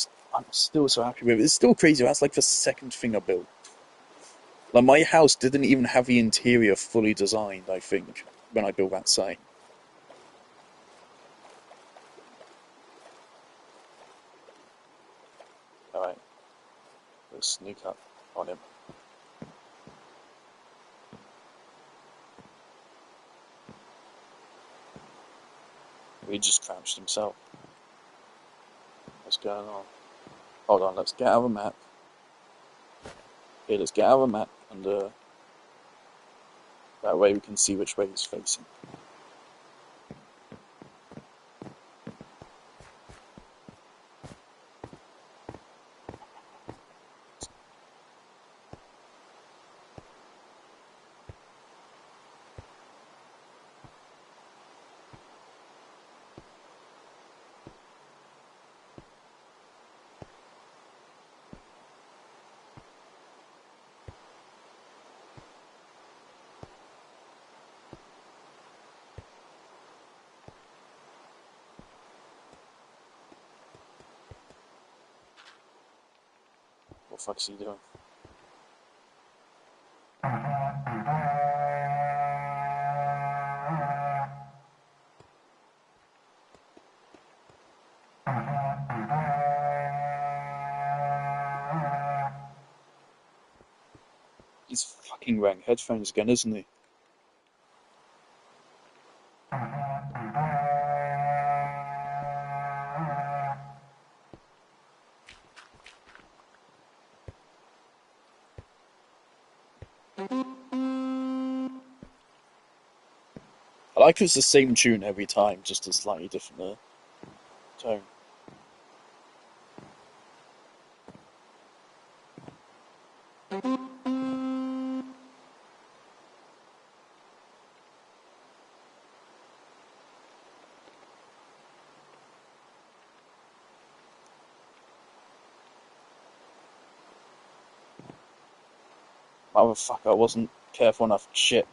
Speaker 1: still so happy with. It's still crazy. That's like the second thing I built. Like my house didn't even have the interior fully designed, I think, when I built that site. Alright, let's sneak up on him. He just crouched himself. What's going on? Hold on, let's get our map. Okay, let's get our map, and that way we can see which way he's facing. What the fuck is he doing? He's fucking wearing headphones again, isn't he? I like it's the same tune every time, just a slightly different tone. Motherfucker, I wasn't careful enough. Shit.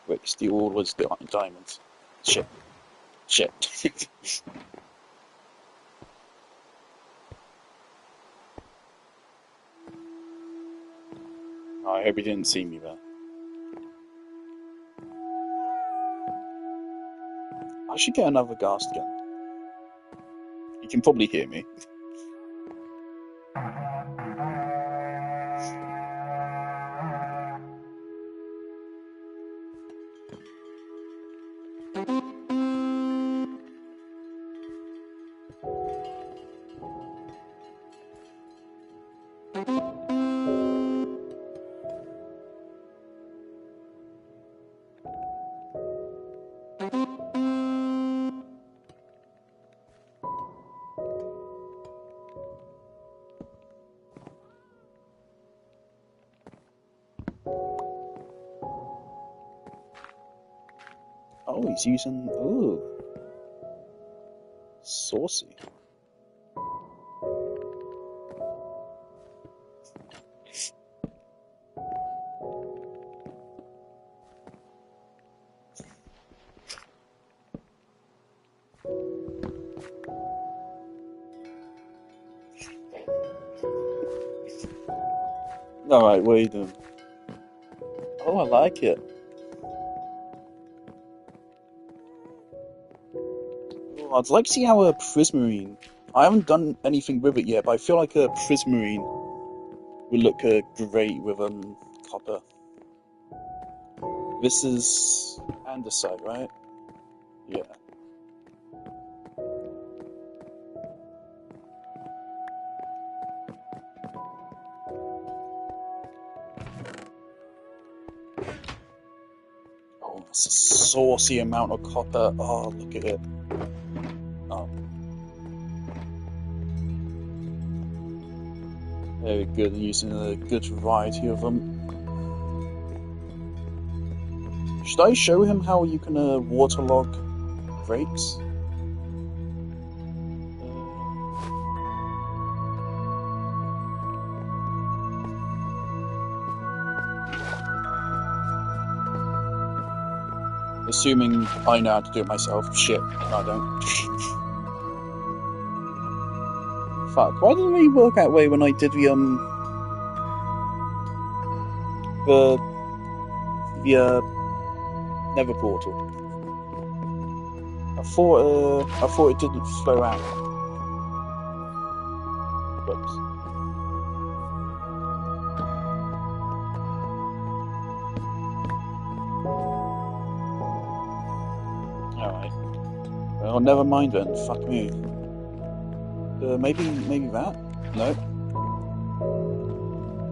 Speaker 1: Wait, steal all was diamonds. Shit. Shit. Oh, I hope he didn't see me there. I should get another gas gun. You can probably hear me. Oh, he's using... Ooh. Saucy. Alright, what are you doing? Oh, I like it. Oh, I'd like to see how a prismarine... I haven't done anything with it yet, but I feel like a prismarine would look great with copper. This is andesite, right? Yeah. Oh, that's a saucy amount of copper. Oh, look at it. Oh. Very good, using a good variety of them. Should I show him how you can waterlog brakes? Assuming I know how to do it myself. Shit, no, I don't. fuck? Why didn't we work that way when I did the Nether portal? I thought it didn't slow out. Whoops. Alright. Well, never mind then. Fuck me. Maybe that? No.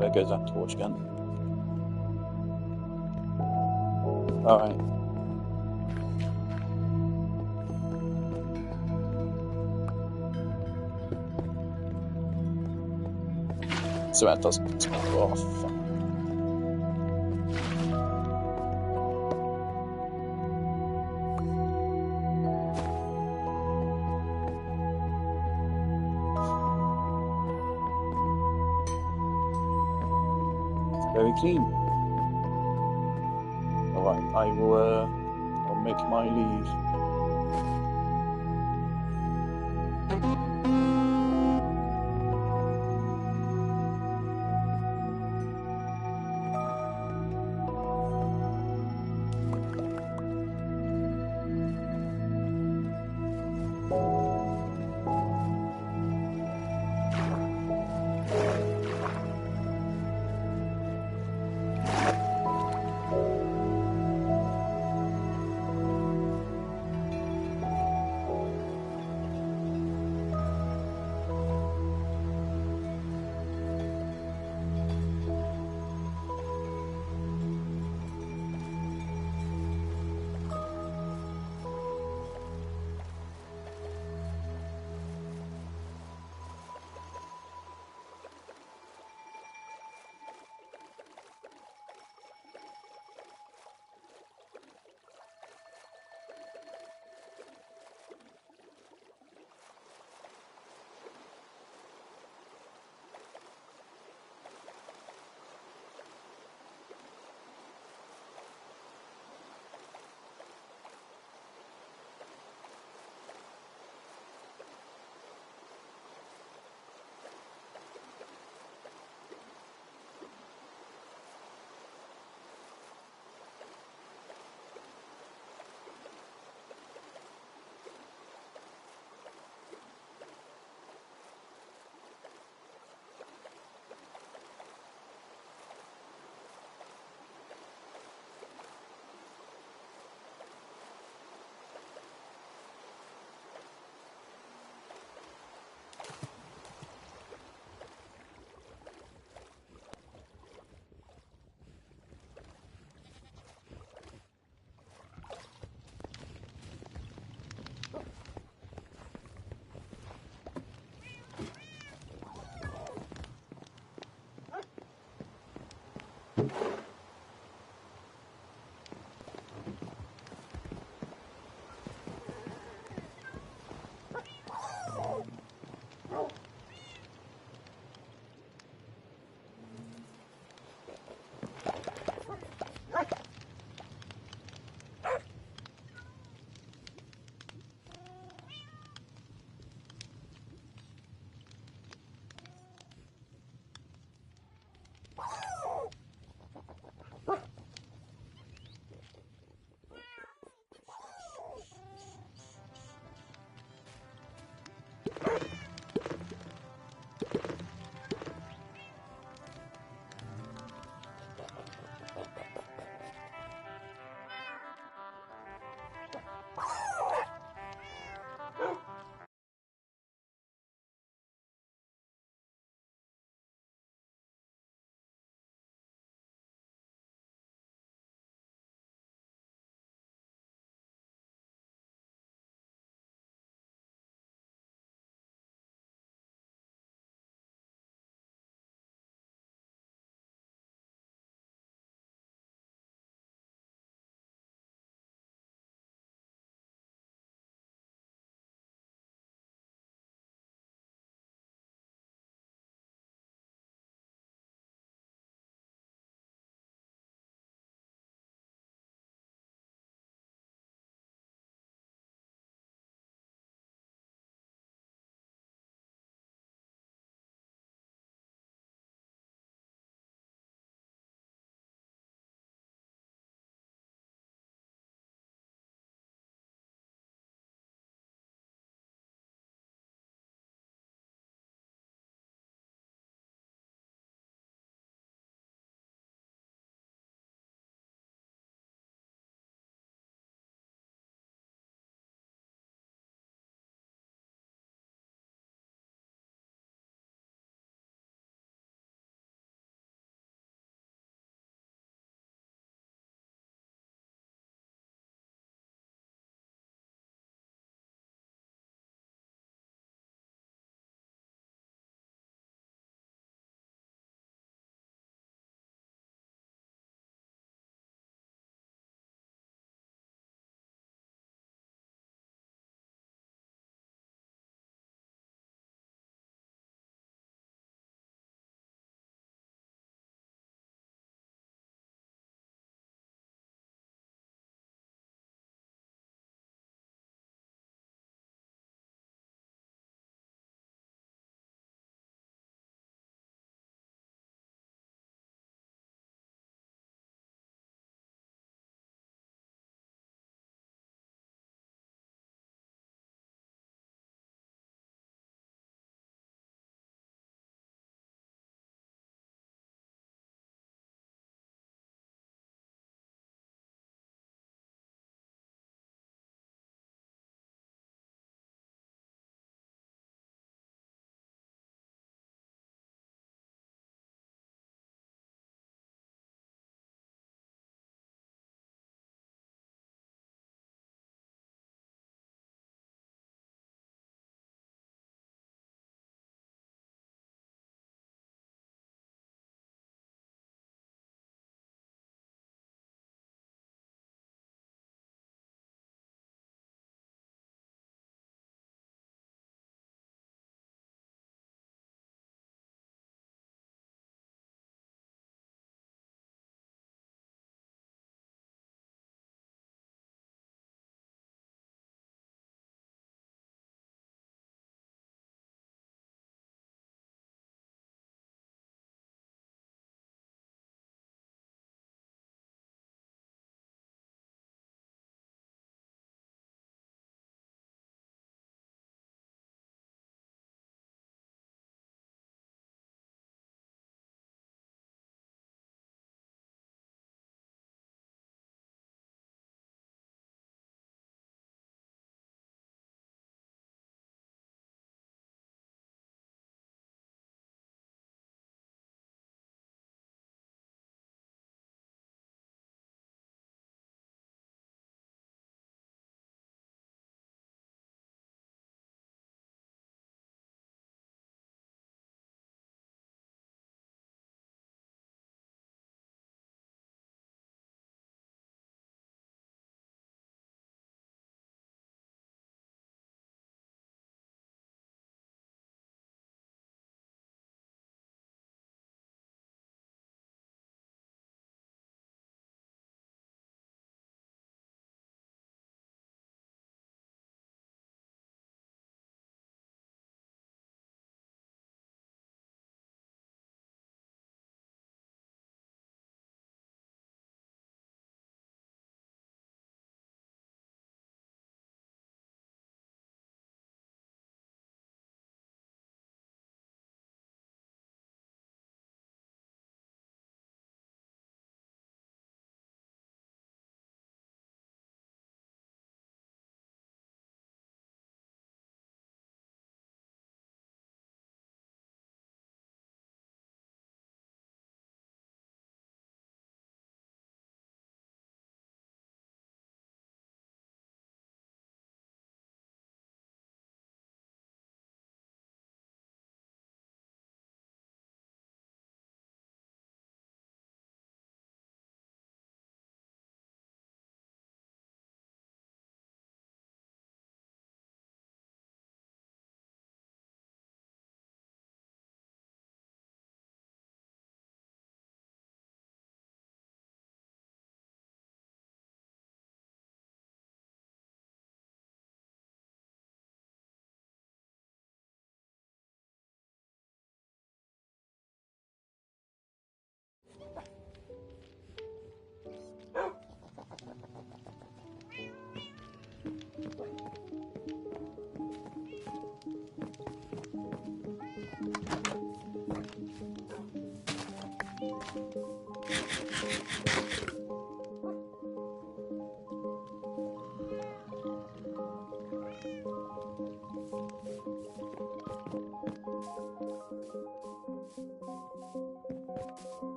Speaker 1: There goes that torch again. Alright. So that doesn't. Oh, fuck. Very clean. Alright, I'll make my leave.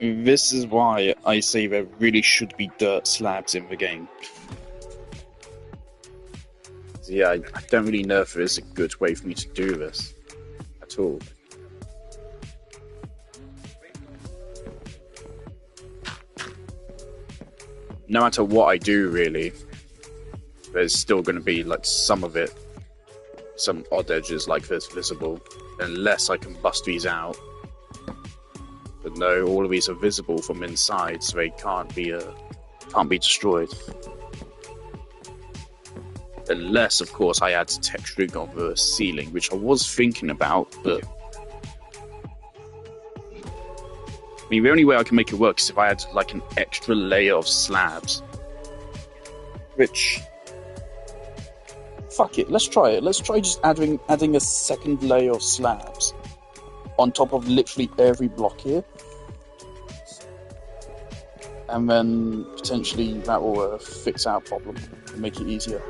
Speaker 1: This is why I say there really should be dirt slabs in the game. So yeah, I don't really know if there is a good way for me to do this at all. No matter what I do, really, there's still going to be like some of it, some odd edges like this visible, unless I can bust these out. But no, all of these are visible from inside, so they can't be destroyed. Unless, of course, I add texturing on the ceiling, which I was thinking about, but I mean, the only way I can make it work is if I add like an extra layer of slabs. Which, fuck it, let's try it. Let's try just adding a second layer of slabs on top of literally every block here. And then potentially that will fix our problem and make it easier.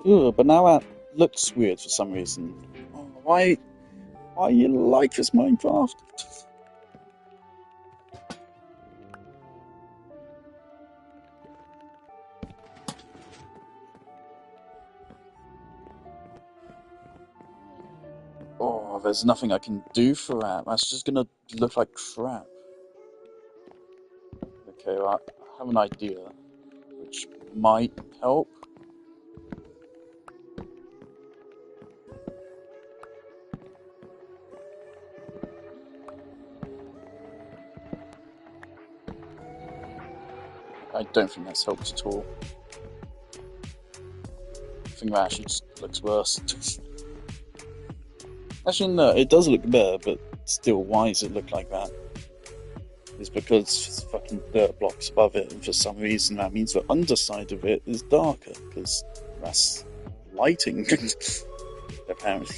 Speaker 1: Ugh, but now that looks weird for some reason. Oh, why you like this Minecraft? Oh, there's nothing I can do for that. That's just gonna look like crap. Okay, well, I have an idea, which might help. I don't think that's helped at all. I think that actually just looks worse. Actually, no, it does look better, but still, why does it look like that? It's because there's fucking dirt blocks above it, and for some reason that means the underside of it is darker, because that's lighting, apparently.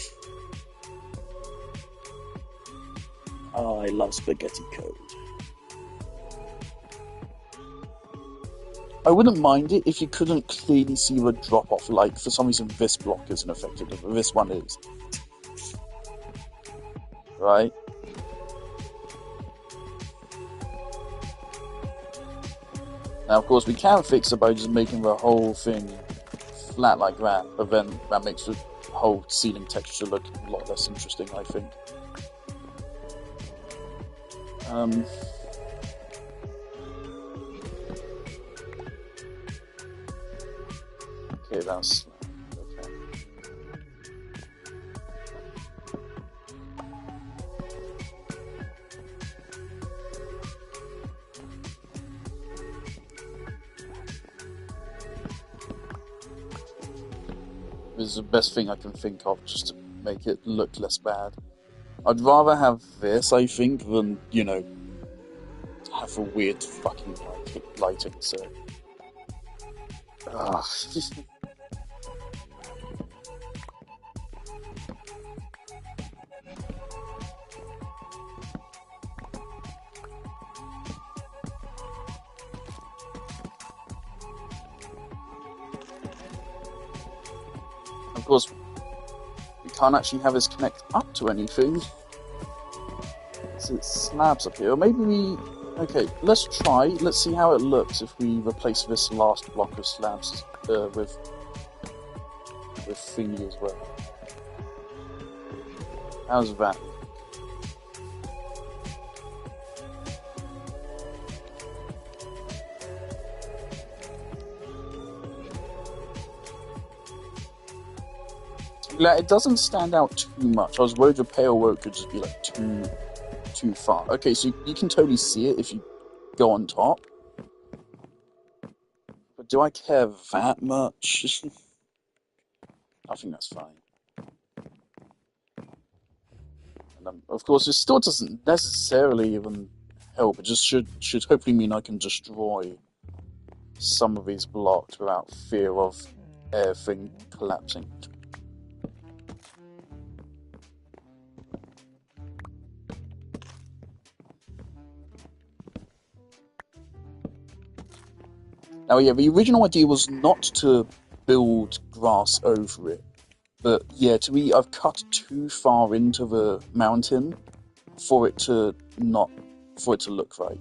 Speaker 1: Oh, I love spaghetti code. I wouldn't mind it if you couldn't clearly see the drop off. Like for some reason, this block isn't affected, but this one is. Right? Now, of course, we can fix it by just making the whole thing flat like that, but then that makes the whole ceiling texture look a lot less interesting, I think. Okay, that's okay. This is the best thing I can think of just to make it look less bad. I'd rather have this, I think, than, you know, have a weird fucking lighting, so... Ugh. Of course, we can't actually have this connect up to anything. It's slabs up here. Or maybe we... Okay, let's try. Let's see how it looks if we replace this last block of slabs with thingy as well. How's that? Like, it doesn't stand out too much. I was worried the pale work could just be like too far. Okay, so you can totally see it if you go on top. But do I care that much? I think that's fine. And of course, it still doesn't necessarily even help. It just should hopefully mean I can destroy some of these blocks without fear of everything collapsing. Now, yeah, the original idea was not to build grass over it, but yeah, I've cut too far into the mountain for it to look right.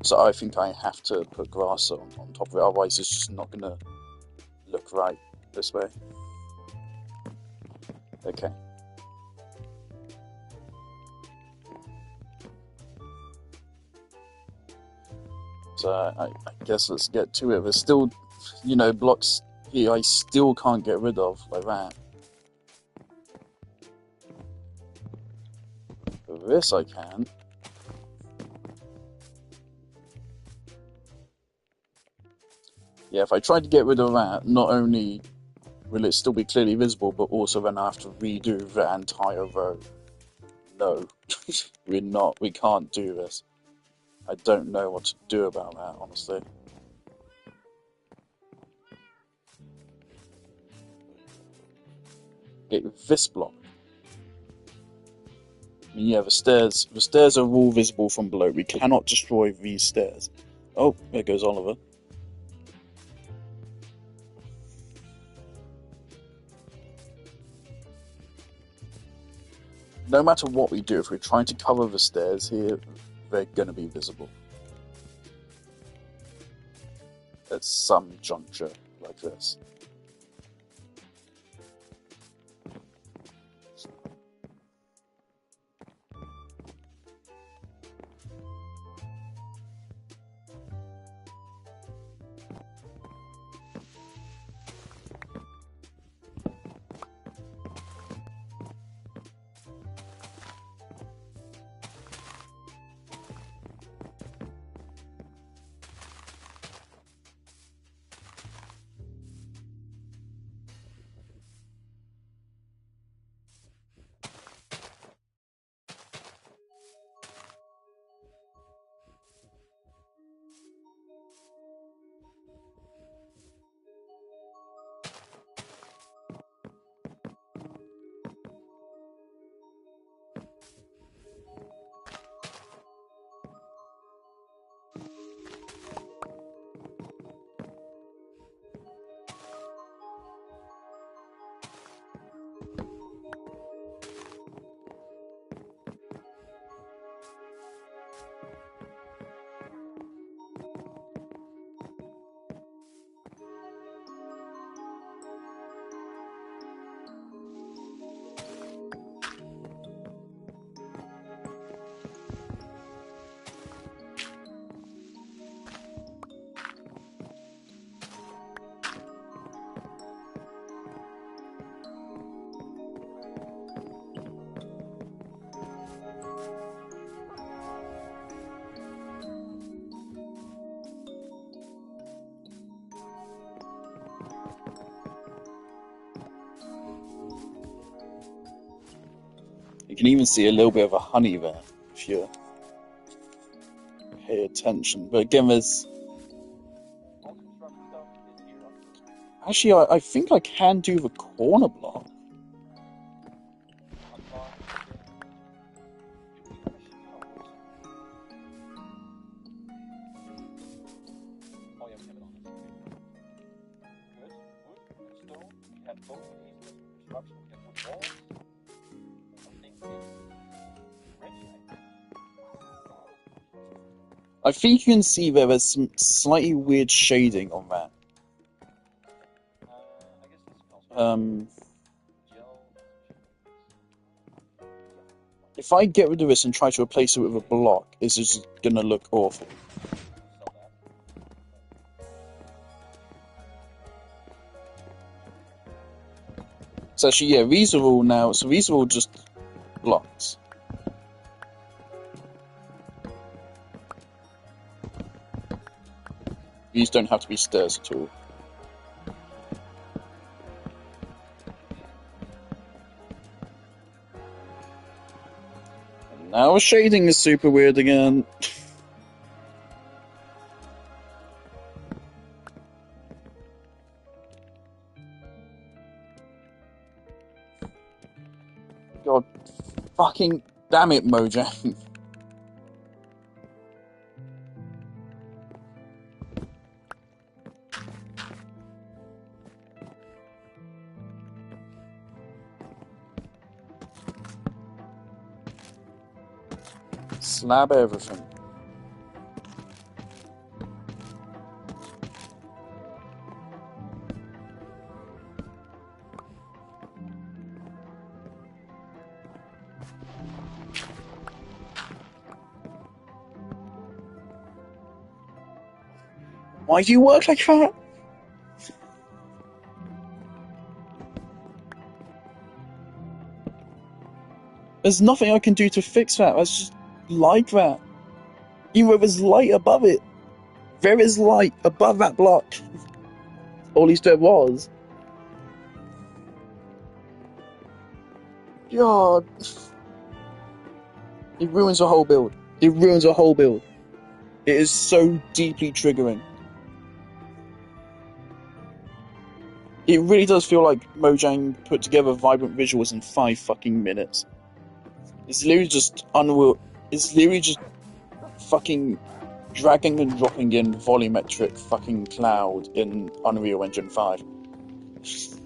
Speaker 1: So I think I have to put grass on top of it, otherwise it's just not gonna look right this way. Okay. So I guess let's get to it. There's still, you know, blocks here I still can't get rid of like that. But this I can. Yeah, if I try to get rid of that, not only will it still be clearly visible, but also then I have to redo the entire row. No, we can't do this. I don't know what to do about that, honestly. Get this block. I mean, yeah, the stairs are all visible from below. We cannot destroy these stairs. Oh, there goes Oliver. No matter what we do, if we're trying to cover the stairs here, they're going to be visible. At some juncture like this. can even see a little bit of a honey there if you pay attention. But again, there's actually I think I can do the corner block. I think you can see there's some slightly weird shading on that. If I get rid of this and try to replace it with a block, it's just gonna look awful. So actually, yeah, these are all now. So these are all just blocks. These don't have to be stairs at all. And now shading is super weird again. God fucking damn it, Mojang. Slab everything. Why do you work like that? There's nothing I can do to fix that. That's just like that. Even though there's light above it. There is light above that block. Or at least there was. God. It ruins the whole build. It ruins the whole build. It is so deeply triggering. It really does feel like Mojang put together vibrant visuals in 5 fucking minutes. It's literally just unreal. It's literally just fucking dragging and dropping in volumetric fucking cloud in Unreal Engine 5. It's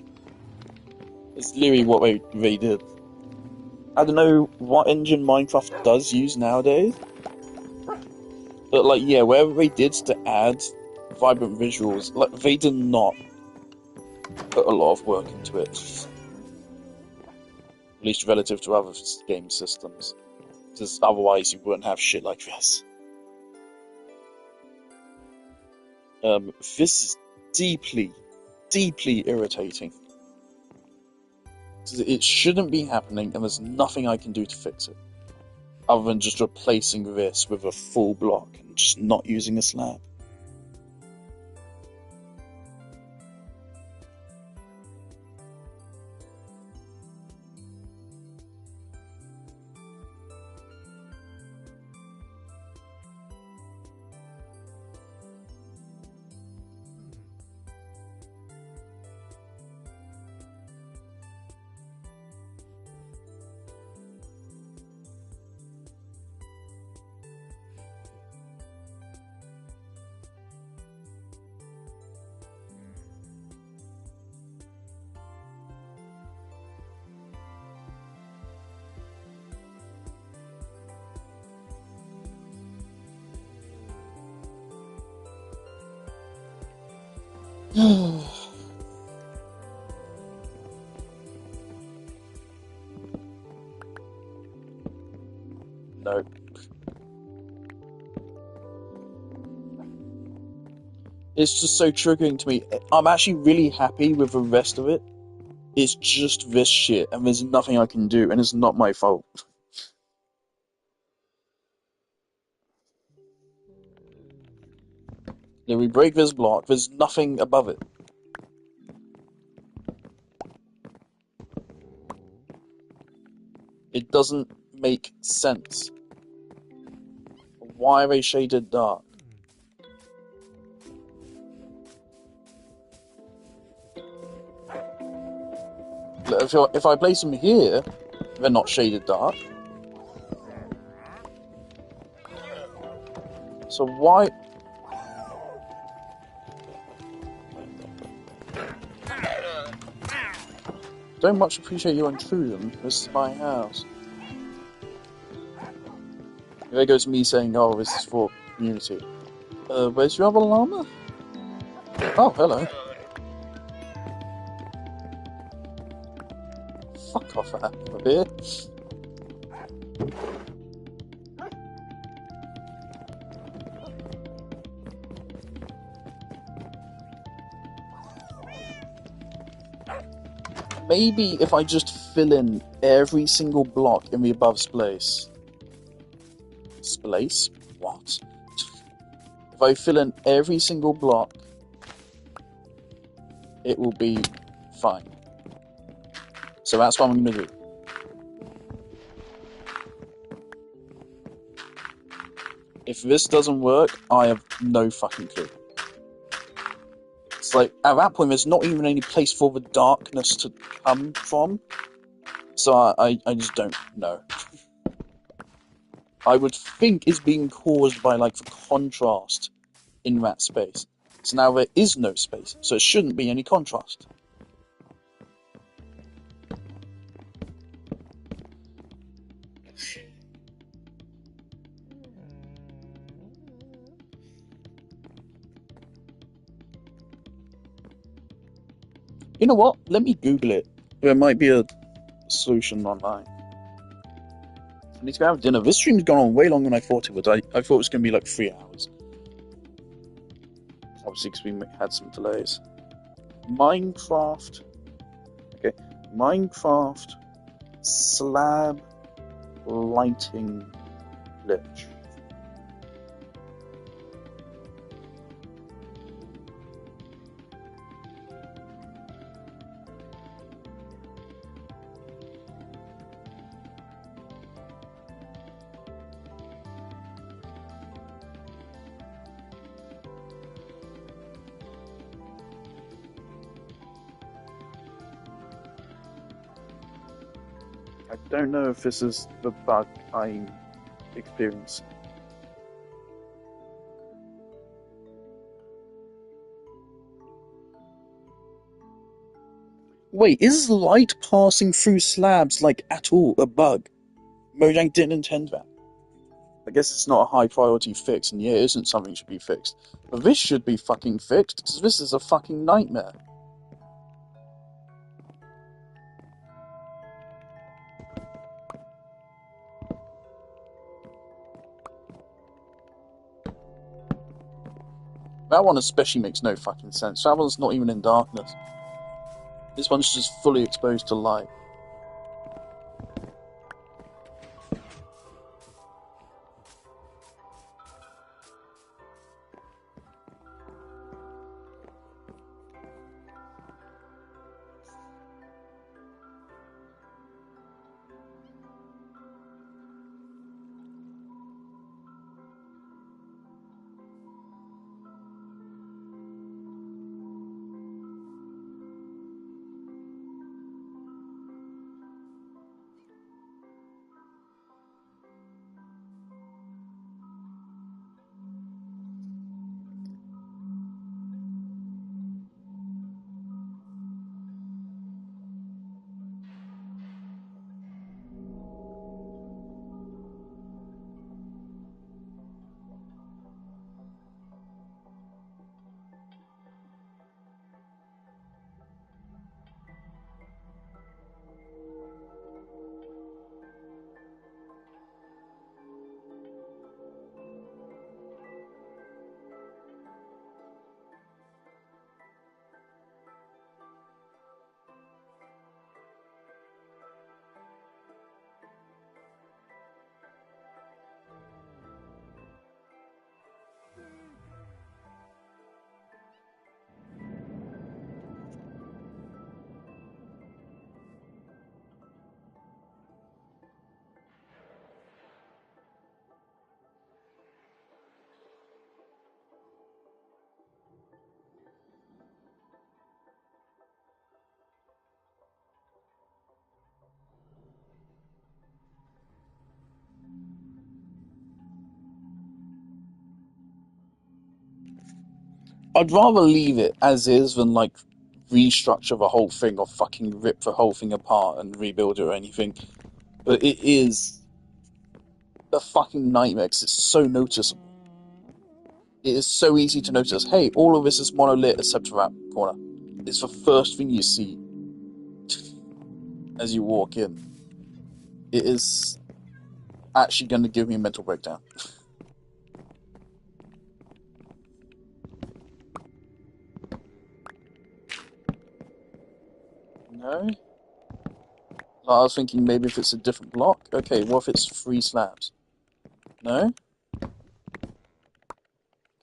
Speaker 1: literally what they did. I don't know what engine Minecraft does use nowadays, but like, yeah, wherever they did to add vibrant visuals, like, they did not put a lot of work into it. At least relative to other game systems. Because otherwise you wouldn't have shit like this. This is deeply, deeply irritating. It shouldn't be happening, and there's nothing I can do to fix it. Other than just replacing this with a full block and just not using a slab. No. It's just so triggering to me. I'm actually really happy with the rest of it. It's just this shit, and there's nothing I can do, and it's not my fault. If we break this block, there's nothing above it. It doesn't make sense. Why are they shaded dark? If I place them here, they're not shaded dark. So why? Don't much appreciate your intrusion. This is my house. There goes me saying, "Oh, this is for community." Where's your other llama? Oh, hello. Fuck off, over here. Maybe if I just fill in every single block in the above space. Space? What? If I fill in every single block, it will be fine. So that's what I'm going to do. If this doesn't work, I have no fucking clue. It's like, at that point, there's not even any place for the darkness to come from. So I just don't know. I would think it's being caused by, like, the contrast in that space. So now there is no space, so it shouldn't be any contrast. You know what? Let me Google it. There might be a solution online. I need to go have dinner. This stream's gone on way longer than I thought it would. I thought it was going to be like 3 hours. Obviously, because we had some delays. Minecraft. Okay. Minecraft slab lighting glitch. I don't know if this is the bug I'm experiencing. Wait, is light passing through slabs, like, at all a bug? Mojang didn't intend that. I guess it's not a high priority fix, and yeah, it isn't something that should be fixed. But this should be fucking fixed, because this is a fucking nightmare. That one especially makes no fucking sense. That one's not even in darkness. This one's just fully exposed to light. I'd rather leave it as is than like restructure the whole thing or fucking rip the whole thing apart and rebuild it or anything. But it is a fucking nightmare because it's so noticeable. It is so easy to notice. Hey, all of this is monolith except for that corner. It's the first thing you see as you walk in. It is actually going to give me a mental breakdown. No? I was thinking maybe if it's a different block. Okay, what if it's 3 slabs? No?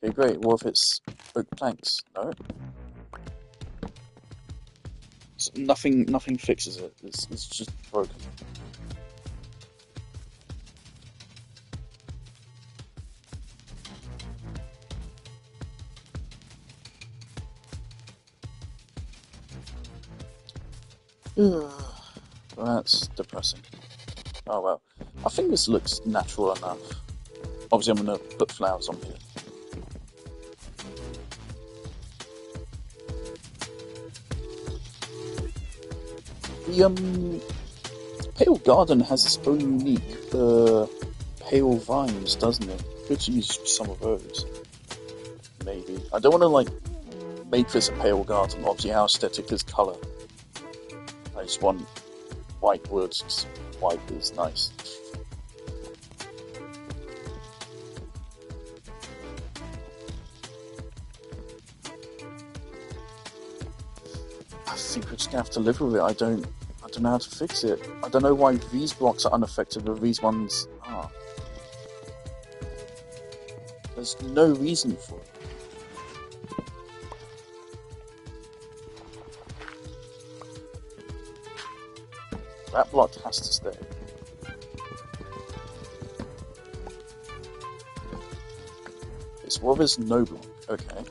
Speaker 1: Okay, great. What if it's oak planks? No? So nothing fixes it. It's just broken. That's depressing. Oh well. I think this looks natural enough. Obviously, I'm going to put flowers on here. The Pale Garden has its own unique pale vines, doesn't it? Could use some of those. Maybe. I don't want to like make this a pale garden. Obviously, how aesthetic is colour. I just want white woods. 'Cause white is nice. I think we're just gonna have to live with it. I don't know how to fix it. I don't know why these blocks are unaffected, but these ones are. There's no reason for it. That block has to stay. It's what if there's no block? Okay.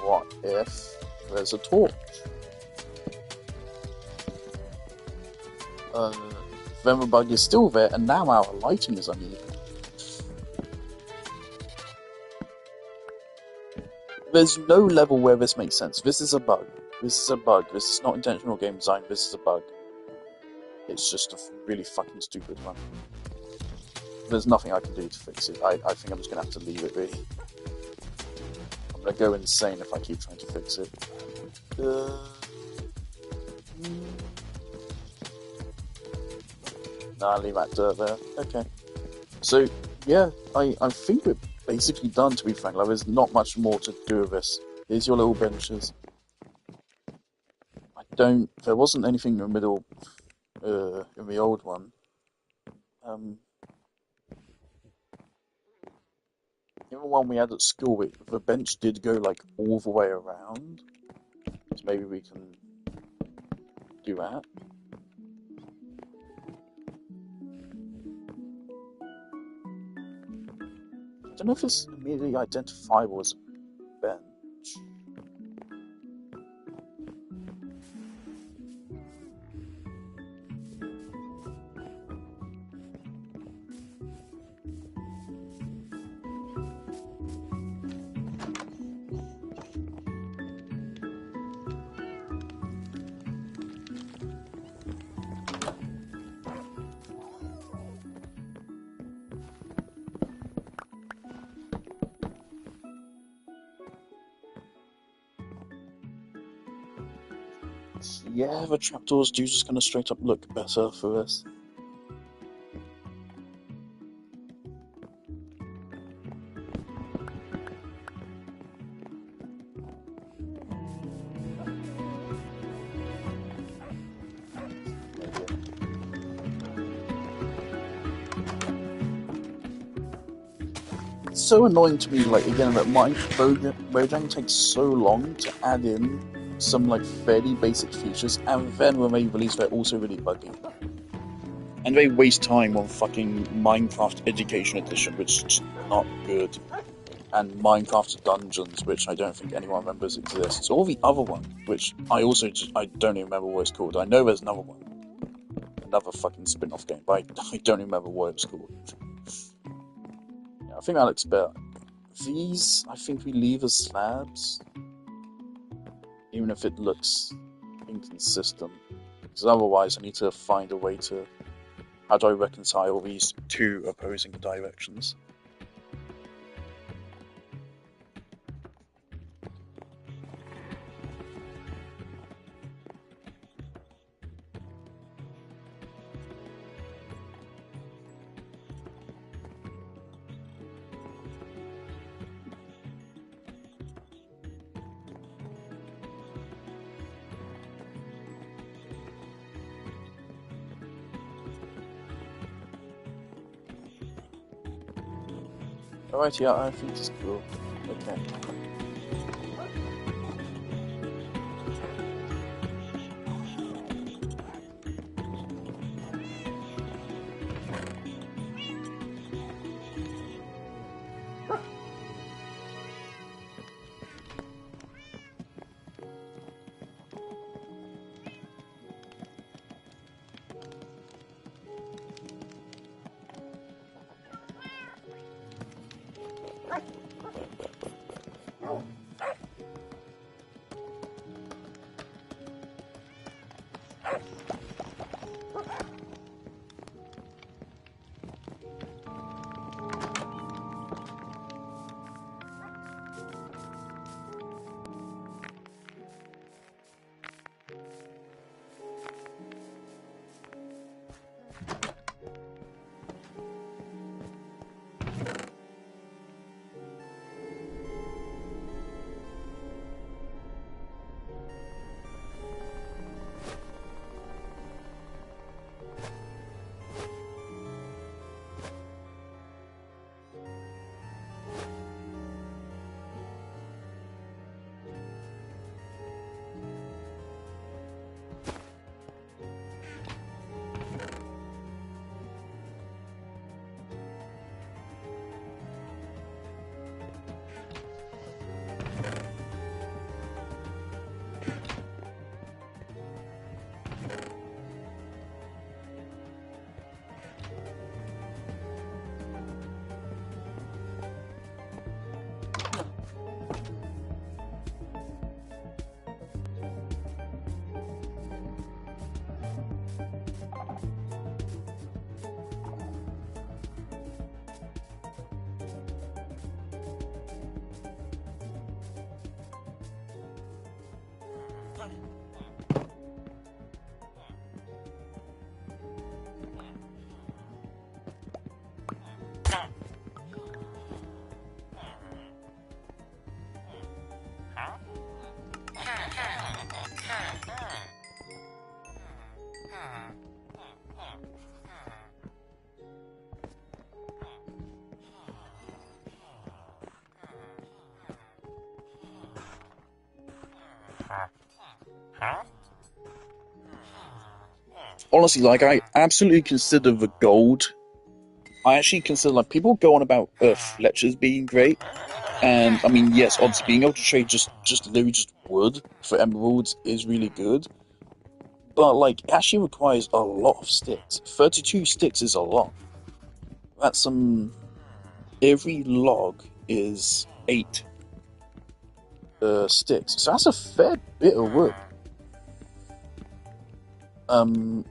Speaker 1: What if there's a torch? Then the bug is still there, and now our lighting is uneven. There's no level where this makes sense. This is a bug. This is a bug. This is not intentional game design. This is a bug. It's just a really fucking stupid one. There's nothing I can do to fix it. I think I'm just going to have to leave it, really. I'm going to go insane if I keep trying to fix it. Nah, leave that dirt there. Okay. So, yeah, I think we're basically done, to be frank. Like, there's not much more to do with this. Here's your little benches. There wasn't anything in the middle, in the old one. In the one we had at school, the bench did go, like, all the way around. So maybe we can do that. I don't know if it's immediately identifiable as a bench. Yeah, the trapdoors do just kind of straight up look better for this. It's so annoying to me, like, again, that Mojang takes so long to add in some, like, fairly basic features, and then when they release, they're also really buggy. And they waste time on fucking Minecraft Education Edition, which is not good. And Minecraft Dungeons, which I don't think anyone remembers exists. Or the other one, which I don't even remember what it's called. I know there's another one. Another fucking spin-off game, but I don't remember what it's called. Yeah, I think that looks better. these, I think we leave as slabs, even if it looks inconsistent. Because otherwise, I need to find a way to. How do I reconcile these two opposing directions? Alright, yeah, I think it's cool. Okay. Honestly, like, I absolutely consider the gold. I actually consider, like, people go on about Fletcher's being great, and I mean, yes, obviously being able to trade just literally just wood for emeralds is really good, but like, it actually requires a lot of sticks. 32 sticks is a lot. That's every log is 8 sticks, so that's a fair bit of wood. Um,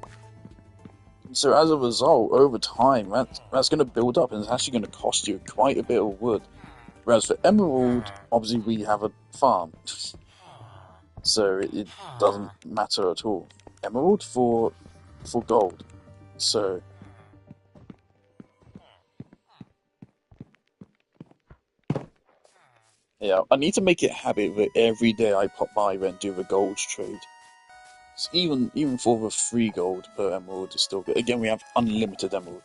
Speaker 1: so as a result, over time, that's going to build up, and it's actually going to cost you quite a bit of wood. Whereas for emerald, obviously we have a farm, so it doesn't matter at all. Emerald for gold. So yeah, I need to make it a habit that every day I pop by and do the gold trade. So even for the 3 gold per emerald is still good. Again, we have unlimited emerald.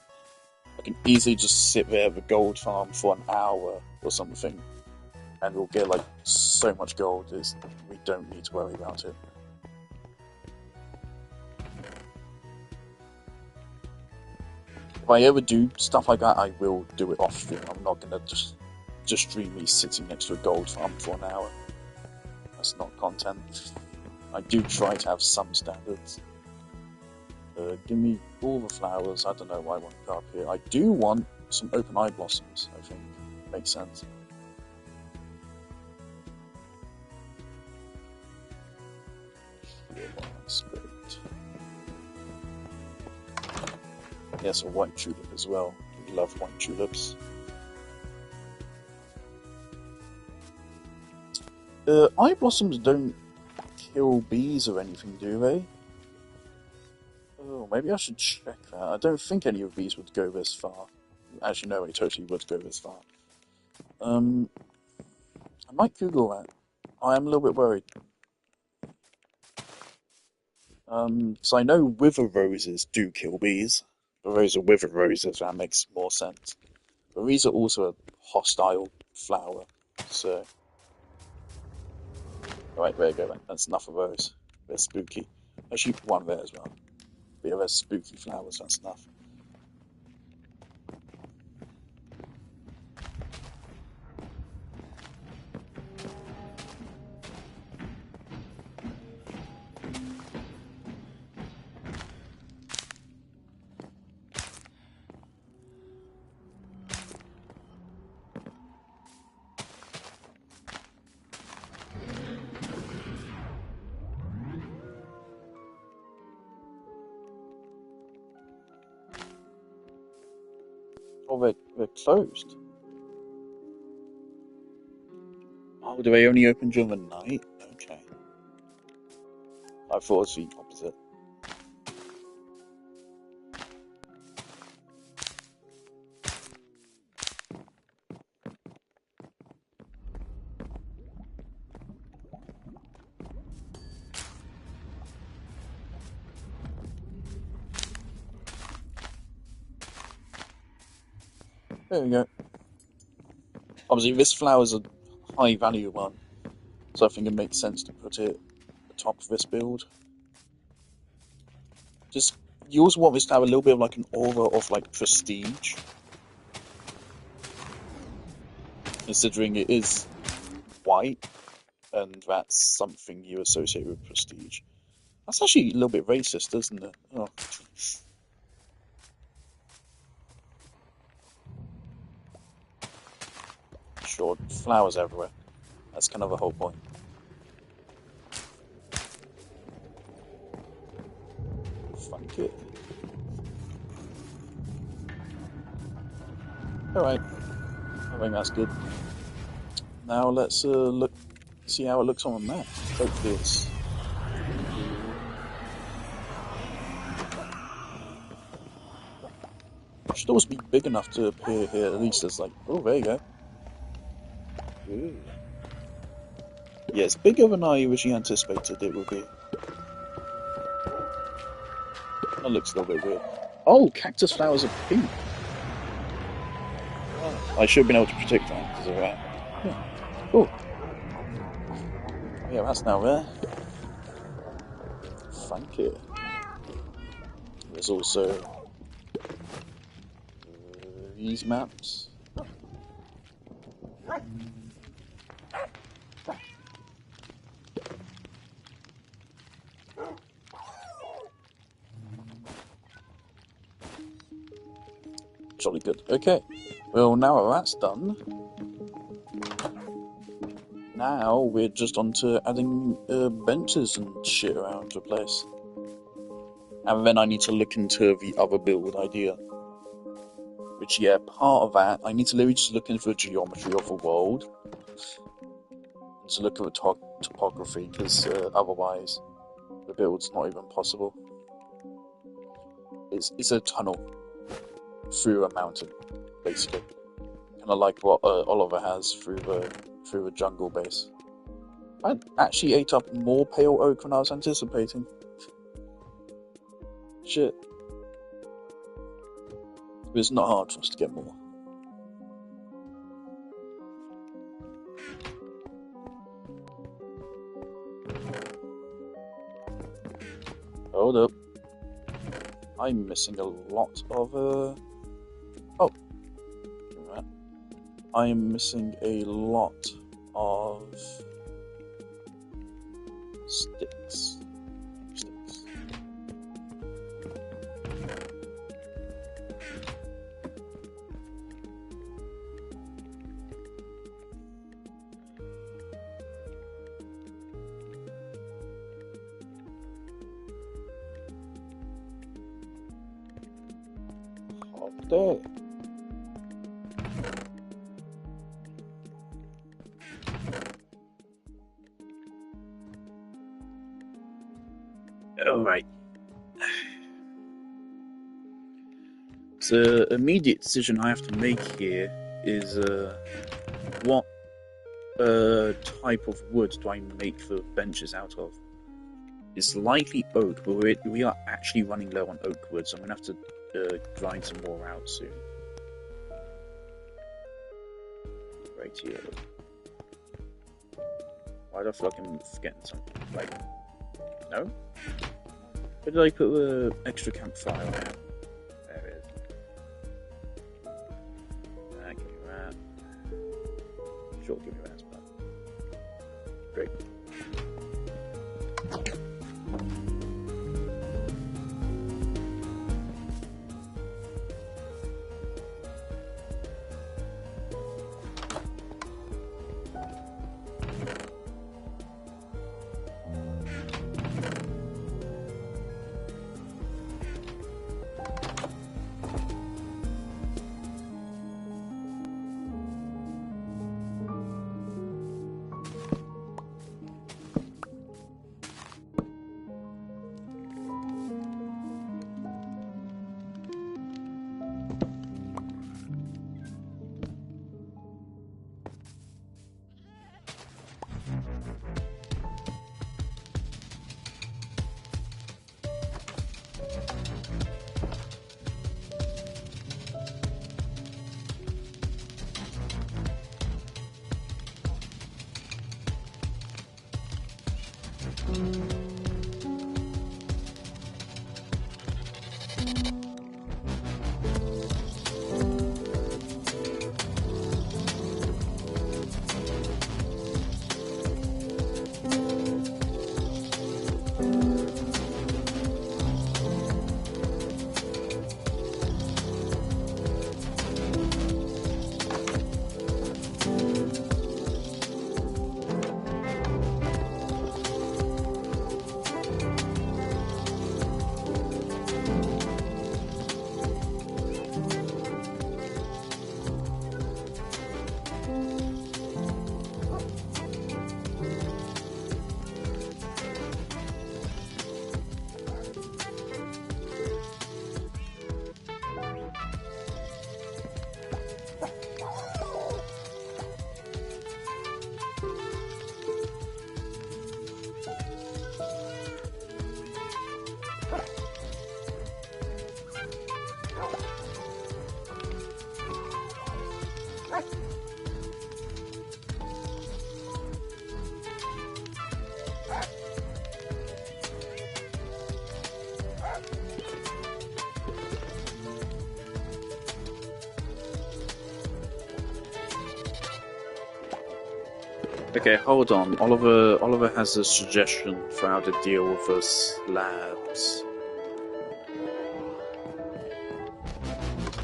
Speaker 1: I can easily just sit there at the gold farm for an hour or something, and we'll get like so much gold is we don't need to worry about it. If I ever do stuff like that, I will do it off stream. I'm not gonna just stream me sitting next to a gold farm for an hour. That's not content. I do try to have some standards. Give me all the flowers. I don't know why I want to go up here. I do want some open eye blossoms, I think. Makes sense. here. That's great. Yes, a white tulip as well. We love white tulips. Eye blossoms don't kill bees or anything, do they? Oh, maybe I should check that. I don't think any of these would go this far. Actually, no, they totally would go this far. I might Google that. I am a little bit worried. So I know wither roses do kill bees, but those are wither roses, that makes more sense. But these are also a hostile flower, so... Alright, there you go, that's enough of those. They're spooky. Actually, one there as well. But yeah, there's spooky flowers, that's enough. Oh, they're closed. Oh, do they only open during the night? Okay. I thought it was the opposite. There we go. Obviously, this flower's a high value one, so I think it makes sense to put it atop this build. Just, you also want this to have a little bit of like an aura of like prestige, considering it is white, and that's something you associate with prestige. That's actually a little bit racist, isn't it? Oh. Sure, flowers everywhere. That's kind of the whole point. Fuck it. Alright, I think that's good. Now let's see how it looks on the map. Hopefully it's... It should always be big enough to appear here, at least as like... Oh, there you go. Ooh. Yeah, it's bigger than I originally anticipated it would be. That looks a little bit weird. Oh, cactus flowers are pink. Oh, I should have been able to predict that because of that. Yeah. Cool. Yeah, that's now there. Thank you. There's also these maps. Jolly good. Okay. Well, now that's done, now we're just on to adding benches and shit around the place. And then I need to look into the other build idea. Which, yeah, part of that, I need to literally just look into the geometry of the world. And to look at the topography, because otherwise the build's not even possible. It's a tunnel through a mountain, basically. Kind of like what Oliver has through the jungle base. I actually ate up more pale oak than I was anticipating. Shit. It's not hard for us to get more. Hold up. I'm missing a lot of oh. I'm missing a lot of sticks. the? Alright. The immediate decision I have to make here is what type of wood do I make the benches out of? It's likely oak, but we are actually running low on oak wood, so I'm going to have to grind some more out soon. Right here. Why the fuck am I forgetting something? Like, no? Where did I put the extra campfire on? There it is. Give me that. Sure, give me that spot. Great. Okay, hold on. Oliver has a suggestion for how to deal with the slabs.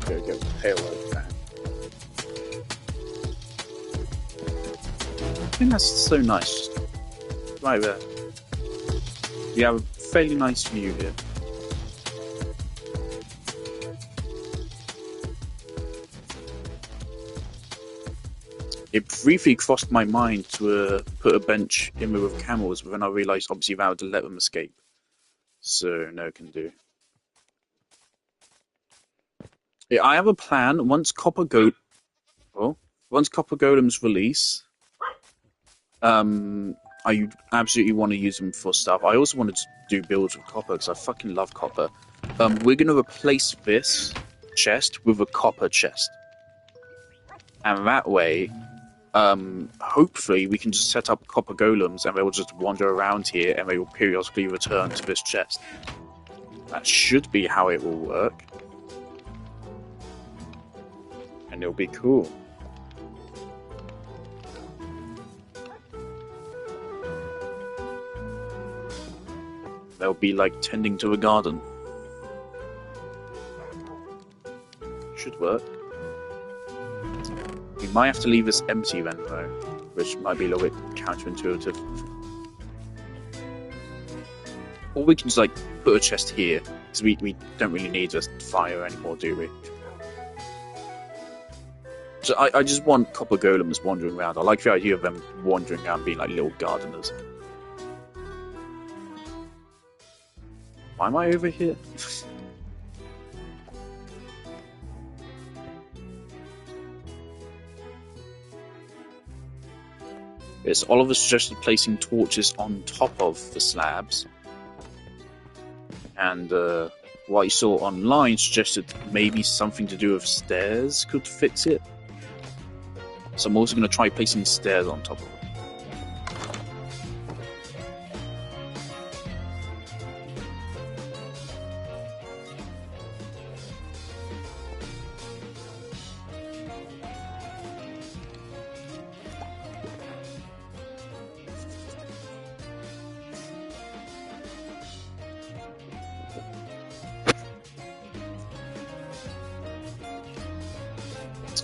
Speaker 1: Go payload that. I think that's so nice. Right there. You have a fairly nice view here. It briefly crossed my mind to put a bench in with camels, but then I realised obviously that would let them escape. So no can do. Yeah, I have a plan. Once copper golems release, I absolutely want to use them for stuff. I also want to do builds with copper because I fucking love copper. We're gonna replace this chest with a copper chest, and that way. Hopefully we can just set up copper golems and they will just wander around here and they will periodically return to this chest. That should be how it will work. And it'll be cool. They'll be like tending to a garden. Should work. We might have to leave this empty then, though, which might be a little bit counterintuitive. Or we can just, like, put a chest here, because we don't really need a fire anymore, do we? So I just want copper golems wandering around. I like the idea of them wandering around being like little gardeners. Why am I over here? Yes, Oliver suggested placing torches on top of the slabs. And what I saw online suggested maybe something to do with stairs could fix it. So I'm also going to try placing stairs on top of it.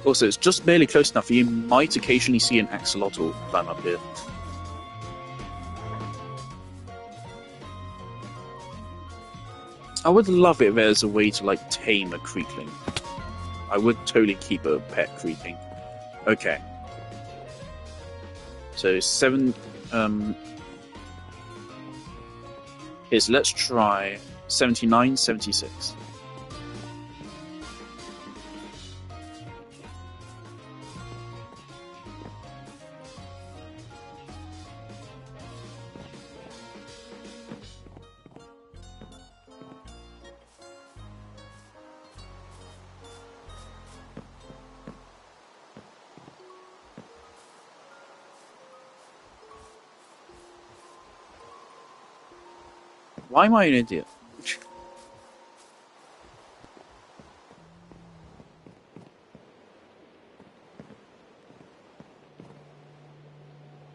Speaker 1: Also, it's just barely close enough. You might occasionally see an axolotl climb up here. I would love it if there's a way to like tame a creepling. I would totally keep a pet creepling. Okay. So 7. Is let's try 79, 76. Why am I an idiot?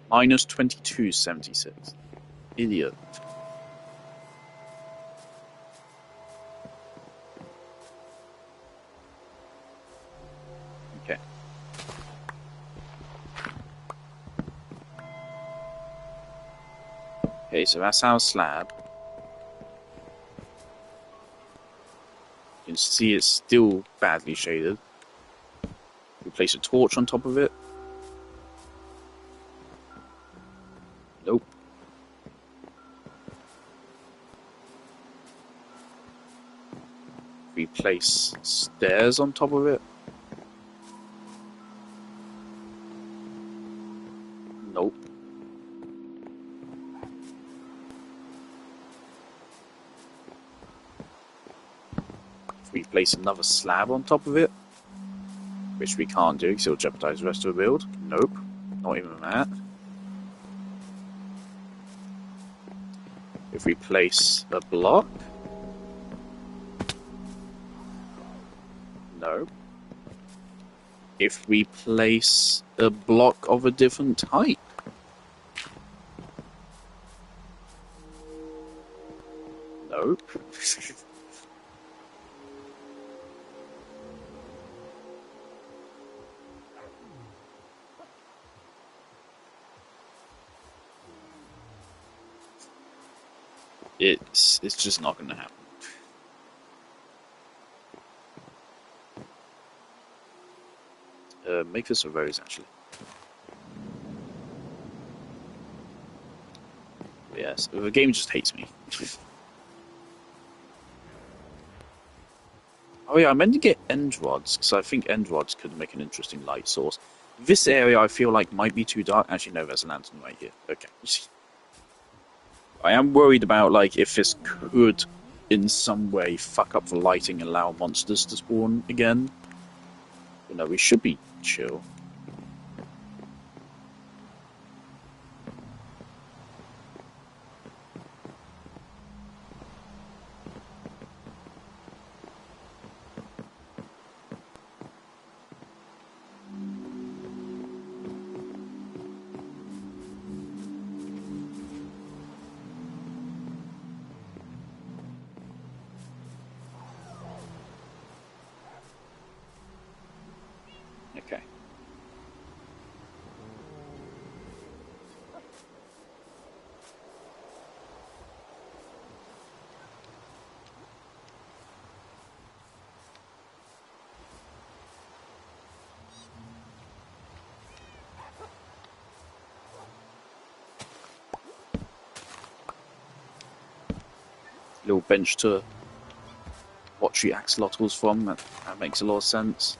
Speaker 1: Minus 22.76. Idiot. Okay. Okay, so that's our slab. You can see it's still badly shaded. We place a torch on top of it. Nope. We place stairs on top of it. Nope. We place another slab on top of it, which we can't do because it'll jeopardize the rest of the build. Nope. Not even that. If we place a block. No. If we place a block of a different type. Nope. It's just not going to happen. Make this a rose, actually. Yes, the game just hates me. Oh yeah, I meant to get end rods, because I think end rods could make an interesting light source. This area I feel like might be too dark. Actually, no, there's a lantern right here. Okay. I am worried about, like, if this could, in some way, fuck up the lighting and allow monsters to spawn again. But no, we should be chill. Okay. little bench to watch the axolotls from. That makes a lot of sense.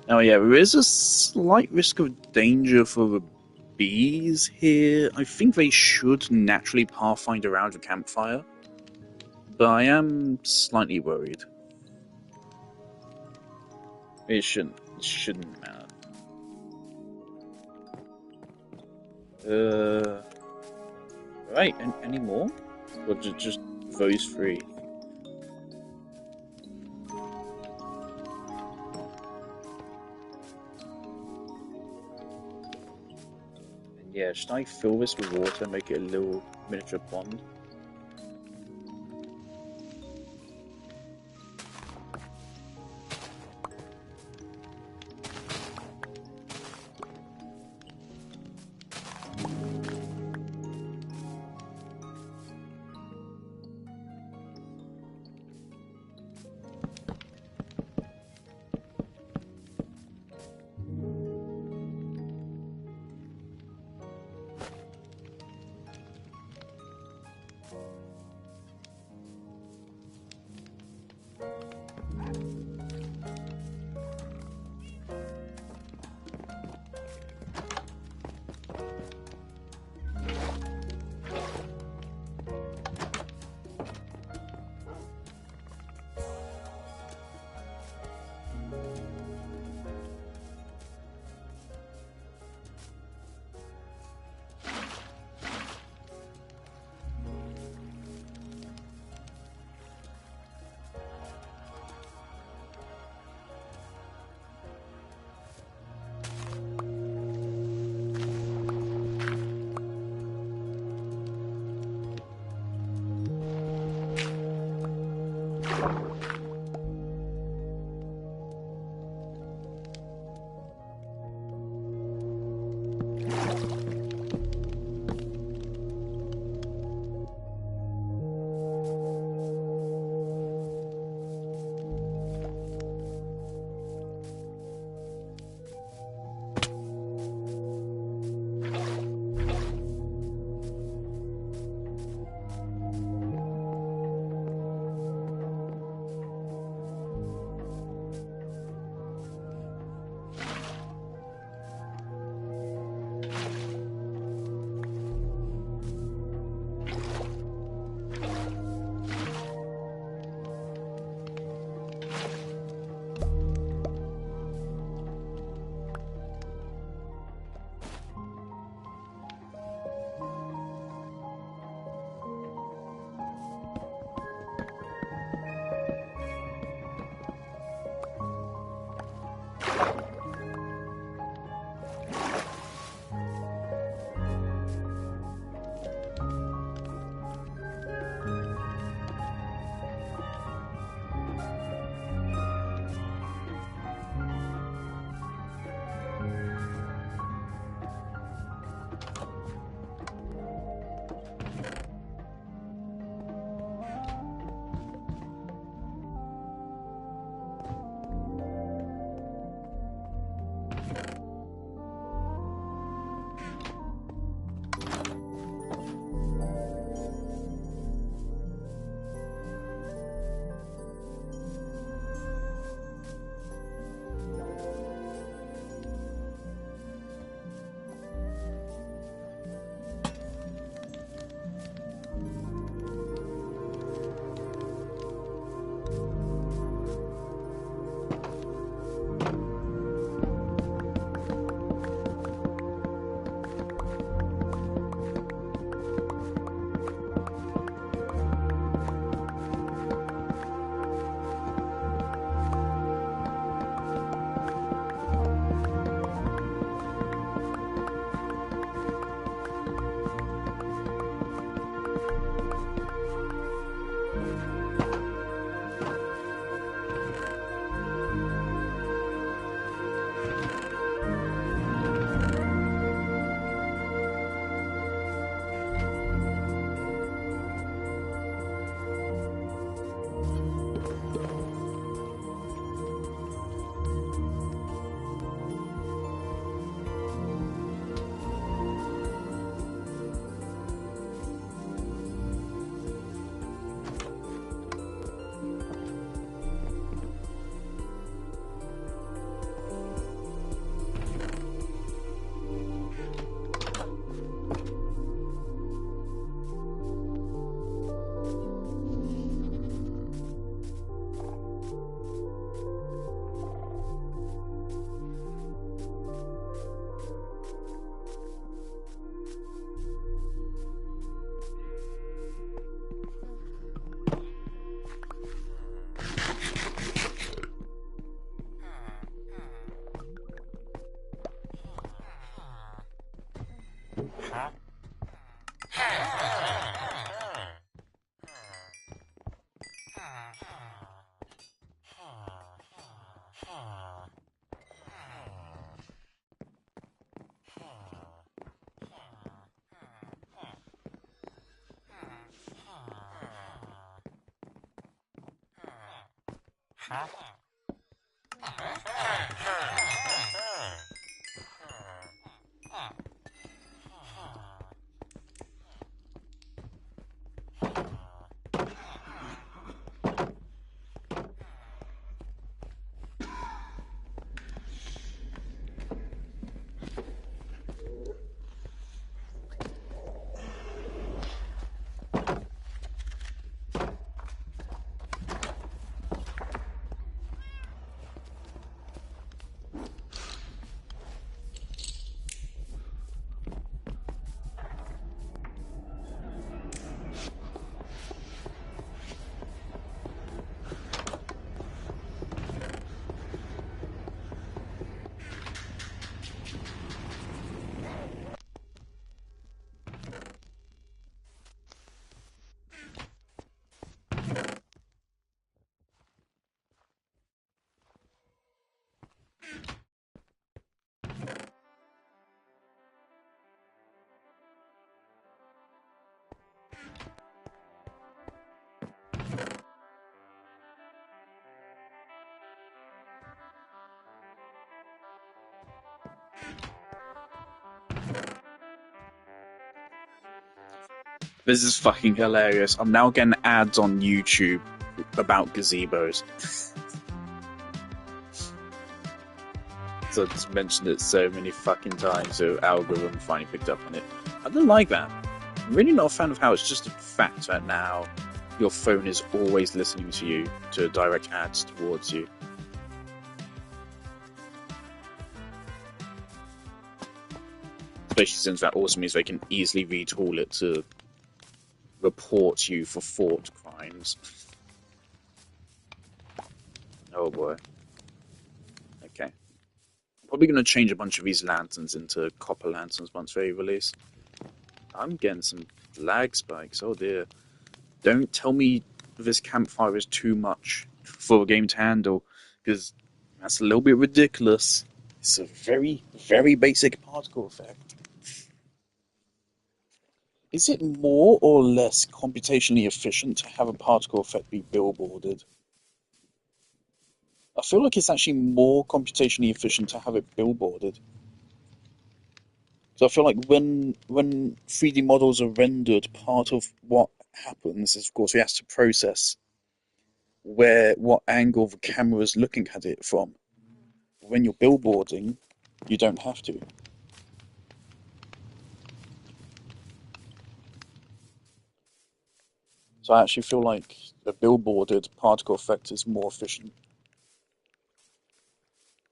Speaker 1: Now, yeah, there is a slight risk of danger for the bees here. I think they should naturally pathfind around the campfire, but I am slightly worried. It shouldn't matter. Right, and any more? Or just those three? And yeah, should I fill this with water, make it a little miniature pond? This is fucking hilarious. I'm now getting ads on YouTube about gazebos. So I just mentioned it so many fucking times, so algorithm finally picked up on it. I don't like that. I'm really not a fan of how it's just a fact that now your phone is always listening to you to direct ads towards you. Especially since that also means they can easily retool it to report you for thought crimes. Oh boy. Okay. I'm probably going to change a bunch of these lanterns into copper lanterns once they release. I'm getting some lag spikes, oh dear. Don't tell me this campfire is too much for a game to handle, because that's a little bit ridiculous. It's a very, very basic particle effect. Is it more or less computationally efficient to have a particle effect be billboarded? I feel like it's actually more computationally efficient to have it billboarded. So I feel like when 3D models are rendered, part of what happens is, of course, we have to process what angle the camera is looking at it from. When you're billboarding, you don't have to. So I actually feel like a billboarded particle effect is more efficient.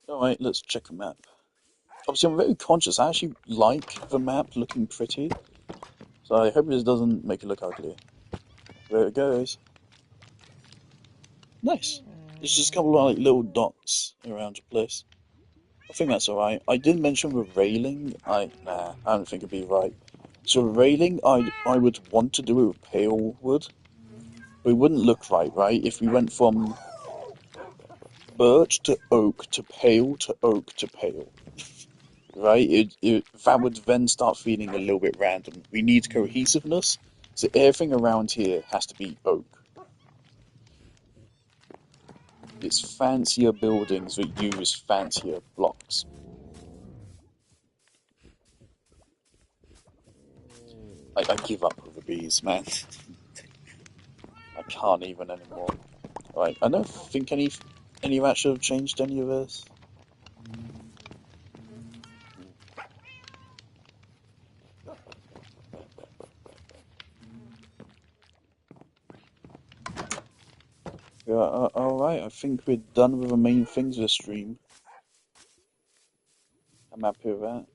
Speaker 1: Alright, let's check the map. Obviously, I'm very conscious. I actually like the map looking pretty. So I hope this doesn't make it look ugly. There it goes. Nice. There's just a couple of like little dots around the place. I think that's alright. I did mention the railing. I don't think it'd be right. So railing, I would want to do it with pale wood. But it wouldn't look right, right? If we went from birch to oak to pale to oak to pale, right? That would then start feeling a little bit random. We need cohesiveness, so everything around here has to be oak. It's fancier buildings that use fancier blocks. I give up with the bees, man. I can't even anymore. Right, I don't think any of that should have changed any of this. Yeah, alright, I think we're done with the main things of the stream. I'm happy with that.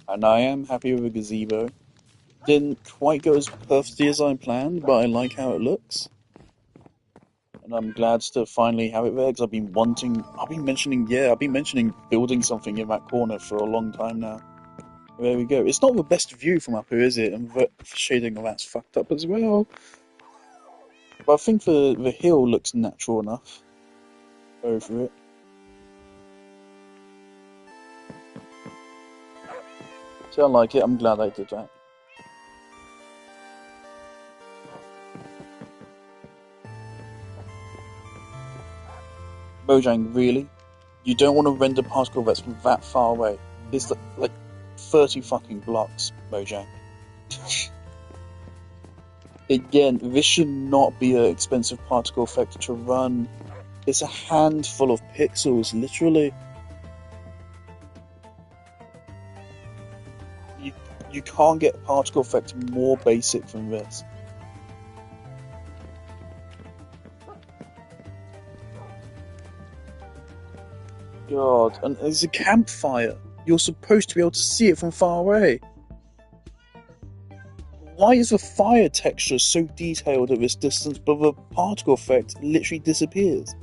Speaker 1: And I am happy with the gazebo. Didn't quite go as perfectly as I planned, but I like how it looks. And I'm glad to finally have it there, because I've been mentioning building something in that corner for a long time now. There we go. It's not the best view from up here, is it? And the shading of that's fucked up as well. But I think the hill looks natural enough over it. So I like it. I'm glad I did that. Mojang, really? You don't want to render particle that's from that far away? It's like 30 fucking blocks, Mojang. Again, this should not be an expensive particle effect to run. It's a handful of pixels, literally. You can't get a particle effect more basic than this. God, and there's a campfire. You're supposed to be able to see it from far away. Why is the fire texture so detailed at this distance, but the particle effect literally disappears?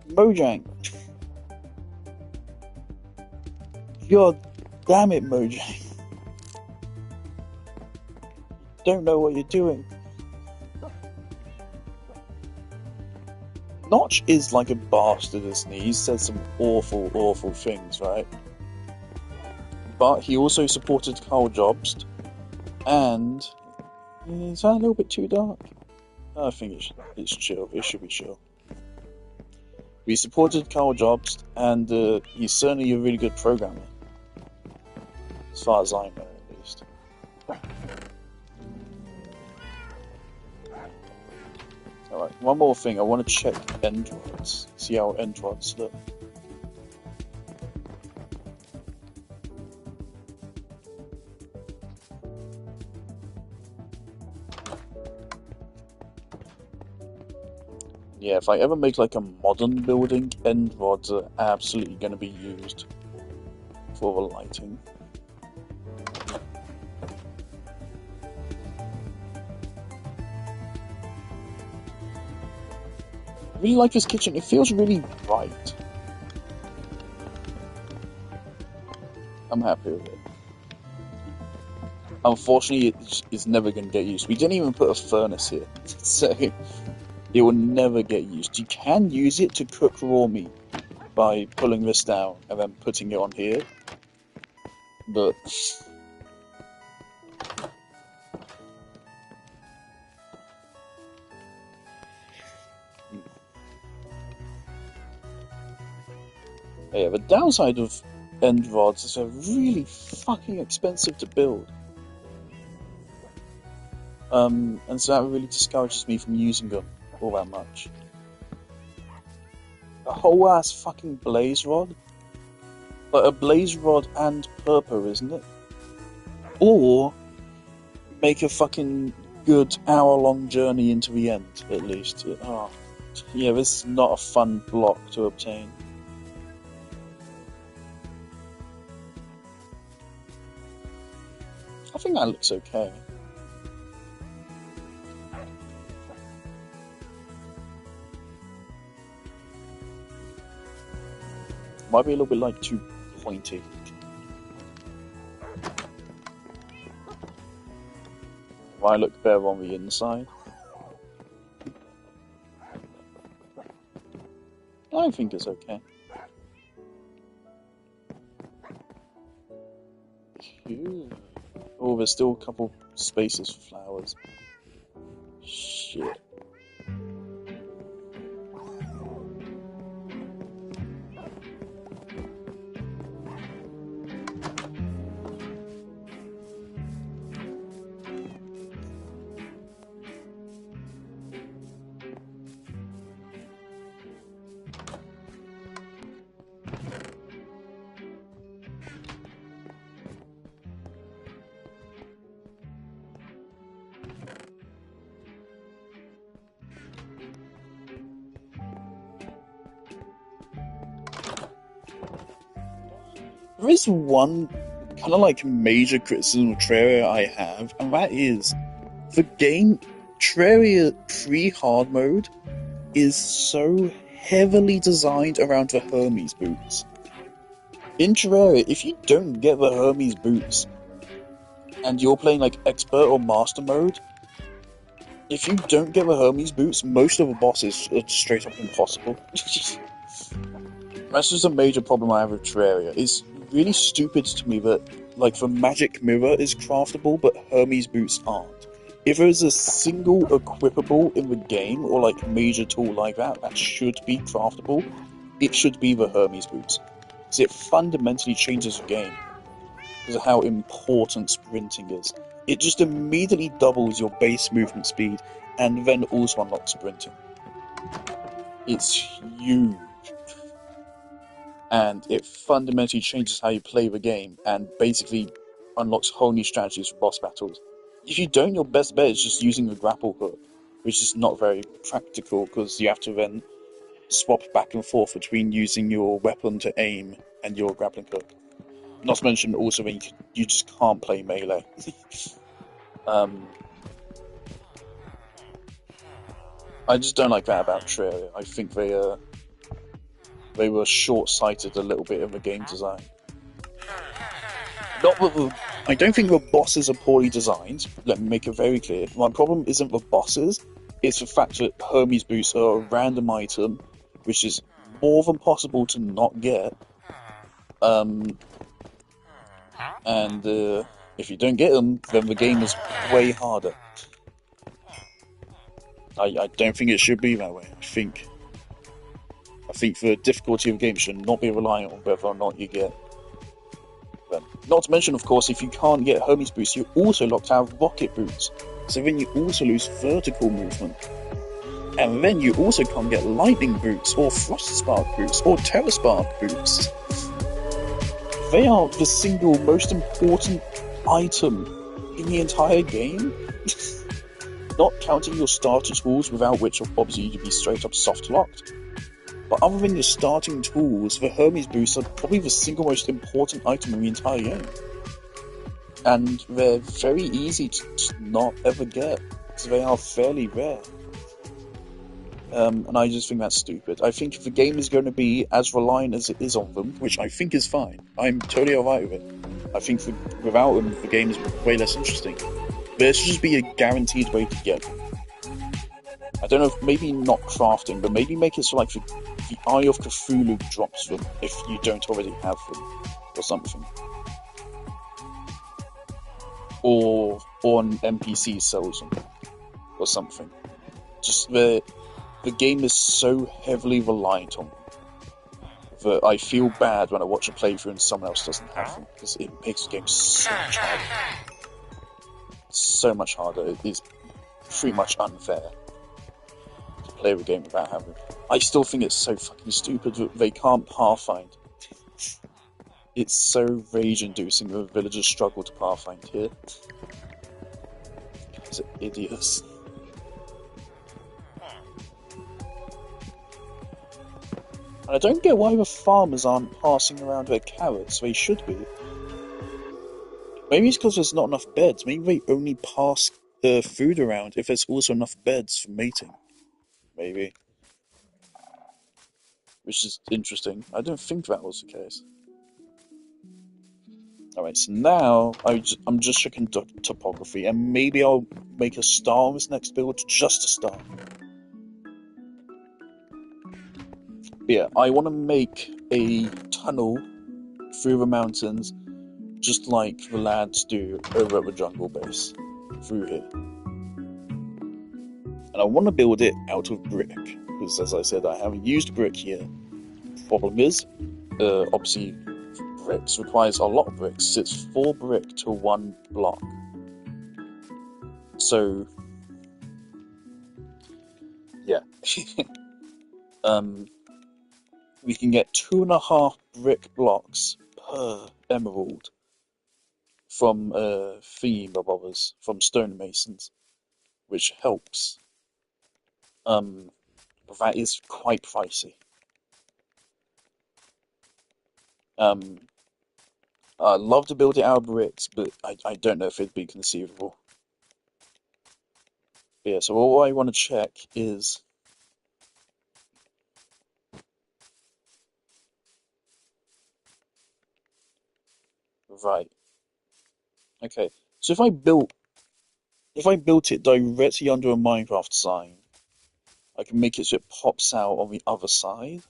Speaker 1: Mojang. God damn it, Mojang. Don't know what you're doing. Notch is like a bastard, isn't he? He said some awful, awful things, right? But he also supported Carl Jobst, and is that a little bit too dark? I think it's chill. It should be chill. We supported Carl Jobst, and he's certainly a really good programmer, as far as I know, at least. Alright, one more thing. I want to check end rods. See how end rods look. Yeah, if I ever make like a modern building, end rods are absolutely going to be used for the lighting. I really like this kitchen. It feels really bright. I'm happy with it. Unfortunately, it's never going to get used. We didn't even put a furnace here, so it will never get used. You can use it to cook raw meat by pulling this down and then putting it on here, but yeah, the downside of end rods is they're really fucking expensive to build. And so that really discourages me from using them all that much. A whole ass fucking blaze rod? Like a blaze rod and purple, isn't it? Or make a fucking good hour-long journey into the end, at least. Oh, yeah, this is not a fun block to obtain. I think that looks okay. Might be a little bit like too pointy. Might look better on the inside. I think it's okay. Phew. Oh, there's still a couple spaces for flowers. Shit. There is one kind of like major criticism of Terraria I have, and that is the game Terraria pre-hard mode is so heavily designed around the Hermes boots. In Terraria, if you don't get the Hermes boots and you're playing like expert or master mode, if you don't get the Hermes boots, most of the bosses are straight up impossible. That's just a major problem I have with Terraria. It's really stupid to me that like the magic mirror is craftable, but Hermes boots aren't. If there's a single equipable in the game or like major tool like that should be craftable, it should be the Hermes boots. Because it fundamentally changes the game because of how important sprinting is. It just immediately doubles your base movement speed and then also unlocks sprinting. It's huge. And it fundamentally changes how you play the game and basically unlocks whole new strategies for boss battles. If you don't, your best bet is just using the grapple hook, which is not very practical because you have to then swap back and forth between using your weapon to aim and your grappling hook. Not to mention also when you just can't play melee. um, I just don't like that about Trey. I think they were short-sighted a little bit in the game design. Not that I don't think the bosses are poorly designed. Let me make it very clear. My problem isn't the bosses; it's the fact that Hermes boots are a random item, which is more than possible to not get. Um, and if you don't get them, then the game is way harder. I don't think it should be that way. I think the difficulty of the game should not be reliant on whether or not you get them. Not to mention, of course, if you can't get Hermes boots, you're also locked out of rocket boots. So then you also lose vertical movement. And then you also can't get lightning boots, or frost spark boots, or terra spark boots. They are the single most important item in the entire game. Not counting your starter tools, without which obviously you'd be straight up soft locked. But other than your starting tools, the Hermes boots are probably the single most important item in the entire game. And they're very easy to not ever get, because they are fairly rare. And I just think that's stupid. I think if the game is going to be as reliant as it is on them, which I think is fine, I'm totally alright with it. I think without them, the game is way less interesting. There should just be a guaranteed way to get them. I don't know, if maybe not crafting, but maybe make it so like the Eye of Cthulhu drops them if you don't already have them, or something. Or an NPC sells them, or something. Just the game is so heavily reliant on them that I feel bad when I watch a playthrough and someone else doesn't have them, because it makes the game so much harder. So much harder. It is pretty much unfair to play the game without having them. I still think it's so fucking stupid that they can't pathfind. It's so rage-inducing that villagers struggle to pathfind here. Because they're idiots. And I don't get why the farmers aren't passing around their carrots. They should be. Maybe it's because there's not enough beds. Maybe they only pass the food around if there's also enough beds for mating. Maybe. Which is interesting. I don't think that was the case. Alright, so now I'm just checking topography, and maybe I'll make a star on this next build just to start. But yeah, I want to make a tunnel through the mountains just like the lads do over at the jungle base through here. And I want to build it out of brick, because as I said, I haven't used brick here. Problem is, obviously, bricks requires a lot of bricks. It's 4 brick to 1 block. So, yeah. We can get 2.5 brick blocks per emerald from a theme of others, from stonemasons, which helps. But that is quite pricey. I'd love to build it out of bricks, but I don't know if it'd be conceivable. But yeah, so all I want to check is Right. Okay. So if I built it directly under a Minecraft sign, I can make it so it pops out on the other side.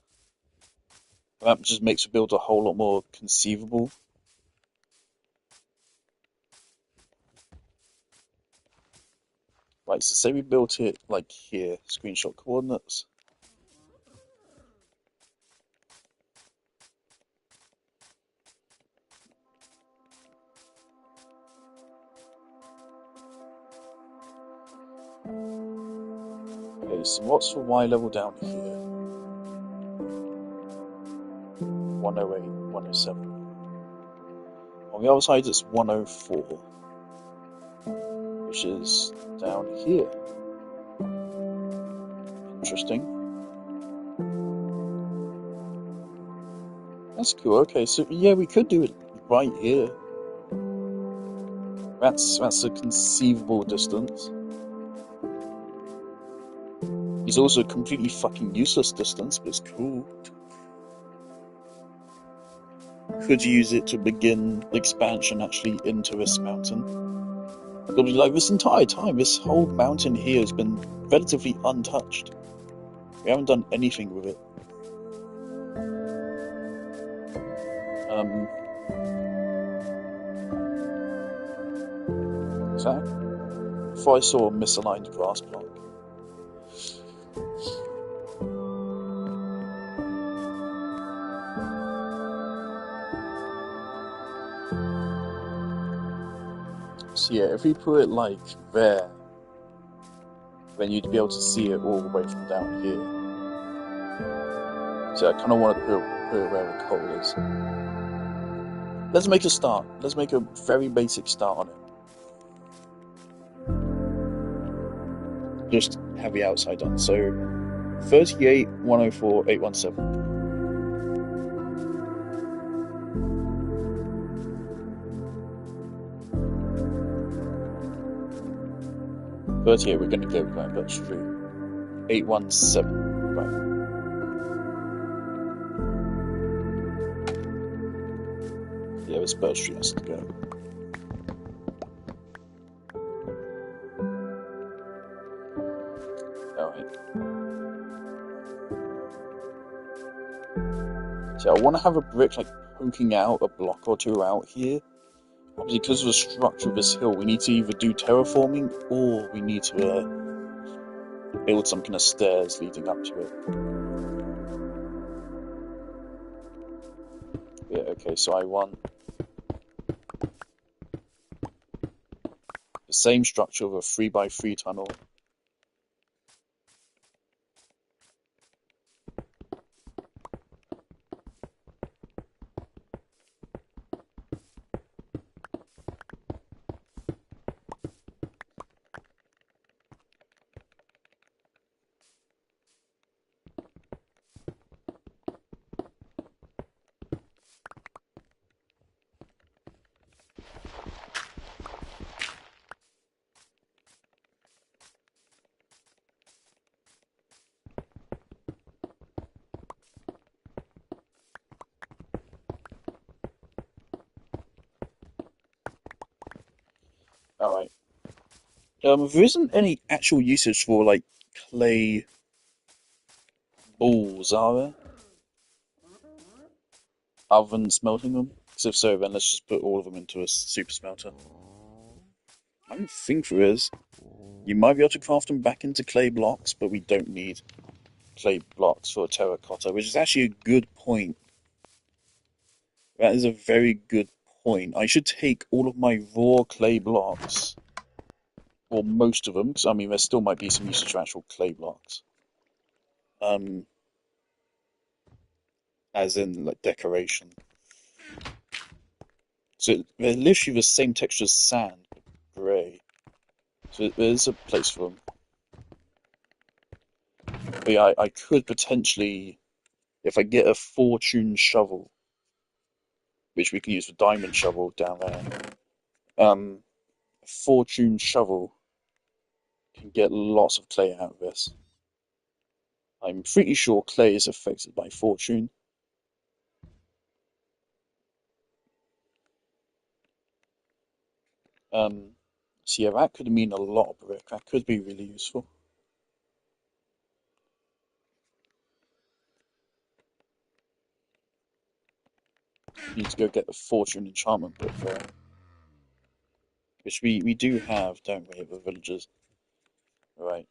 Speaker 1: That just makes the build a whole lot more conceivable. Right, so say we built it like here, screenshot coordinates. Okay, so what's the Y level down here? 108, 107. On the other side, it's 104, which is down here. Interesting. That's cool. Okay, so yeah, we could do it right here. That's a conceivable distance. It's also a completely fucking useless distance, but it's cool. Could use it to begin expansion actually into this mountain. It'll be like this entire time, this whole mountain here has been relatively untouched. We haven't done anything with it. Is that? Before I saw a misaligned grass block. So yeah, if we put it like there, then you'd be able to see it all the way from down here. So I kind of want to put it where the coal is. Let's make a start. Let's make a very basic start on it. Just have the outside done. So 38, 104, 817. 38, we're going to go with that, but street. 817, right. Yeah, this Bird Street has to go. Alright. So I want to have a brick like poking out a block or two out here. Obviously, because of the structure of this hill, we need to either do terraforming or we need to build some kind of stairs leading up to it. Yeah, okay, so I want the same structure of a 3x3 tunnel. Alright. There isn't any actual usage for like clay balls, are there? Other than smelting them? Because if so, then let's just put all of them into a super smelter. I don't think there is. You might be able to craft them back into clay blocks, but we don't need clay blocks for terracotta, which is actually a good point. That is a very good point. I should take all of my raw clay blocks, or most of them, because I mean there still might be some usage for actual clay blocks. Um, as in like decoration. So they're literally the same texture as sand, but grey. So there's a place for them. But yeah, I could potentially, if I get a fortune shovel, which we can use for diamond shovel down there. A fortune shovel can get lots of clay out of this. I'm pretty sure clay is affected by fortune. So yeah, that could mean a lot of brick. That could be really useful. Need to go get the fortune enchantment book though, which we do have, don't we, at the villagers? Right.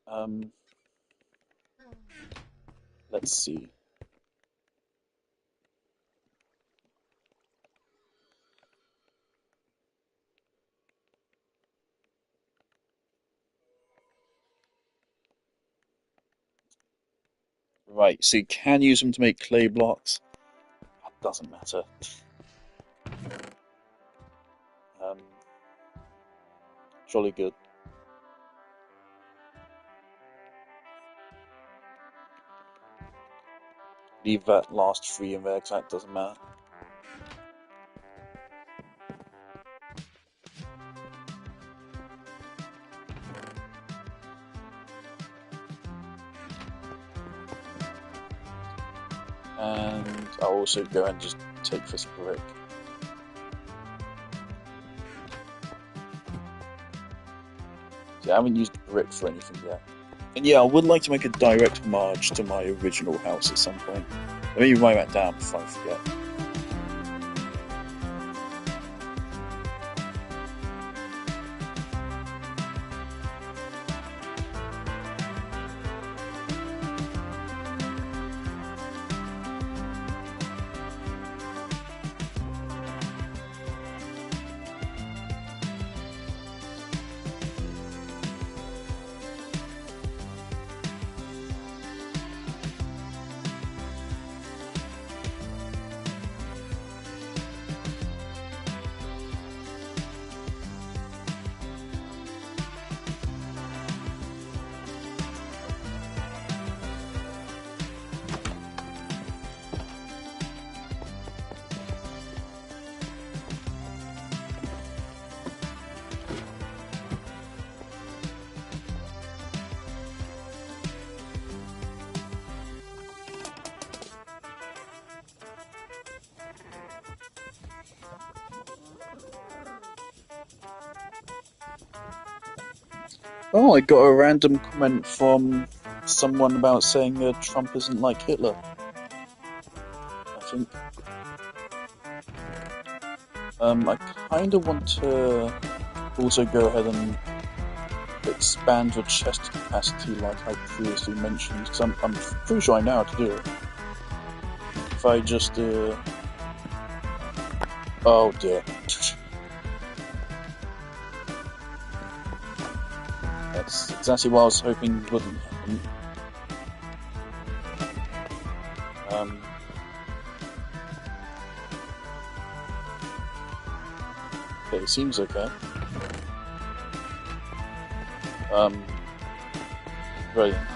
Speaker 1: Um, let's see. Right, so you can use them to make clay blocks. That doesn't matter. Um, Jolly good. Leave that last three in there, 'cause that doesn't matter. And I'll also go and just take this brick. See, I haven't used brick for anything yet. And yeah, I would like to make a direct march to my original house at some point. Let me write that down before I forget. Oh, I got a random comment from someone about saying Trump isn't like Hitler, I think. I kind of want to also go ahead and expand your chest capacity like I previously mentioned, because I'm pretty sure I know how to do it. If I just, oh dear. That's exactly what I was hoping wouldn't happen. Okay, it seems okay. Brilliant.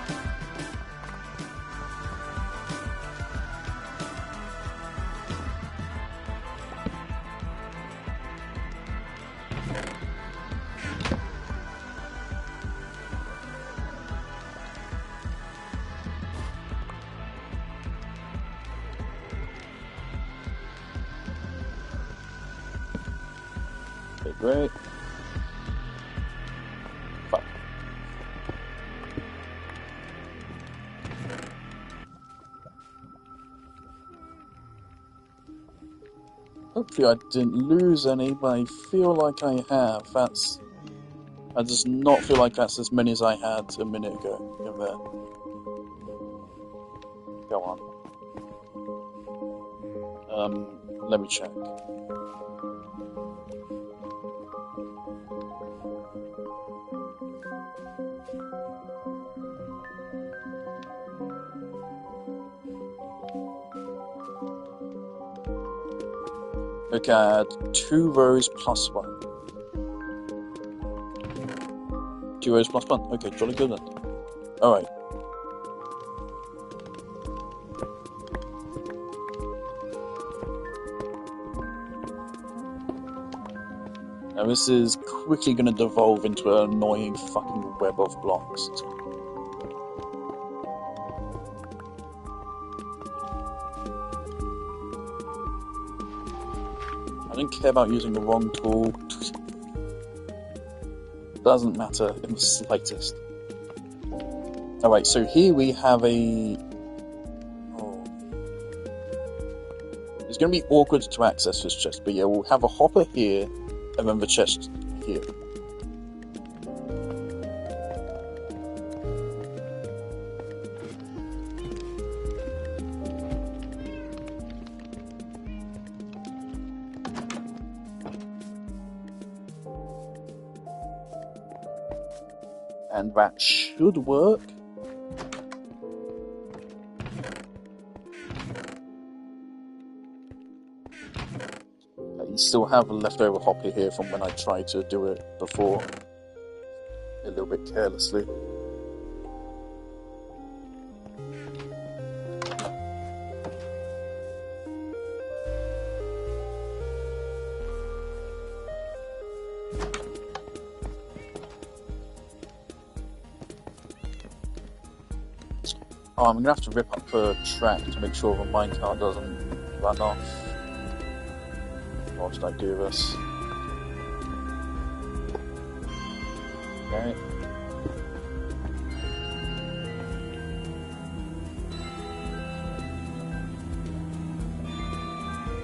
Speaker 1: Okay, great. Fine. Hopefully I didn't lose any, but I feel like I have. I does not feel like that's as many as I had a minute ago in there. Go on. Let me check. Okay, I had 2 rows plus 1. 2 rows plus 1. Okay, jolly good then. Alright. Now this is quickly going to devolve into an annoying fucking web of blocks. I don't care about using the wrong tool. Doesn't matter in the slightest. Alright, so here we have a... Oh. It's going to be awkward to access this chest, but yeah, we'll have a hopper here, and then the chest here. And that should work. You still have a leftover hopper here from when I tried to do it before. A little bit carelessly. Oh, I'm gonna have to rip up the track to make sure the minecart doesn't run off. Why should I do this? Okay.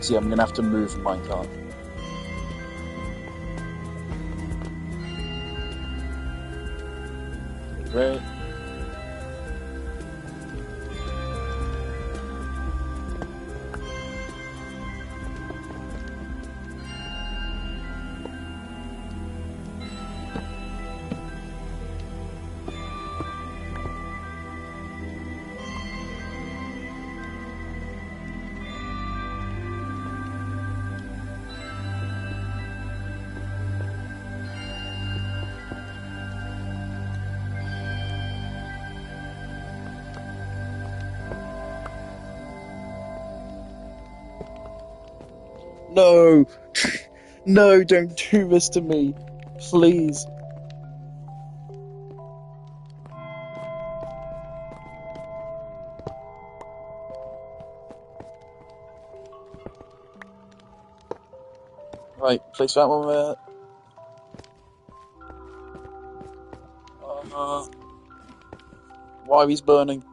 Speaker 1: See, I'm gonna have to move the minecart. Great. No! No, don't do this to me. Please. Right, place that one there. Why he's burning?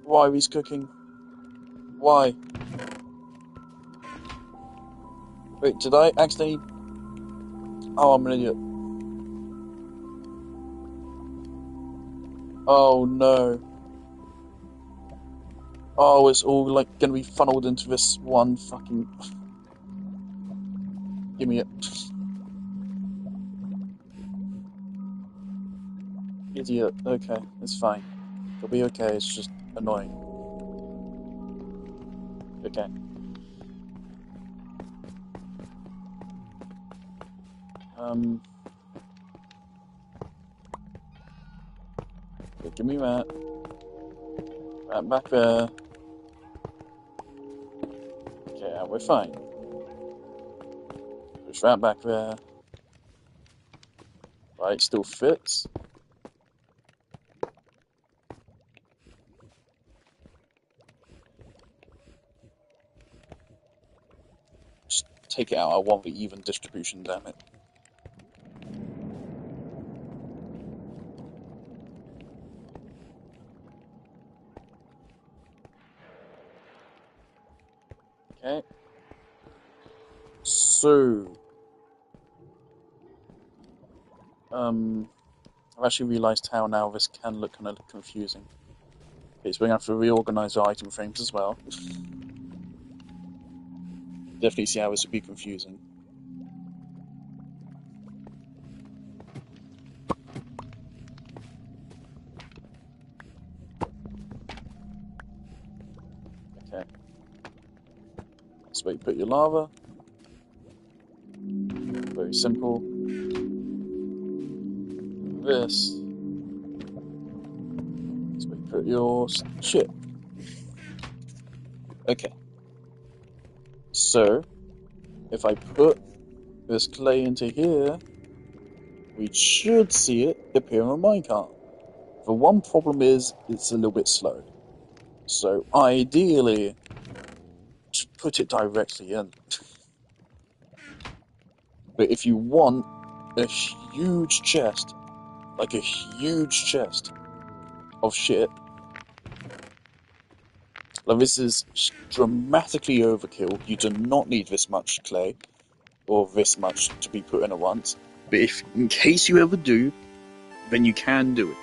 Speaker 1: Why he's cooking? Why? Wait, did I accidentally... Oh, I'm an idiot. Oh, no. Oh, it's all, like, gonna be funneled into this one fucking... Give me it. Idiot. Okay, it's fine. It'll be okay, it's just annoying. Okay. Okay, give me that. Right back there. Okay, we're fine. Push that back there. Right, still fits. Just take it out. I want the even distribution, damn it. Okay. So, I've actually realised how now this can look kind of confusing. Okay, so we're going to have to reorganise our item frames as well. Definitely see how this would be confusing. Okay. That's where you put your lava. Very simple. This. That's where you put your chip. Okay. So, if I put this clay into here, we should see it appear on a minecart. The one problem is, it's a little bit slow. So, ideally, put it directly in. But if you want a huge chest, like a huge chest of shit, like this is dramatically overkill. You do not need this much clay or this much to be put in at once. But if, in case you ever do, then you can do it.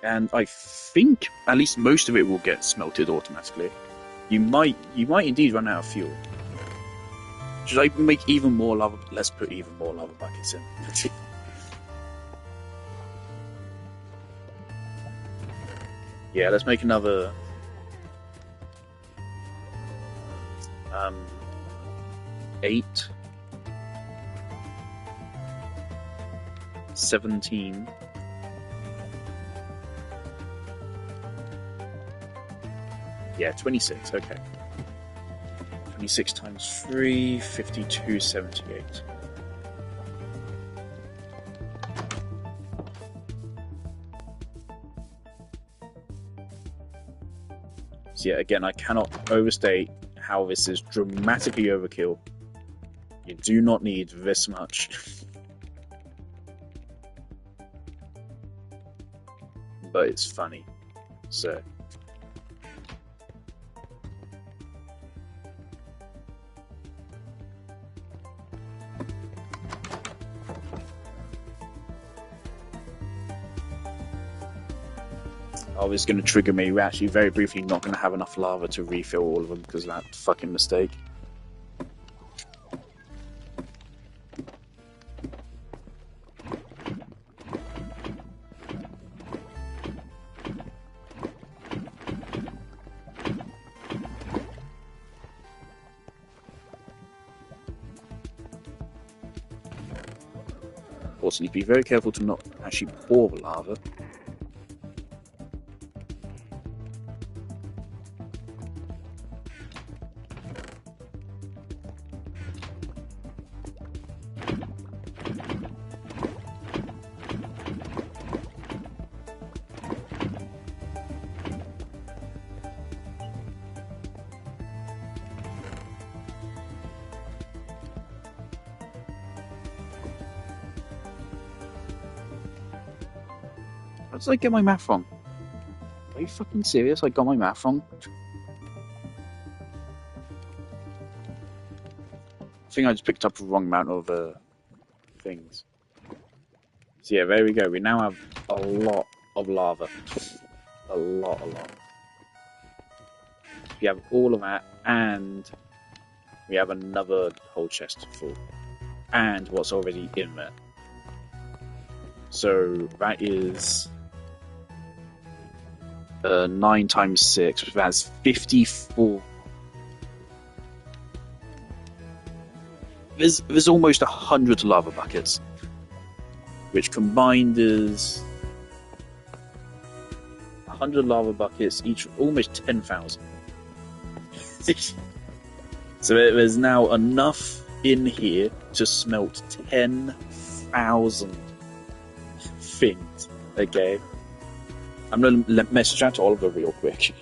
Speaker 1: And I think at least most of it will get smelted automatically. You might indeed run out of fuel. Should I make even more lava? Let's put even more lava buckets in. Yeah, let's make another 8, 17. Yeah, 26, okay. 26 times 3, 52, 78. So yeah, again, I cannot overstate how this is dramatically overkill. You do not need this much. But it's funny, so... Oh, it's going to trigger me. We're actually very briefly not going to have enough lava to refill all of them because of that fucking mistake. Also, need to be very careful to not actually pour the lava. How did I get my math wrong? Are you fucking serious? I got my math wrong? I think I just picked up the wrong amount of things. So yeah, there we go. We now have a lot of lava. A lot. We have all of that, and we have another whole chest full. And what's already in there. So that is 9 times 6. That's 54. There's almost 100 lava buckets, which combined is 100 lava buckets, each almost 10,000. So there's now enough in here to smelt 10,000 things. Okay, I'm gonna message out to Oliver real quick.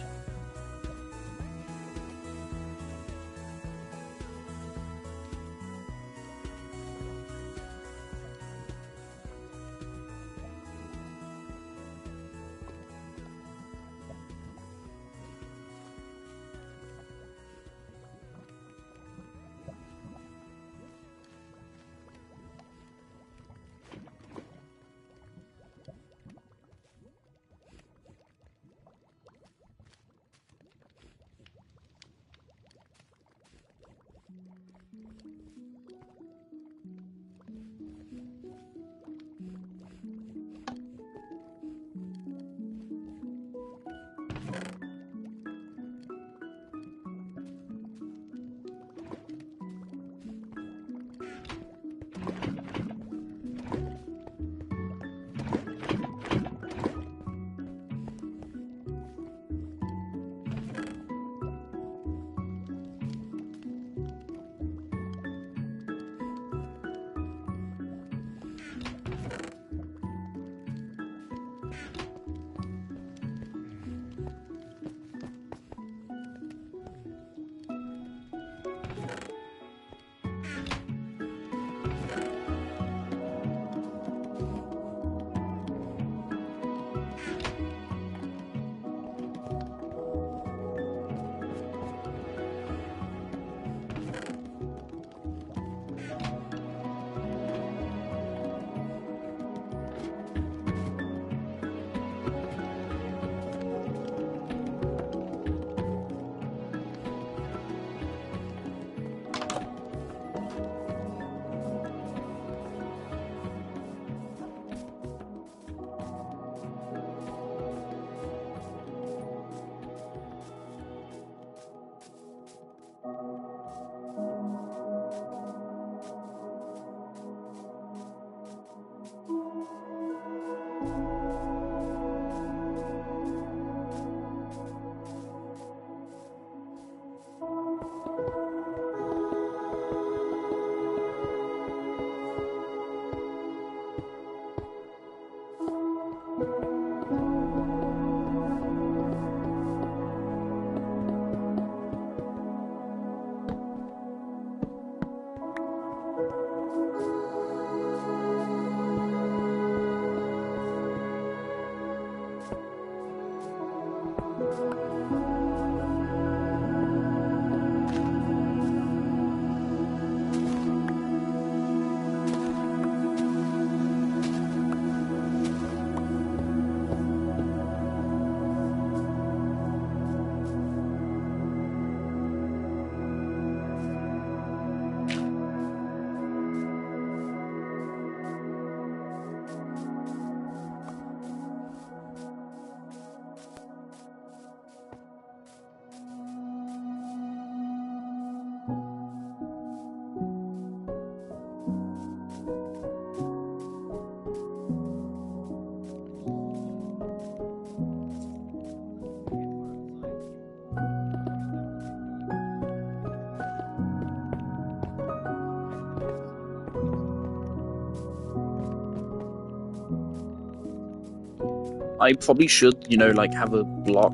Speaker 1: I probably should, you know, like have a block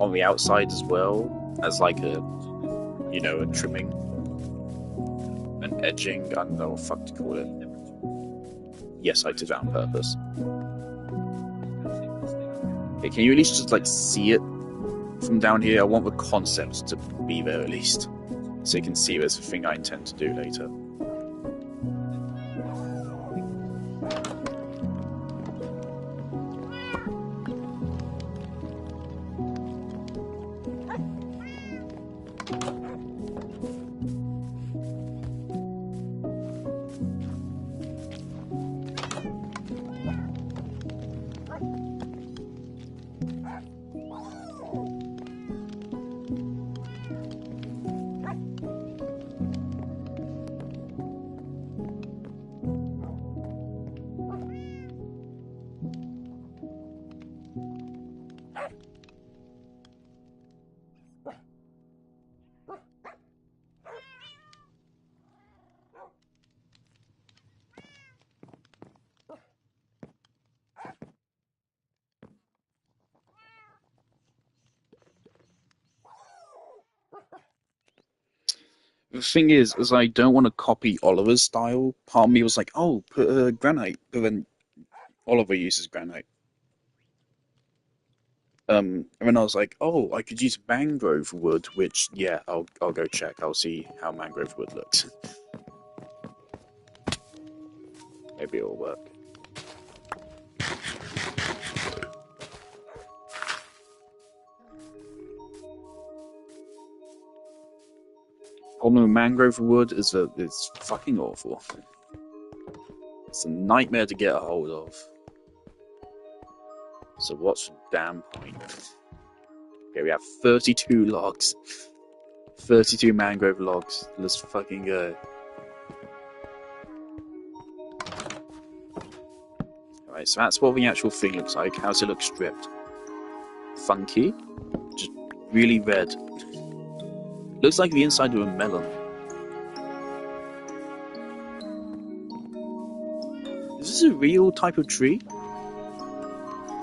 Speaker 1: on the outside as well as like a, you know, a trimming, an edging. I don't know what the fuck to call it. Yes, I did that on purpose. Okay, can you at least just like see it from down here? I want the concept to be there at least, so you can see there's the thing I intend to do later. The thing is I don't want to copy Oliver's style. Part of me was like, oh, put granite, but then Oliver uses granite. And then I was like, oh, I could use mangrove wood, which, yeah, I'll go check. I'll see how mangrove wood looks. Maybe it'll work. Problem with mangrove wood is that it's fucking awful. It's a nightmare to get a hold of. So what's the damn point? Okay, we have 32 logs. 32 mangrove logs. Let's fucking go. Alright, so that's what the actual thing looks like. How's it look stripped? Funky. Just really red. Looks like the inside of a melon. Is this a real type of tree?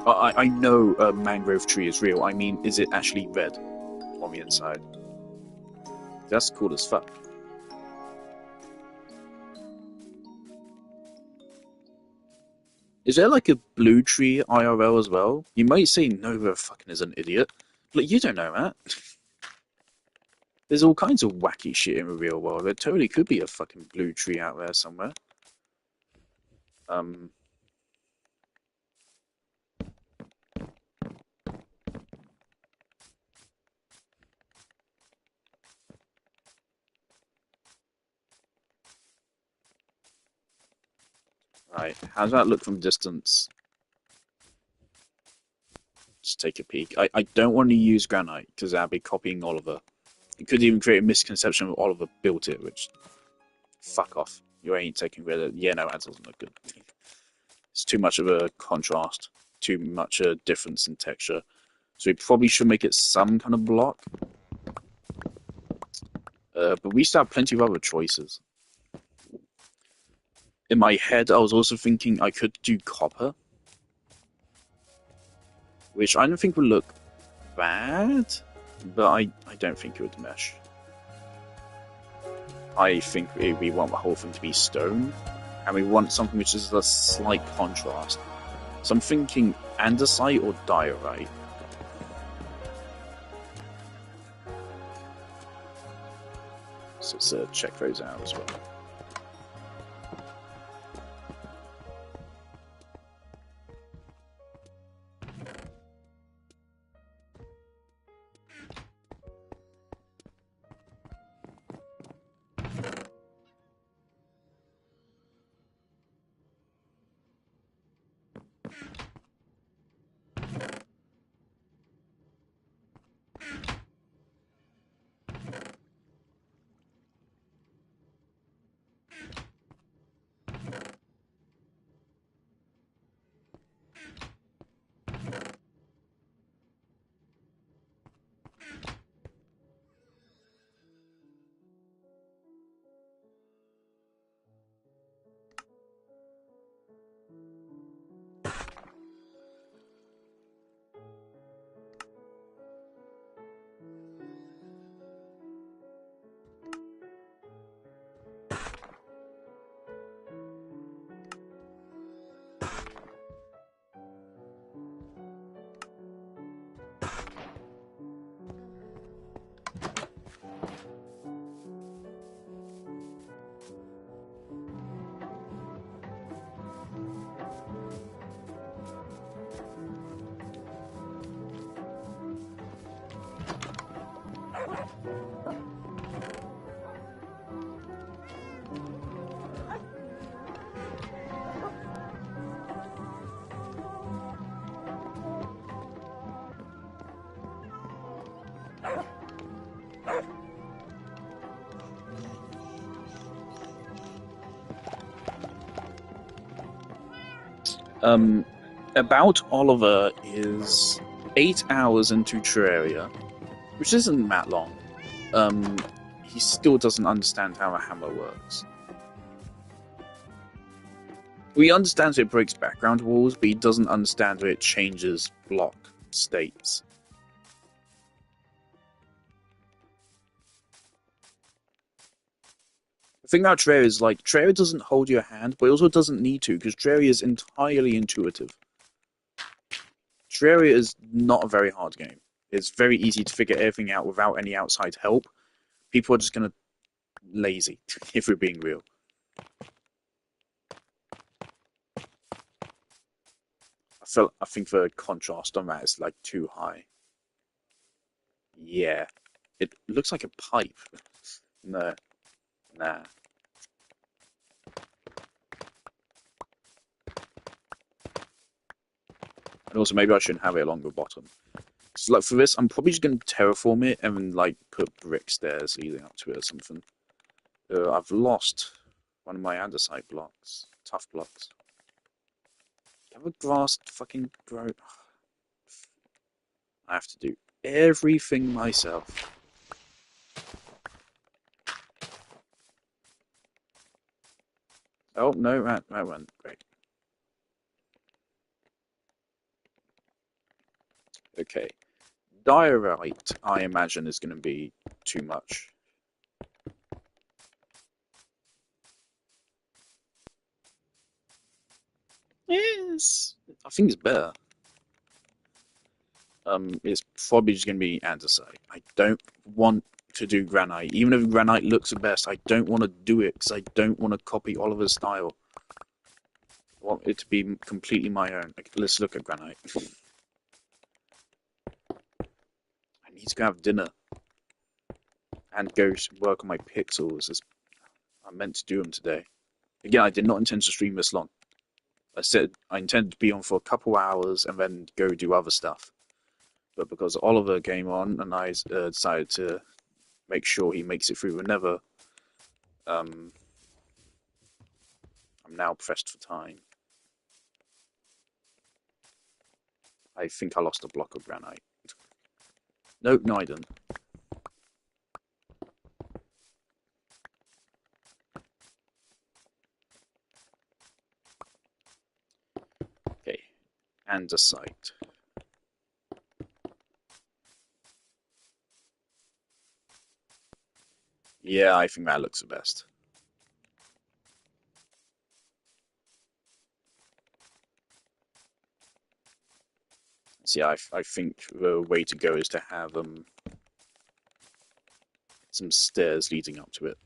Speaker 1: I know a mangrove tree is real. I mean, is it actually red on the inside? That's cool as fuck. Is there like a blue tree IRL as well? You might say Nova fucking is an idiot. But you don't know that. There's all kinds of wacky shit in the real world. There totally could be a fucking blue tree out there somewhere. Right, how does that look from distance? Just take a peek. I don't want to use granite because that'd be copying Oliver. It could even create a misconception that Oliver built it, which... Fuck off. You ain't taking rid of... Yeah, no, that doesn't look good. It's too much of a contrast. Too much a difference in texture. So we probably should make it some kind of block. But we still have plenty of other choices. In my head, I was also thinking I could do copper. Which I don't think would look bad. But I don't think it would mesh. I think we want the whole thing to be stone. And we want something which is a slight contrast. So I'm thinking andesite or diorite. So let's check those out as well. Um, about Oliver is 8 hours into Terraria, which isn't that long. Um, he still doesn't understand how a hammer works. Well, he understands it breaks background walls, but he doesn't understand where it changes block states. The thing about Terraria is, like, Terraria doesn't hold your hand, but it also doesn't need to, because Terraria is entirely intuitive. Terraria is not a very hard game. It's very easy to figure everything out without any outside help. People are just gonna lazy, if we're being real. I think the contrast on that is like too high. Yeah, it looks like a pipe. No, nah. And also, maybe I shouldn't have it along the bottom. So, like, for this, I'm probably just going to terraform it and then, like, put brick stairs leading up to it or something. I've lost one of my andesite blocks. Tough blocks. Have a grass fucking grow. I have to do everything myself. Oh, no, that went great. Okay. Diorite, I imagine, is going to be too much. Yes. I think it's better. It's probably just going to be andesite. I don't want to do granite. Even if granite looks the best, I don't want to do it because I don't want to copy Oliver's style. I want it to be completely my own. Like, let's look at granite. I need to go have dinner and go work on my pixels as I meant to do them today. Again, I did not intend to stream this long. I said I intended to be on for a couple hours and then go do other stuff. But because Oliver came on and I decided to make sure he makes it through the Nether, um, I'm now pressed for time. I think I lost a block of granite. No, I didn't. Okay, andesite. Yeah, I think that looks the best. So yeah, I think the way to go is to have some stairs leading up to it.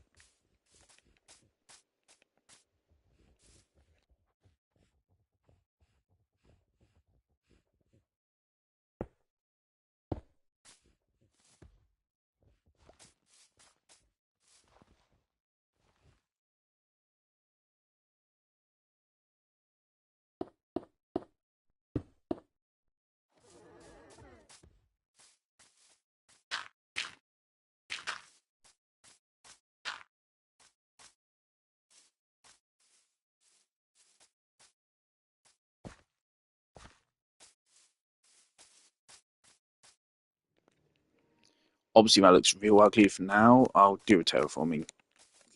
Speaker 1: Obviously, that looks real ugly for now. I'll do a terraforming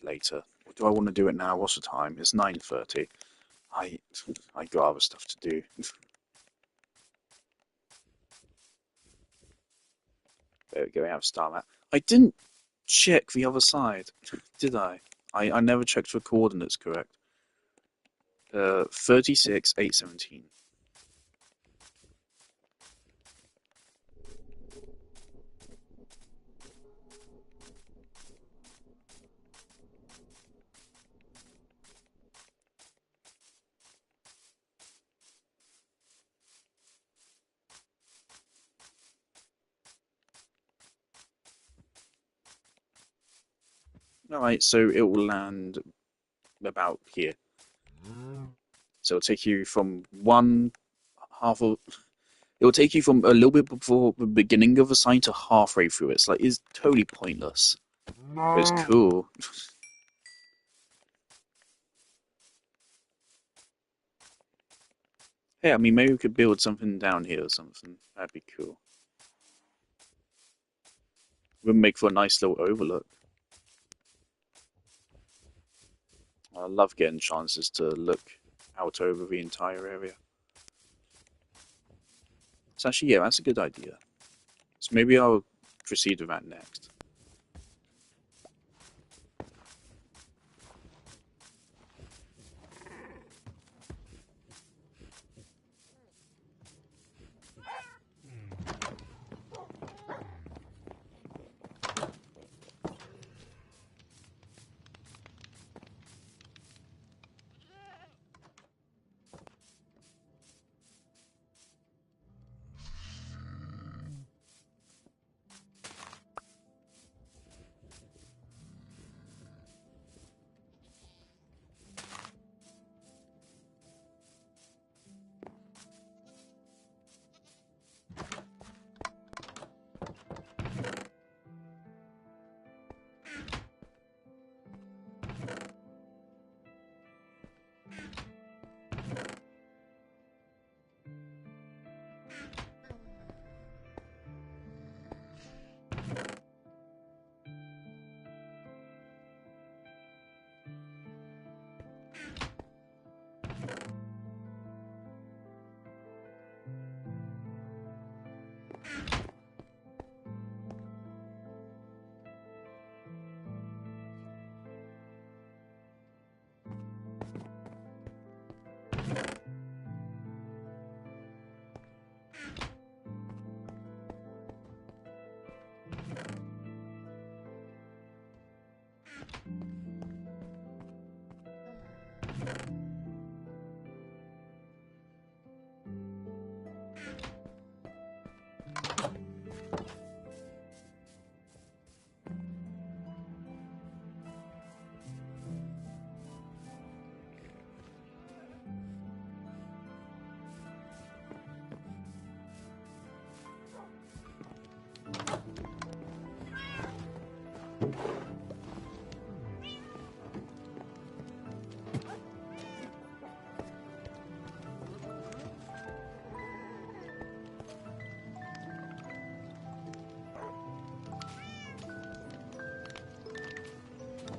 Speaker 1: later. Or do I want to do it now? What's the time? It's 9:30. I I got other stuff to do. There we go. We have star map. I didn't check the other side, did I? I never checked for coordinates correct. 36, 817. Alright, so it will land about here. So it'll take you from one half of It will take you from a little bit before the beginning of a sign to halfway through it. It's like it's totally pointless, but it's cool. Hey, I mean, maybe we could build something down here or something. That'd be cool. Would make for a nice little overlook. I love getting chances to look out over the entire area. So actually, yeah, that's a good idea. So maybe I'll proceed with that next.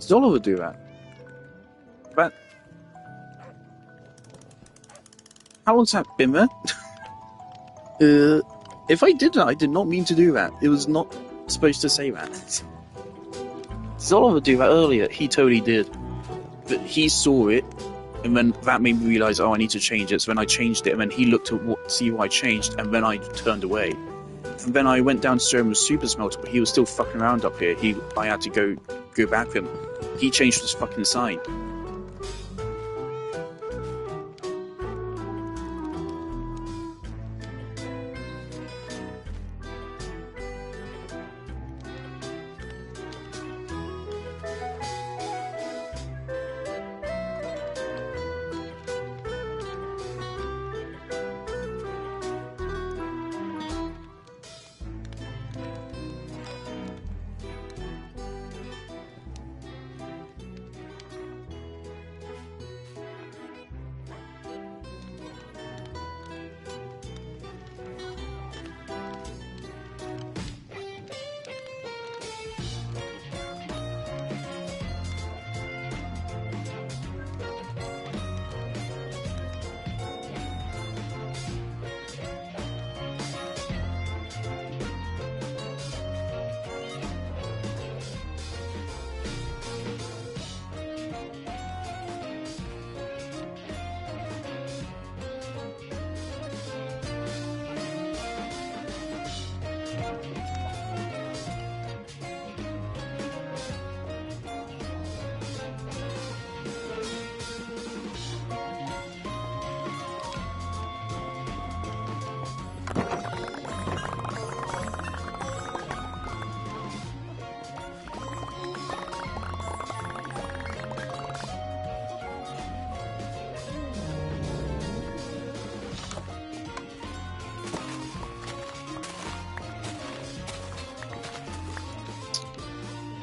Speaker 1: Zola would do that. But how long's that been there? If I did that, I did not mean to do that. It was not supposed to say that. Zola would do that earlier. He totally did. But he saw it, and then that made me realize, oh, I need to change it. So then I changed it, and then he looked to see what I changed, and then I turned away. And then I went down to show him with Super Smelter, but he was still fucking around up here. I had to go back with him. He changed his fucking sign.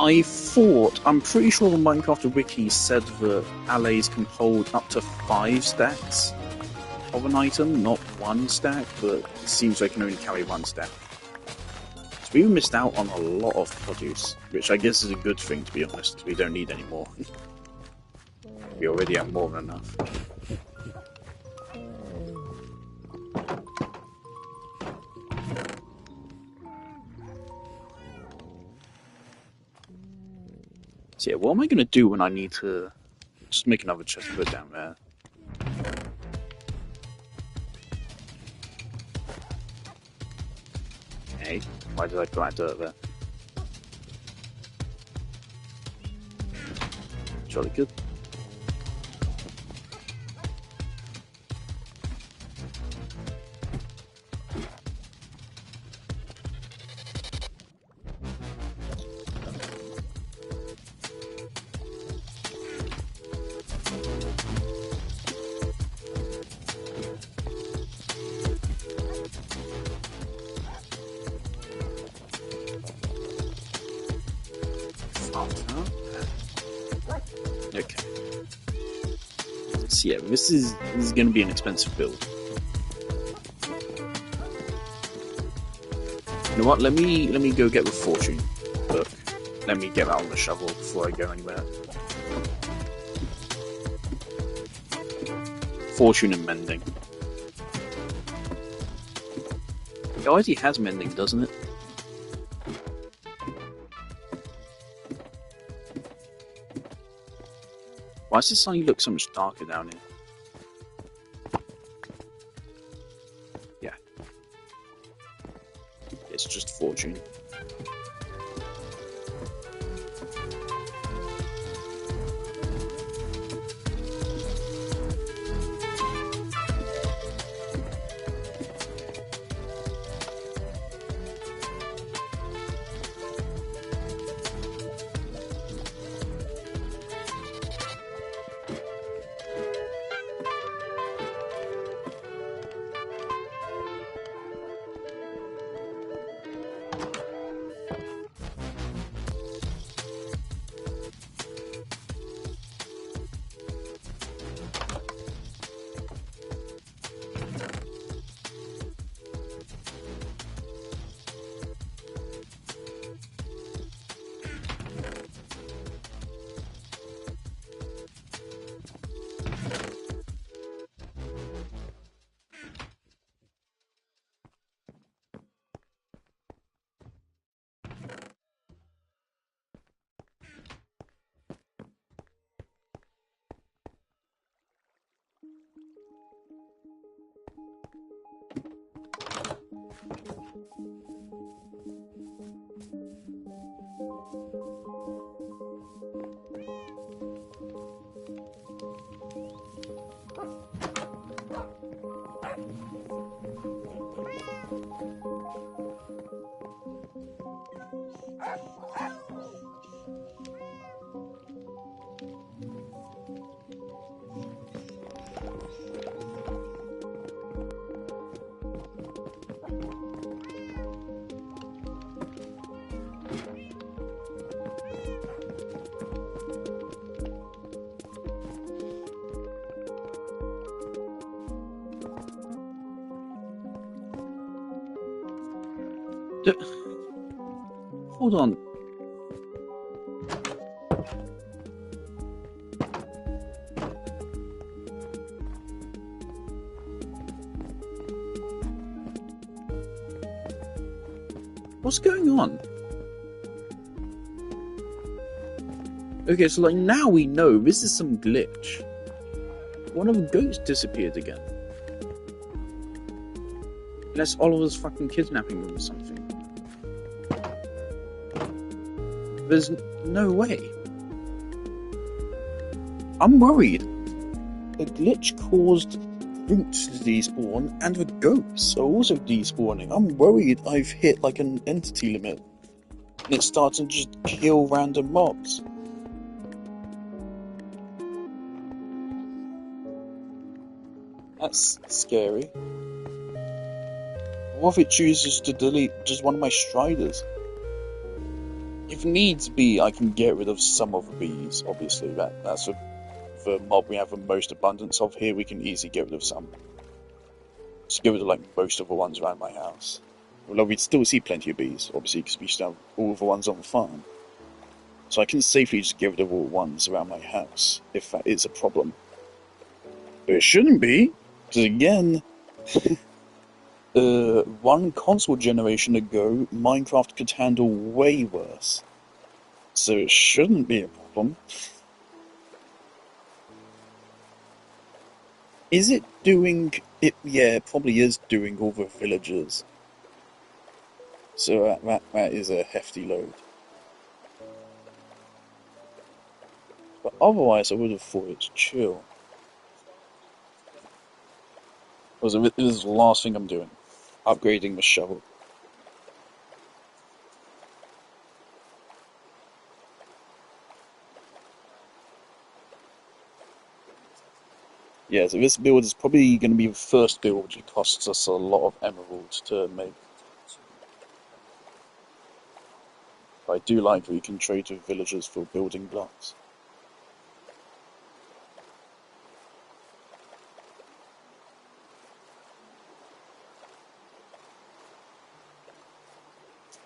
Speaker 1: I'm pretty sure the Minecraft wiki said that allies can hold up to 5 stacks of an item, not 1 stack, but it seems they can only carry 1 stack. So we missed out on a lot of produce, which I guess is a good thing, to be honest. We don't need any more. We already have more than enough. So yeah, what am I going to do when I need to just make another chest to put down there? Hey, why did I put that dirt there? Jolly good. Okay. So yeah, this is going to be an expensive build. You know what? Let me go get the fortune book. Let me get that on the shovel before I go anywhere. Fortune and mending. It already has mending, doesn't it? Why does this suddenly look so much darker down here? Yeah. It's just fortune. Hold on. What's going on? Okay, so like now we know this is some glitch. One of the goats disappeared again. Unless Oliver's fucking kidnapping them or something. There's no way. I'm worried. The glitch caused roots to despawn, and the goats are also despawning. I'm worried I've hit like an entity limit, and it's starting to just kill random mobs. That's scary. What if it chooses to delete just one of my striders? If needs be, I can get rid of some of the bees. Obviously, that's the mob we have the most abundance of here. We can easily get rid of some. Just get rid of like most of the ones around my house. Although we'd still see plenty of bees, obviously, because we still have all the ones on the farm. So I can safely just get rid of all the ones around my house, if that is a problem. But it shouldn't be, because again, one console generation ago, Minecraft could handle way worse. So it shouldn't be a problem. Is it doing it? Yeah, it probably is doing all the villagers. So that is a hefty load. But otherwise, I would have thought it's chill. Because this is the last thing I'm doing. Upgrading the shovel. Yeah, so this build is probably going to be the first build which costs us a lot of emeralds to make. But I do like that you can trade with villagers for building blocks.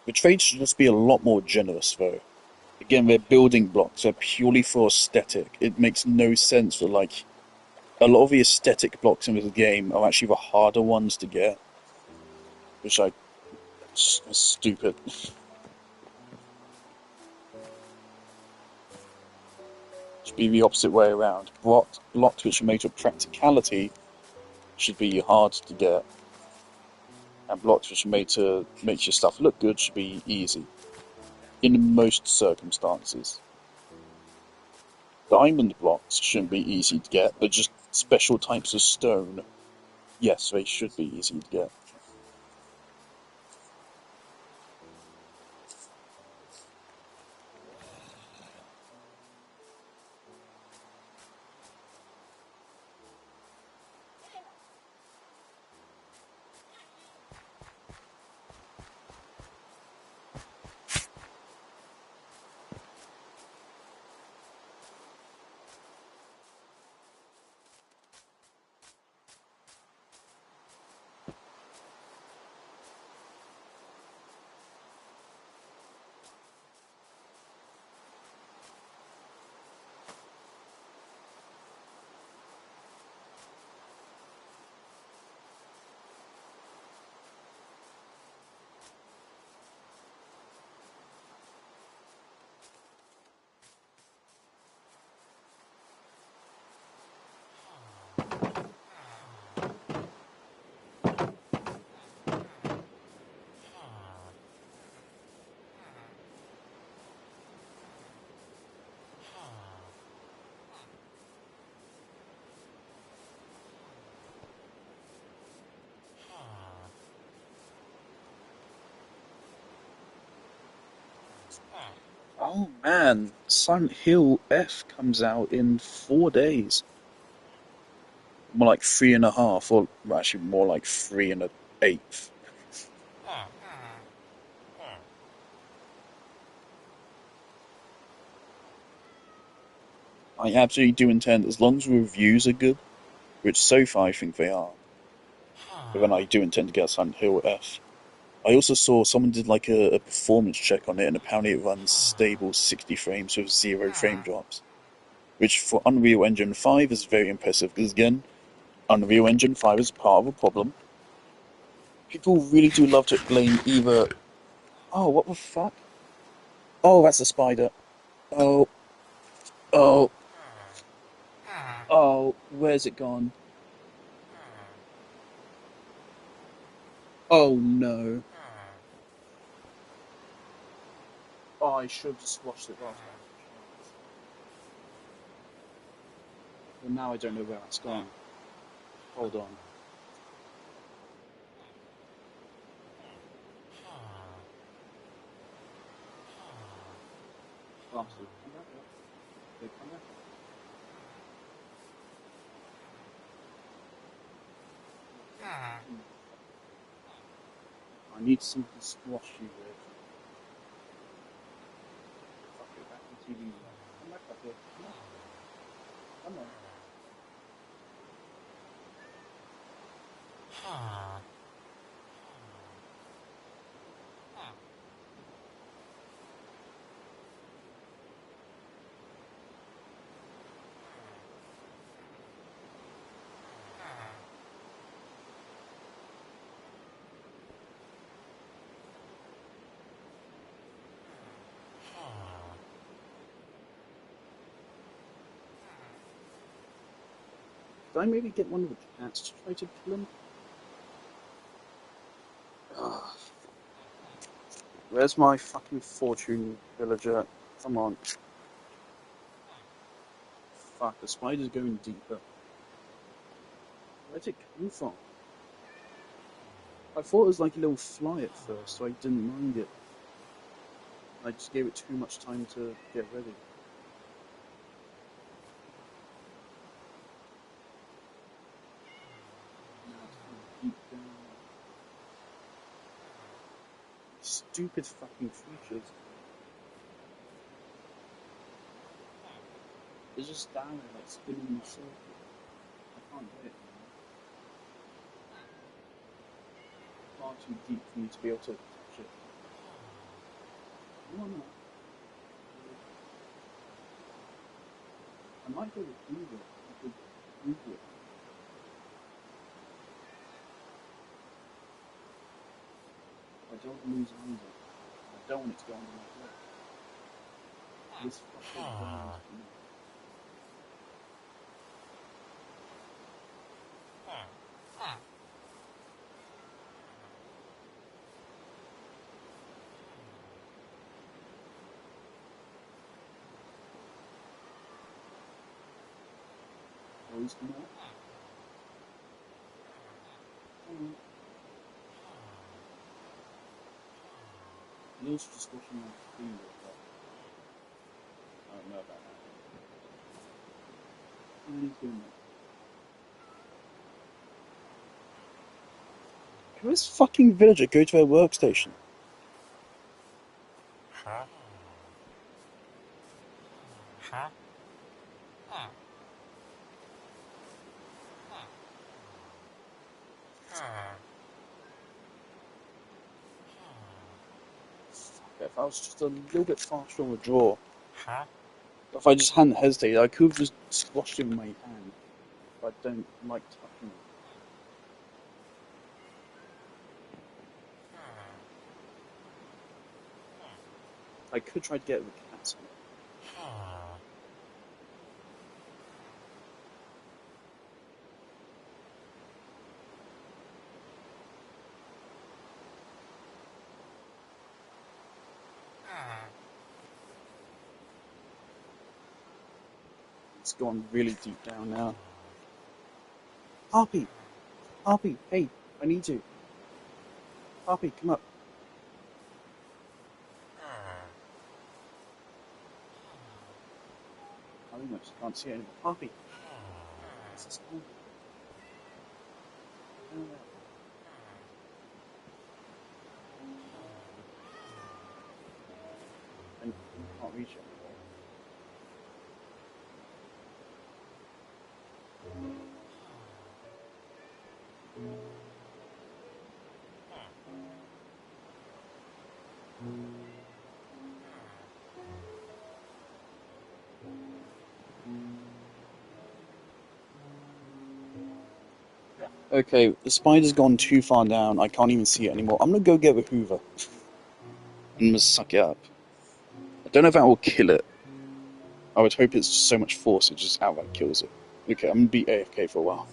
Speaker 1: The trade should just be a lot more generous, though. Again, they're building blocks. They're purely for aesthetic. It makes no sense for, like, a lot of the aesthetic blocks in this game are actually the harder ones to get. Which I... stupid. Should be the opposite way around. Blocks which are made of practicality should be hard to get. And blocks which are made to make your stuff look good should be easy. In most circumstances. Diamond blocks shouldn't be easy to get, but just special types of stone, yes, they should be easy to get. Oh man, Silent Hill F comes out in 4 days. More like 3.5, or well, actually more like 3 1/8. I absolutely do intend, as long as the reviews are good, which so far I think they are, but then I do intend to get Silent Hill F. I also saw someone did like a performance check on it, and apparently it runs stable 60 frames with 0 frame drops, which for Unreal Engine 5 is very impressive, because again, Unreal Engine 5 is part of a problem. People really do love to blame either... Oh, what the fuck? Oh, that's a spider. Oh, oh, oh, where's it gone? Oh no. Oh, I should have just watched it last time. Well, now I don't know where it's gone. Hold on. Bastard. Come back up. They come back up. I need something to squash you with. TV. Come back up here. Come on. Come on. Did I maybe get one of the cats to try to kill him? Ugh. Where's my fucking fortune villager? Come on. Fuck, the spider's going deeper. Where'd it come from? I thought it was like a little fly at first, so I didn't mind it. I just gave it too much time to get ready. Now it's going deep down. Stupid fucking creatures. They're just down there, like spinning in a circle. I can't get it. Far too deep for me to be able to touch it. No, no. I might go with Google. I could Google it. I don't want to lose either. I don't want it to go under my head. This fucking ground. Always come out. Neil's just watching my screen, but I don't know about that. And he's doing that. Can this fucking villager go to her workstation? If I was just a little bit faster on the draw, if I just hadn't hesitated, I could have just squashed him in my hand. But I don't like touching him. I could try to get the cats on it. It's gone really deep down now. Harpy! Harpy! Hey, I need you. Harpy, come up. I think I just can't see it anymore. Harpy! What's this called? I can't reach it. Okay, the spider's gone too far down. I can't even see it anymore. I'm gonna go get the Hoover. I'm gonna suck it up. I don't know if that will kill it. I would hope it's just so much force it just outright kills it. Okay, I'm gonna be AFK for a while.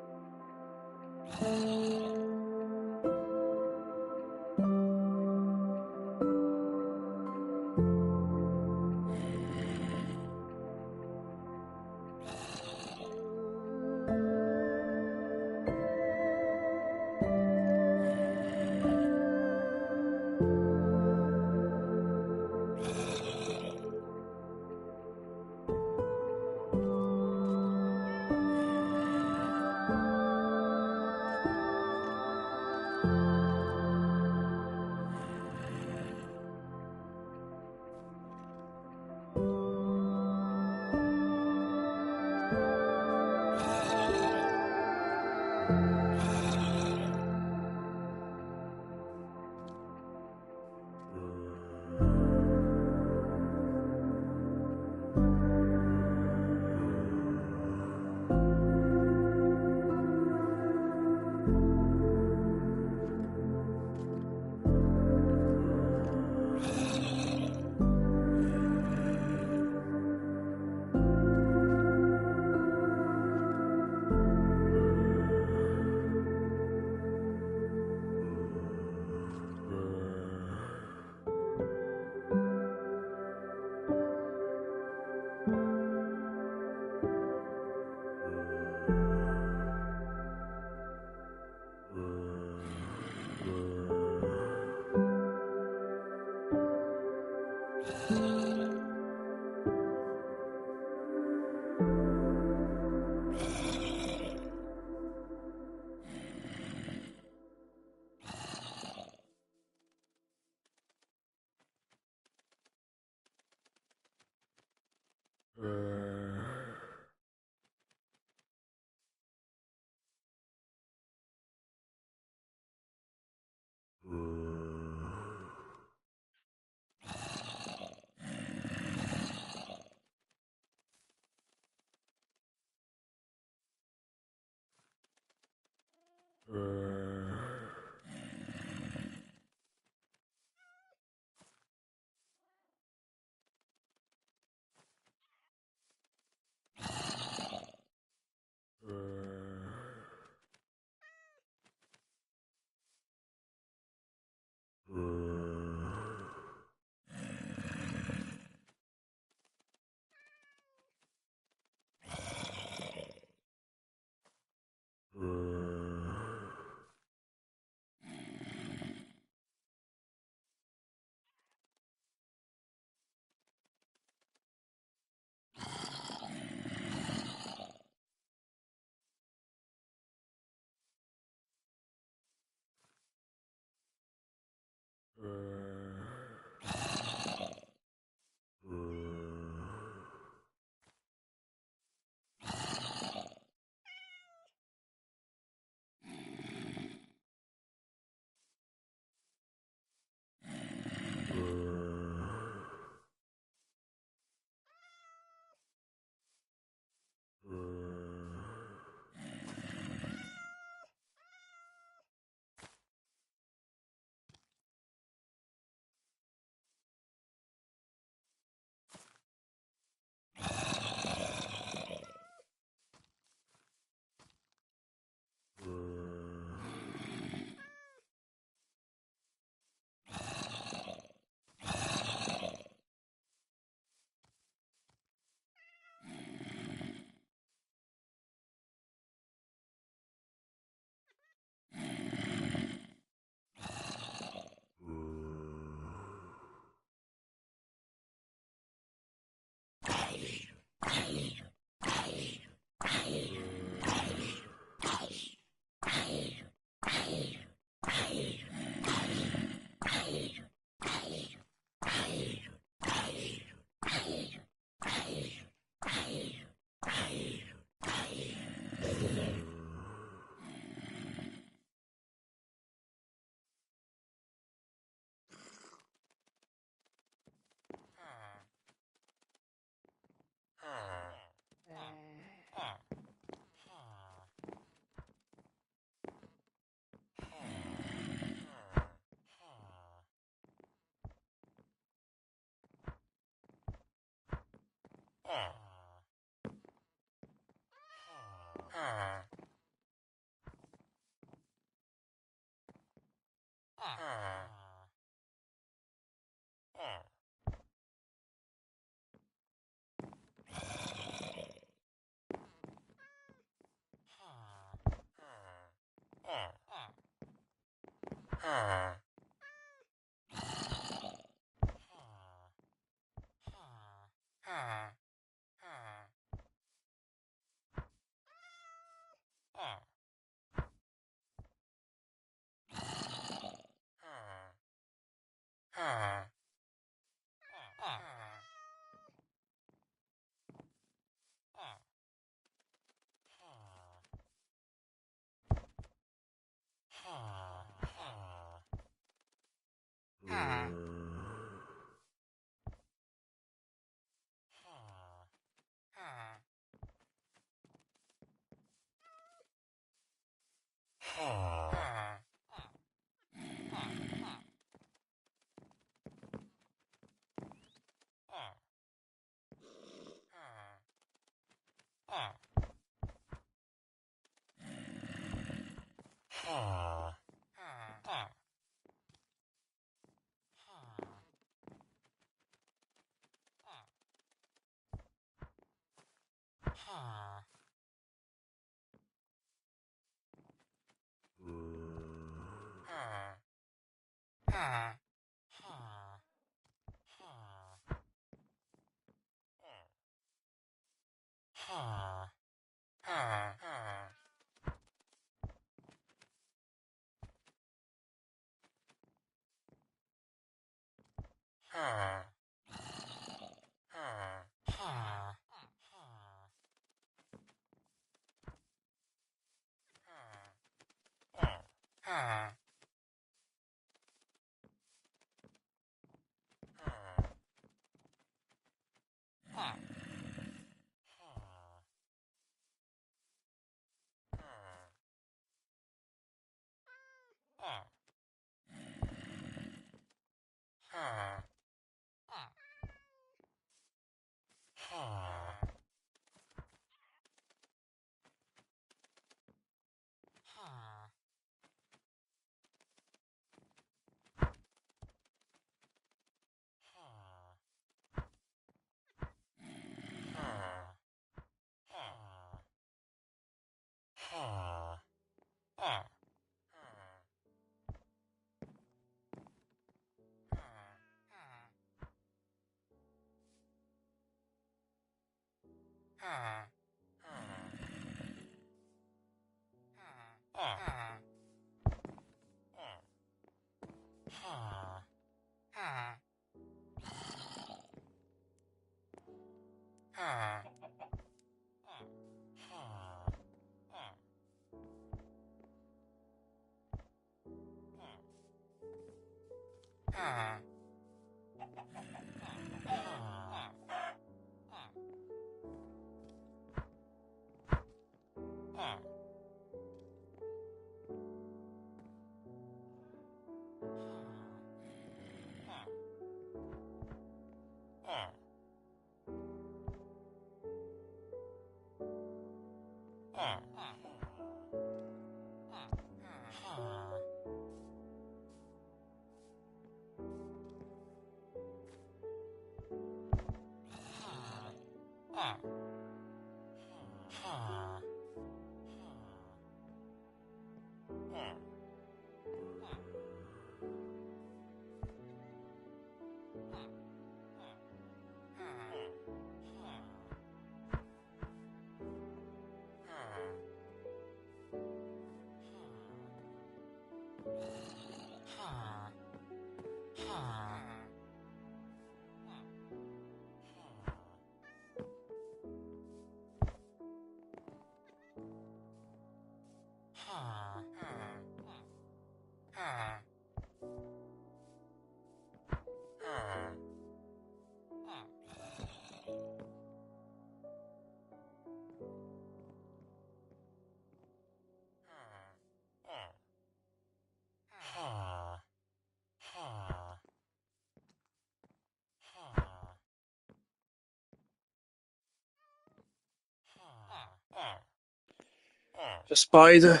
Speaker 1: The spider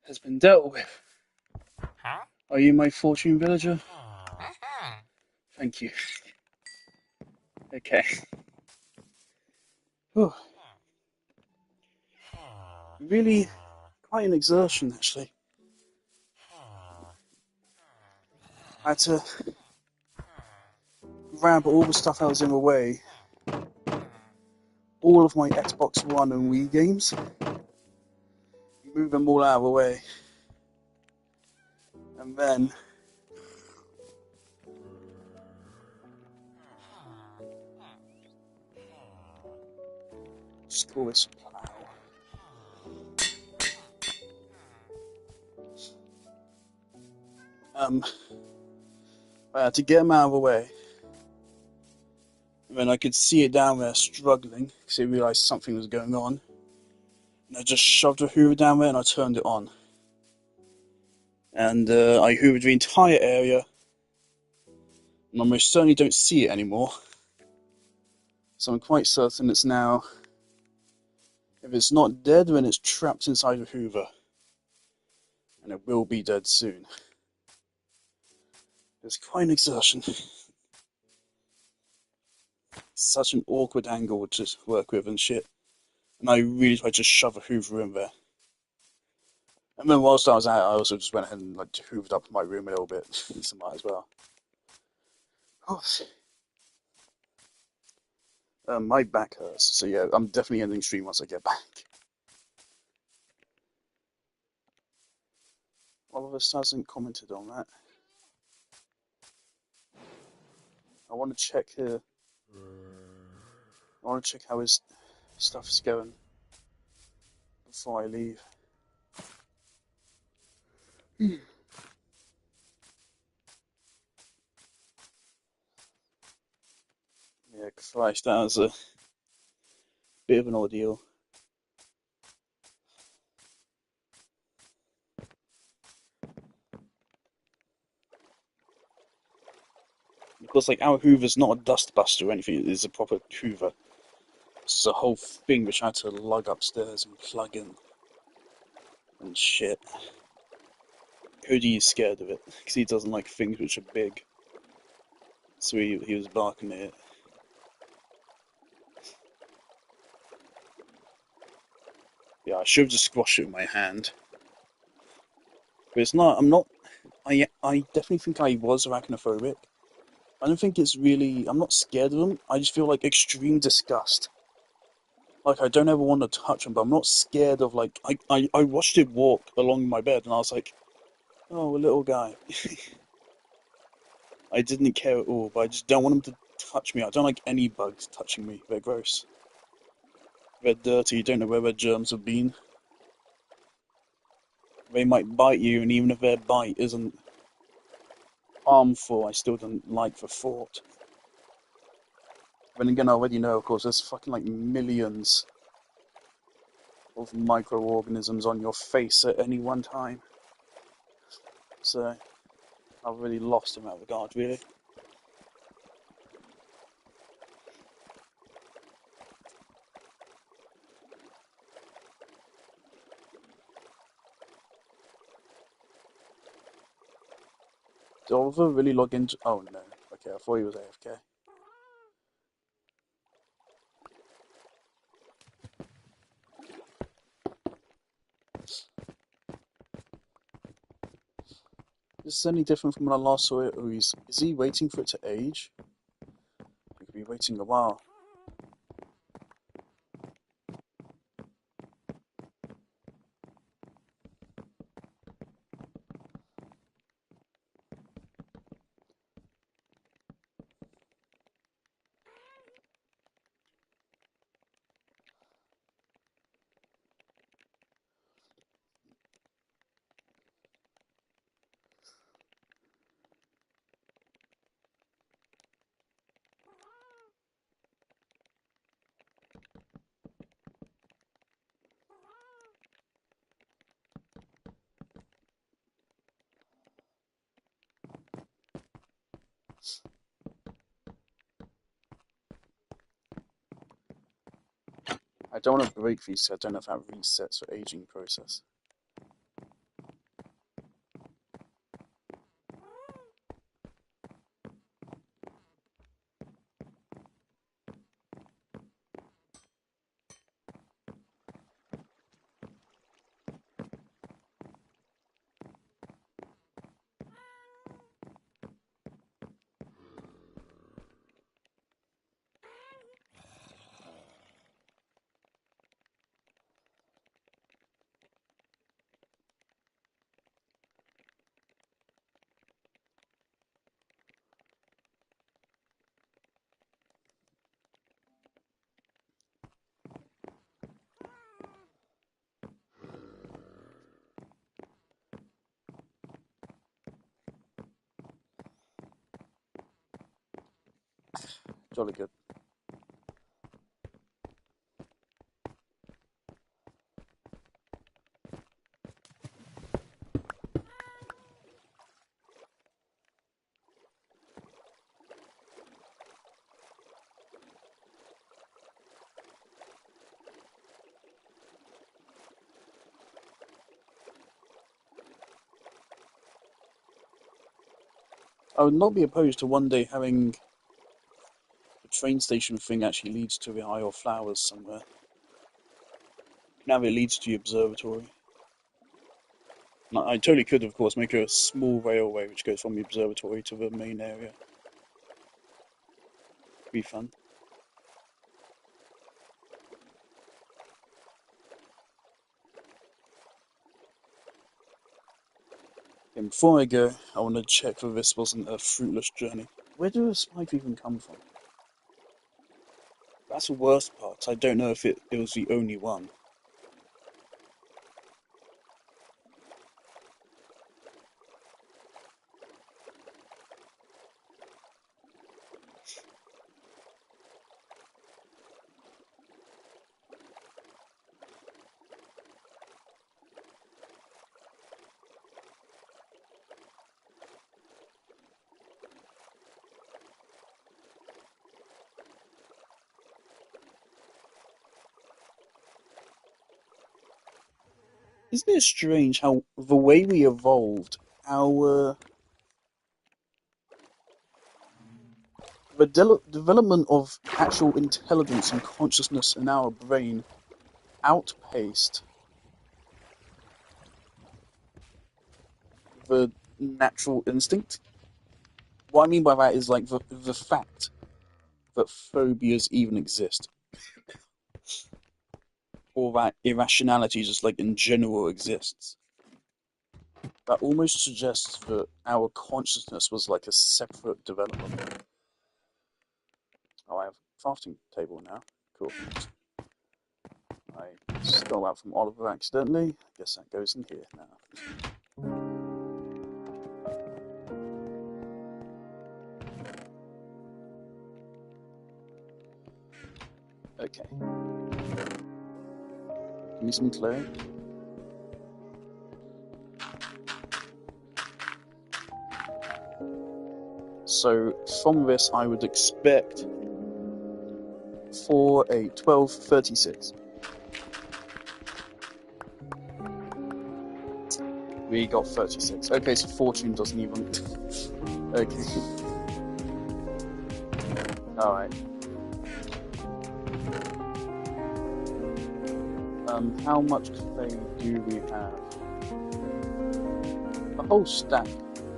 Speaker 1: has been dealt with. Are you my fortune villager? Thank you. Okay. Whew. Really quite an exertion, actually. I had to grab all the stuff I was in the way, all of my Xbox One and Wii games, move them all out of the way, and then just call this plow. I had to get them out of the way, and then I could see it down there struggling because I realised something was going on. And I just shoved the hoover down there and I turned it on. And I hoovered the entire area, and I most certainly don't see it anymore. So I'm quite certain it's now, if it's not dead, then it's trapped inside a hoover. And it will be dead soon. It's quite an exertion. Such an awkward angle to work with and shit. And I really tried to shove a hoover in there. And then whilst I was out, I also just went ahead and like hoovered up my room a little bit. So might as well. Oh. My back hurts, so yeah, I'm definitely ending stream once I get back. Oliver hasn't commented on that. I want to check here. I want to check how his stuff is going before I leave. Yeah, Christ, that was a bit of an ordeal. Of course, like, our Hoover's not a dust buster or anything, it's a proper Hoover. It's a whole thing which I had to lug upstairs and plug in. And shit. Cody is scared of it, because he doesn't like things which are big. So he was barking at it. Yeah, I should have just squashed it with my hand. But it's not, I definitely think I was arachnophobic. I don't think it's really, I'm not scared of them, I just feel like extreme disgust. Like, I don't ever want to touch them, but I'm not scared of, like, I watched it walk along my bed, and I was like, oh, a little guy. I didn't care at all, but I just don't want him to touch me. I don't like any bugs touching me, they're gross. They're dirty, you don't know where their germs have been. They might bite you, and even if their bite isn't harmful, I still don't like the thought. Then again, I already know, of course, there's fucking like millions of microorganisms on your face at any one time. So, I've really lost in that regard, really. Did Oliver really log into... Oh, no. Okay, I thought he was AFK. Is this any different from when I last saw it? Or is he waiting for it to age? He could be waiting a while. I don't want to break these, so I don't know if that resets the aging process. Jolly good. I would not be opposed to one day having the train station thing actually leads to the Isle of Flowers somewhere. Now it leads to the observatory. I totally could, of course, make a small railway which goes from the observatory to the main area. Be fun. And before I go, I want to check that this wasn't a fruitless journey. Where do the spider even come from? That's the worst part. I don't know if it was the only one. Isn't it strange how the way we evolved, the development of actual intelligence and consciousness in our brain outpaced the natural instinct? What I mean by that is like the fact that phobias even exist, or that irrationality just like in general exists. That almost suggests that our consciousness was like a separate development. Oh, I have a crafting table now. Cool. I stole that from Oliver accidentally. I guess that goes in here now. Okay. Give me some clay. So from this I would expect for a 1236. We got 36. Okay, so fortune doesn't even... Okay. Alright. How much clay do we have? The whole stack.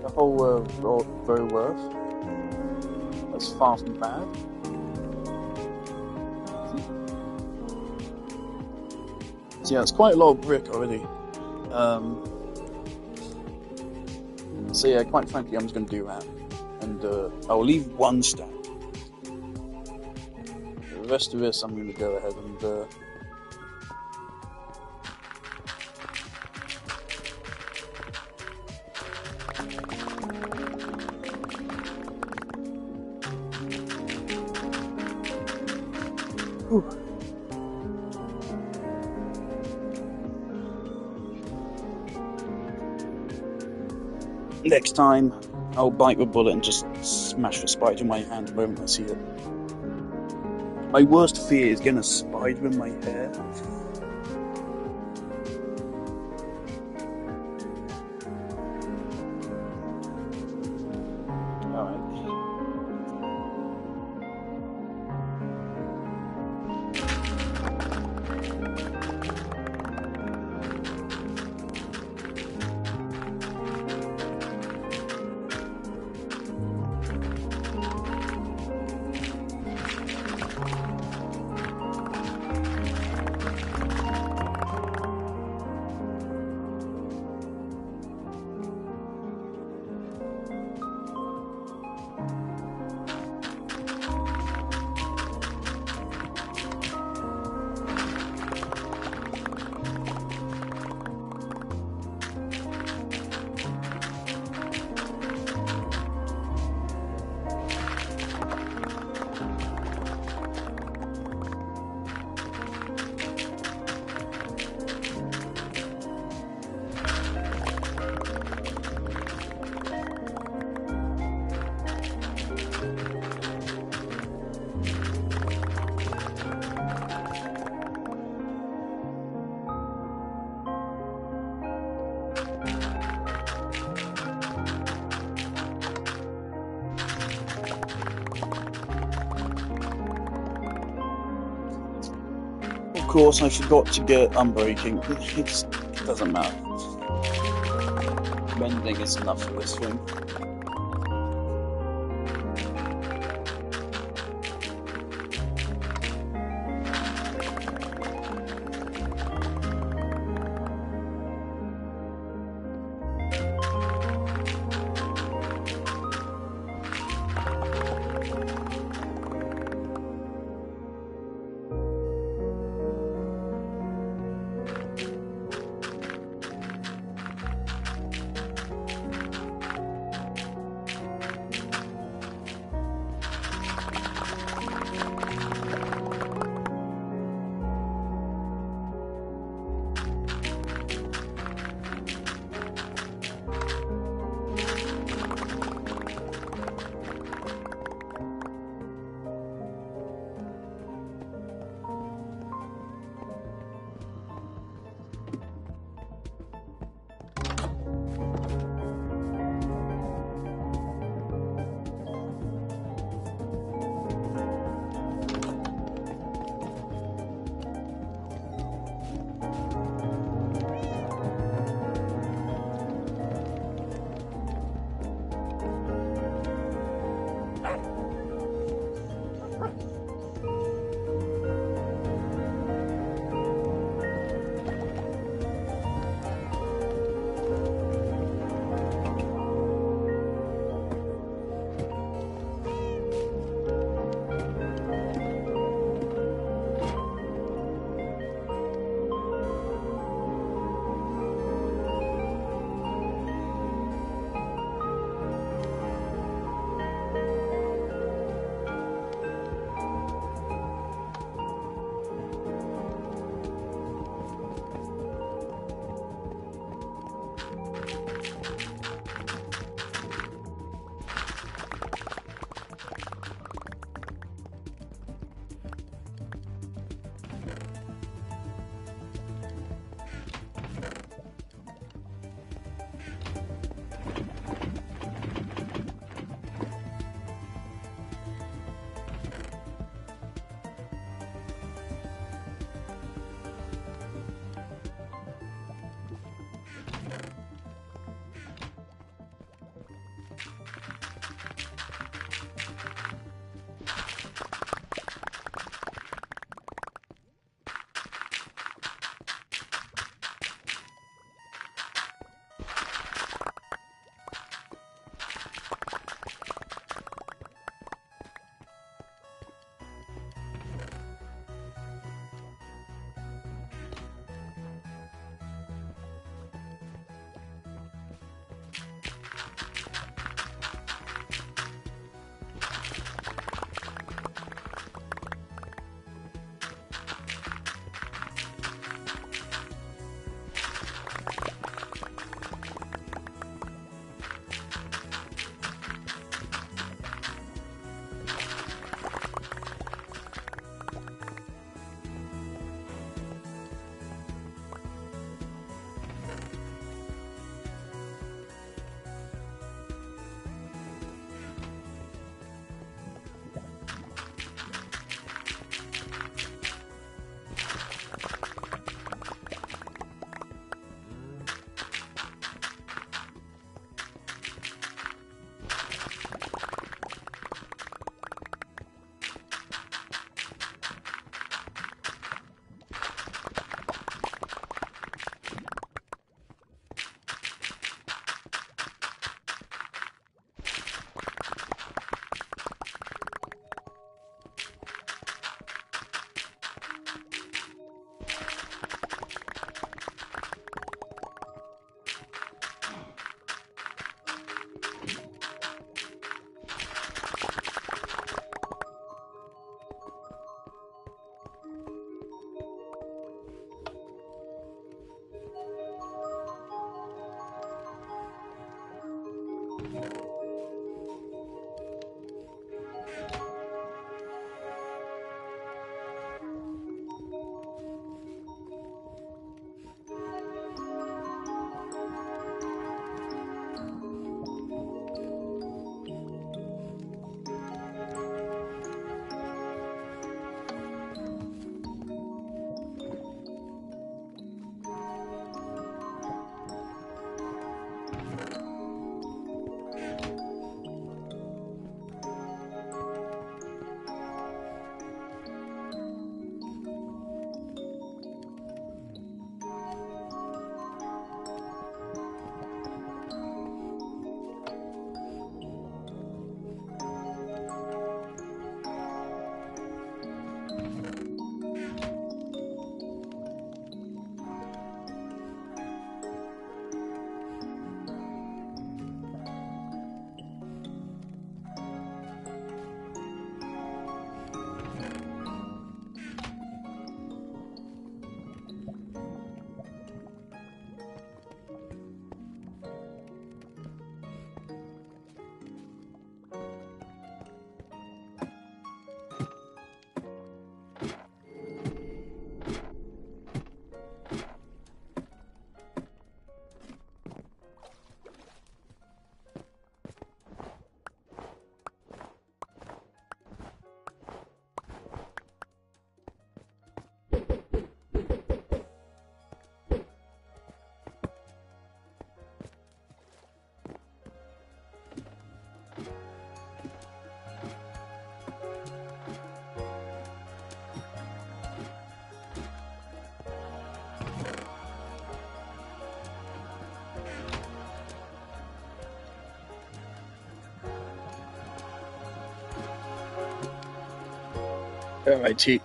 Speaker 1: The whole row worth. That's far from bad. So yeah, it's quite a lot of brick already. So yeah, quite frankly, I'm just going to do that. And I'll leave one stack. The rest of this, I'm going to go ahead and... Next time, I'll bite the bullet and just smash the spider in my hand the moment I see it. My worst fear is getting a spider in my hair. Alright. Of course, I forgot to get unbreaking. It doesn't matter. Mending is enough for this thing. Alrighty.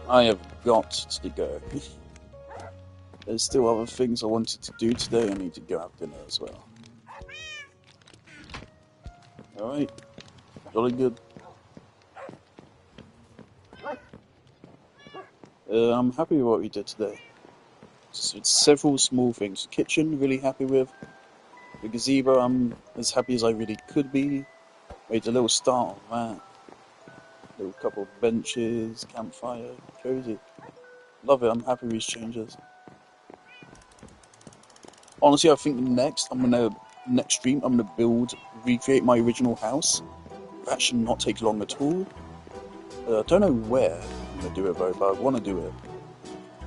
Speaker 1: I have got to go. There's still other things I wanted to do today. I need to go have dinner as well. Alright. Jolly good. I'm happy with what we did today. It's several small things. The kitchen, really happy with. The gazebo, I'm as happy as I really could be. Made a little start on that. Little couple of benches, campfire, cozy. Love it, I'm happy with these changes. Honestly, I think next stream, I'm gonna recreate my original house. That should not take long at all. I don't know where I'm gonna do it though, but I want to do it.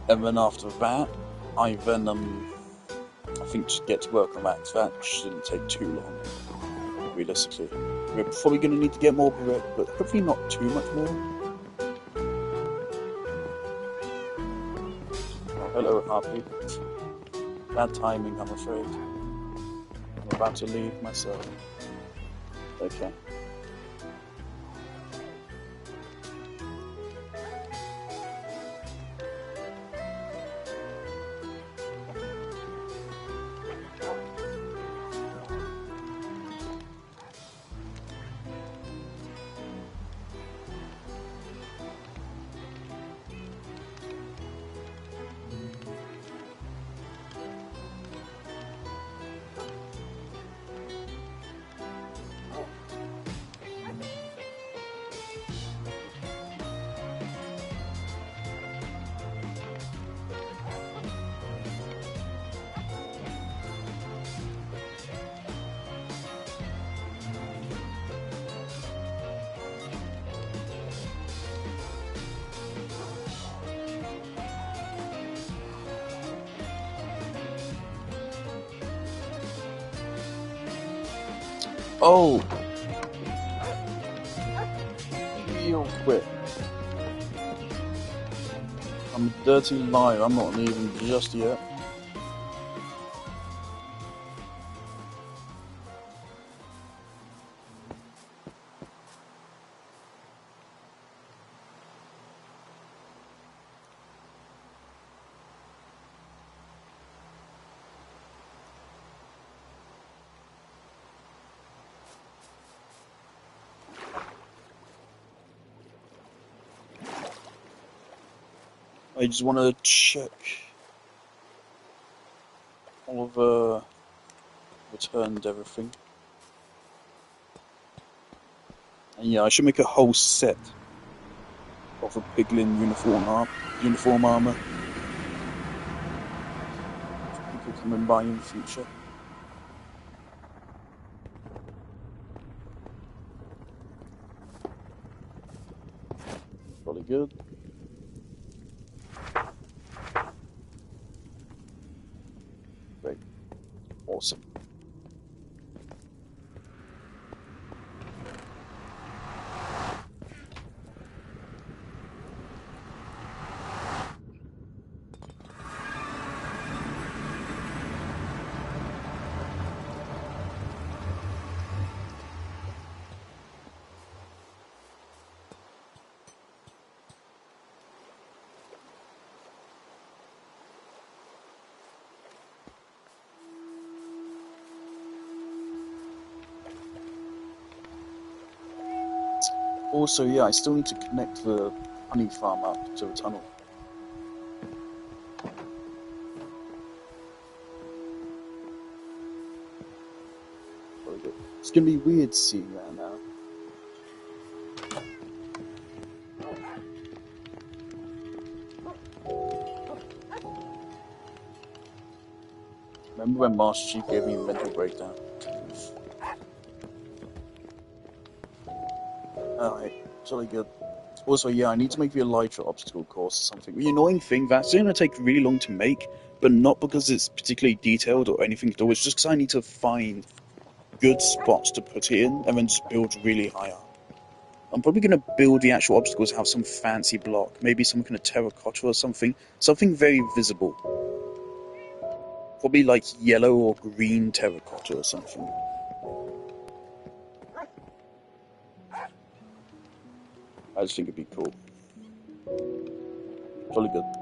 Speaker 1: And then after that, I think just get to work on that. That shouldn't take too long, realistically. We're probably gonna need to get more brick, but hopefully not too much more. Oh, hello, Harpy. Bad timing, I'm afraid. I'm about to leave myself. Okay. Oh! Real quick. I'm a dirty liar, I'm not leaving just yet. I just want to check all of returned everything. And yeah, I should make a whole set of a piglin uniform armor. People come and buy in the future. Probably good. Great. Awesome. Also, yeah, I still need to connect the honey farm up to a tunnel. Probably good. It's gonna be weird seeing that now. Remember when Master Chief gave me a mental breakdown? Alright, totally good. Also, yeah, I need to make the Elytra obstacle course or something. The annoying thing, that's going to take really long to make, but not because it's particularly detailed or anything at all. It's just because I need to find good spots to put it in and then just build really high up. I'm probably going to build the actual obstacles out of some fancy block, maybe some kind of terracotta or something. Something very visible. Probably like yellow or green terracotta or something. I just think it'd be cool. Totally good.